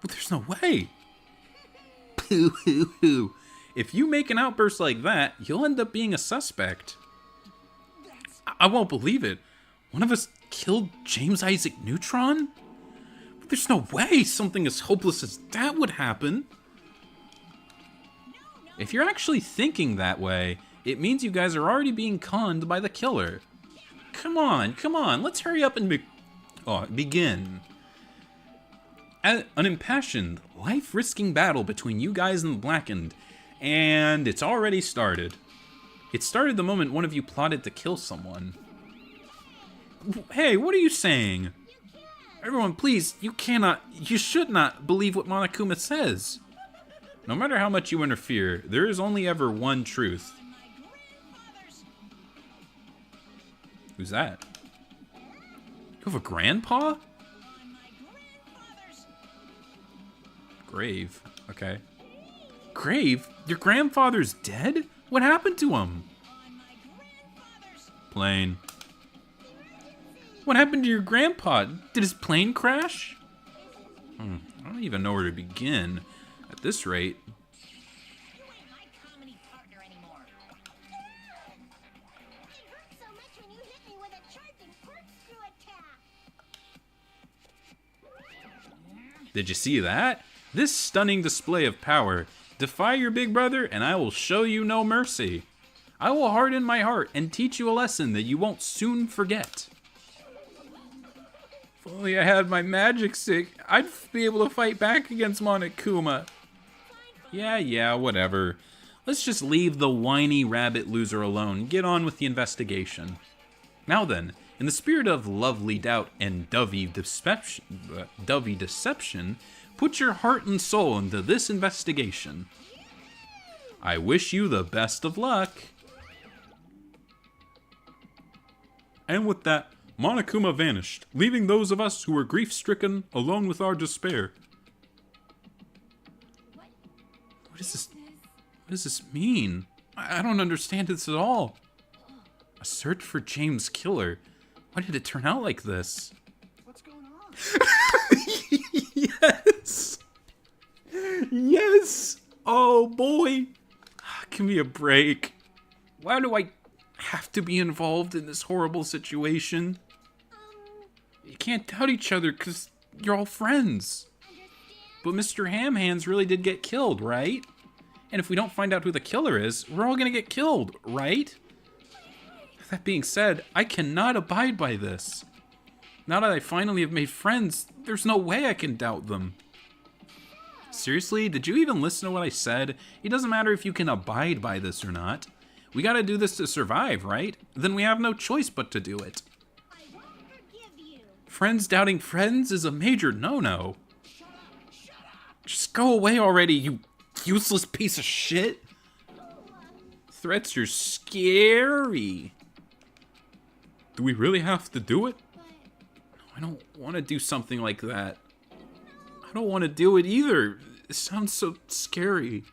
Well, there's no way. Pooh. If you make an outburst like that, you'll end up being a suspect. I won't believe it. One of us killed James Isaac Neutron? But there's no way something as hopeless as that would happen. If you're actually thinking that way, it means you guys are already being conned by the killer. Come on, let's hurry up and begin. An impassioned, life-risking battle between you guys and the Blackened, and it's already started. It started the moment one of you plotted to kill someone. Hey, what are you saying? Everyone, please, you should not believe what Monokuma says. No matter how much you interfere, there is only ever one truth. Who's that? You have a grandpa? Grave. Okay. Grave? Your grandfather's dead? What happened to him? Plane. What happened to your grandpa? Did his plane crash? I don't even know where to begin. At this rate. You ain't my comedy partner anymore. It hurt so much when you hit me with a charging corkscrew attack. Did you see that? This stunning display of power. Defy your big brother, and I will show you no mercy. I will harden my heart and teach you a lesson that you won't soon forget. If only I had my magic stick, I'd be able to fight back against Monokuma. Yeah, whatever. Let's just leave the whiny rabbit loser alone. Get on with the investigation. Now then, in the spirit of lovely doubt and dovey deception, put your heart and soul into this investigation. I wish you the best of luck. And with that, Monokuma vanished, leaving those of us who were grief-stricken alone with our despair. What does this mean? I don't understand this at all. A search for James' killer. Why did it turn out like this? What's going on? Yes! Oh boy! Give me a break. Why do I have to be involved in this horrible situation? You can't doubt each other because you're all friends. Understand But Mr. Ham Hands really did get killed, right? And if we don't find out who the killer is, we're all gonna get killed, right? That being said, I cannot abide by this. Now that I finally have made friends, there's no way I can doubt them. Seriously, did you even listen to what I said? It doesn't matter if you can abide by this or not. We gotta do this to survive, right? Then we have no choice but to do it. Friends doubting friends is a major no-no. Just go away already, you useless piece of shit. Threats are scary. Do we really have to do it? I don't want to do something like that. I don't want to do it either. It sounds so scary.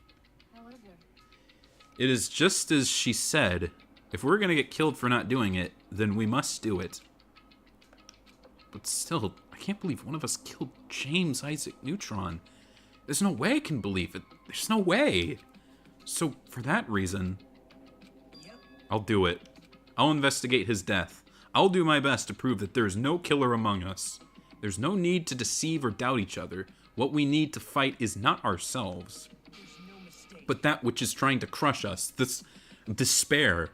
It is just as she said. If we're gonna get killed for not doing it, then we must do it. But still, I can't believe one of us killed James Isaac Neutron. There's no way I can believe it. There's no way. So, for that reason, I'll do it. I'll investigate his death. I'll do my best to prove that there is no killer among us. There's no need to deceive or doubt each other. What we need to fight is not ourselves, but that which is trying to crush us, this despair.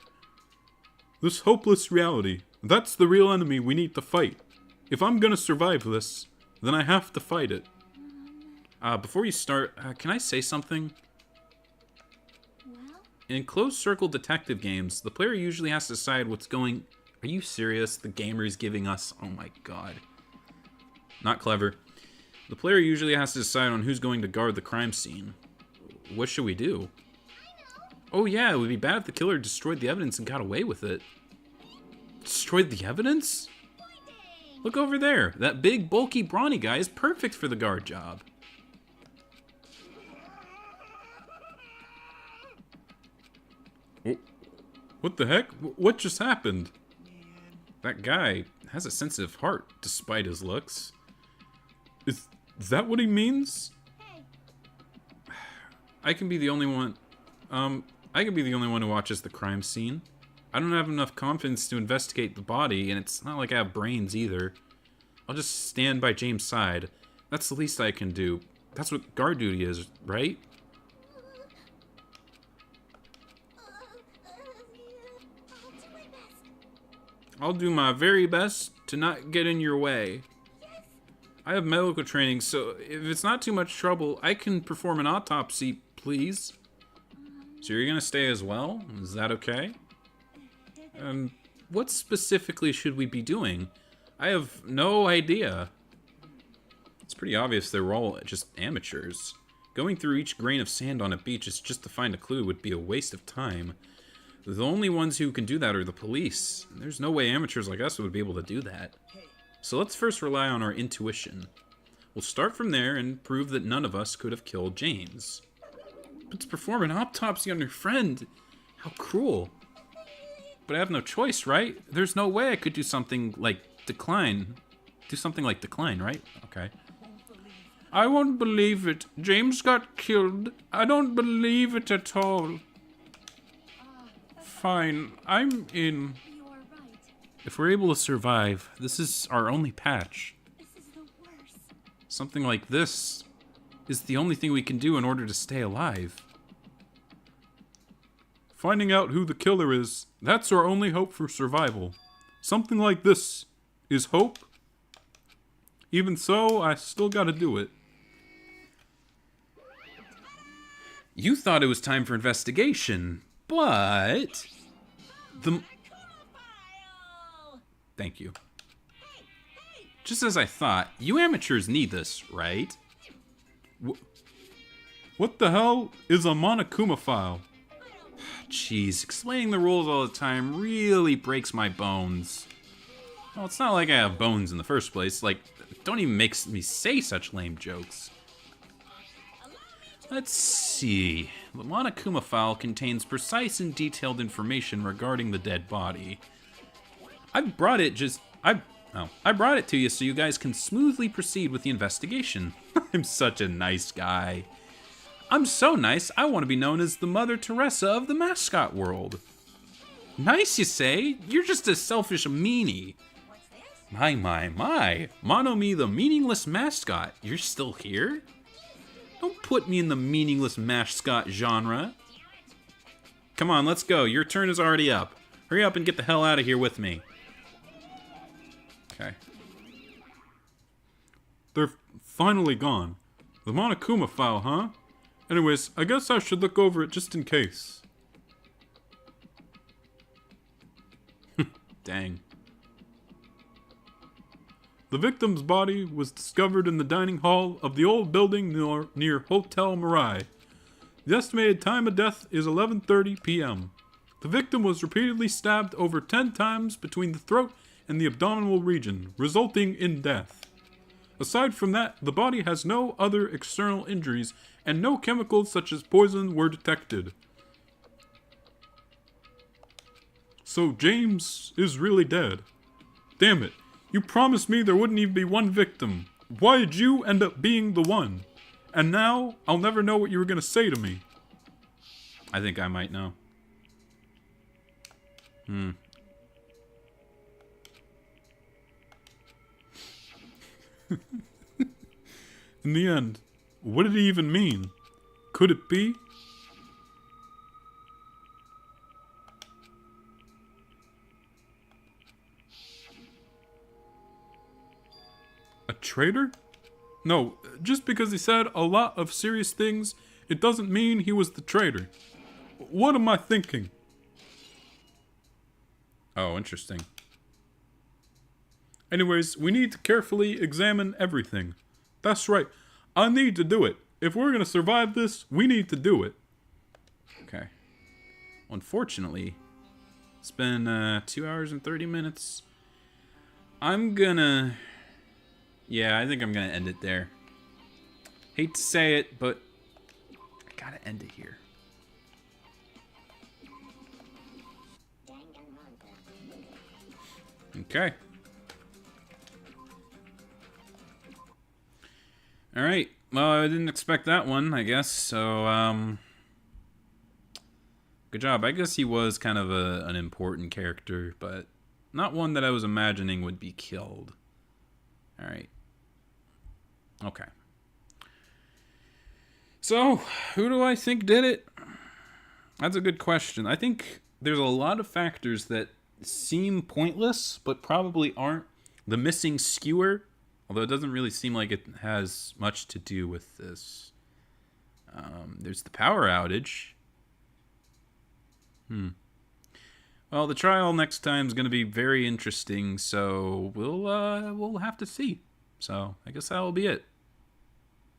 This hopeless reality. That's the real enemy we need to fight. If I'm gonna survive this, then I have to fight it. Before you start, can I say something? In closed circle detective games, the player usually has to decide what's going... Are you serious? The gamer is giving us... Oh my god. Not clever. The player usually has to decide on who's going to guard the crime scene. What should we do? Oh yeah, it would be bad if the killer destroyed the evidence and got away with it. Destroyed the evidence? Look over there. That big, bulky, brawny guy is perfect for the guard job. What the heck? What just happened? That guy has a sensitive heart, despite his looks. Is that what he means? I can be the only one... I can be the only one who watches the crime scene. I don't have enough confidence to investigate the body, and it's not like I have brains either. I'll just stand by James' side. That's the least I can do. That's what guard duty is, right? I'll do my very best to not get in your way. I have medical training, so if it's not too much trouble, I can perform an autopsy, please. So you're gonna stay as well? Is that okay? What specifically should we be doing? I have no idea. It's pretty obvious they were all just amateurs. Going through each grain of sand on a beach just to find a clue would be a waste of time. The only ones who can do that are the police. There's no way amateurs like us would be able to do that. So let's first rely on our intuition. We'll start from there and prove that none of us could have killed James. But to perform an autopsy on your friend, how cruel. But I have no choice, right? There's no way I could do something like decline. Do something like decline, right? Okay. I won't believe it. James got killed. I don't believe it at all. Fine, I'm in. If we're able to survive, this is our only patch. Something like this is the only thing we can do in order to stay alive. Finding out who the killer is, that's our only hope for survival. Something like this is hope. Even so, I still gotta do it. You thought it was time for investigation, but... Thank you. Just as I thought, you amateurs need this, right? What the hell is a Monokuma file? Jeez, explaining the rules all the time really breaks my bones. Well, it's not like I have bones in the first place. Like, don't even make me say such lame jokes. Let's see. The Monokuma file contains precise and detailed information regarding the dead body. I brought it to you so you guys can smoothly proceed with the investigation. I'm such a nice guy. I'm so nice, I want to be known as the Mother Teresa of the mascot world. Nice, you say? You're just a selfish meanie. My. Mono-me, the meaningless mascot. You're still here? Don't put me in the meaningless mascot genre. Come on, let's go. Your turn is already up. Hurry up and get the hell out of here with me. Okay. They're finally gone. The Monokuma file, huh? Anyways, I guess I should look over it just in case. Dang. The victim's body was discovered in the dining hall of the old building near Hotel Mirai. The estimated time of death is 11:30 p.m. The victim was repeatedly stabbed over 10 times between the throat and the abdominal region, resulting in death. Aside from that, the body has no other external injuries, and no chemicals such as poison were detected. So James is really dead. Damn it, you promised me there wouldn't even be one victim. Why did you end up being the one? And now, I'll never know what you were gonna say to me. I think I might know. In the end, what did it even mean? Could it be? A traitor? No, just because he said a lot of serious things, it doesn't mean he was the traitor. What am I thinking? Oh, interesting. Anyways, we need to carefully examine everything. That's right. I need to do it. If we're gonna survive this, we need to do it. Okay. Unfortunately, it's been 2 hours and 30 minutes. I'm gonna... Yeah, I think I'm gonna end it there. Hate to say it, but I gotta end it here. Okay. Alright. Well, I didn't expect that one, I guess. So, good job. I guess he was kind of an important character, but not one that I was imagining would be killed. Alright. Okay. So, who do I think did it? That's a good question. I think there's a lot of factors that seem pointless, but probably aren't. The missing skewer, although it doesn't really seem like it has much to do with this. There's the power outage. Well, the trial next time is going to be very interesting, so we'll have to see. So I guess that will be it.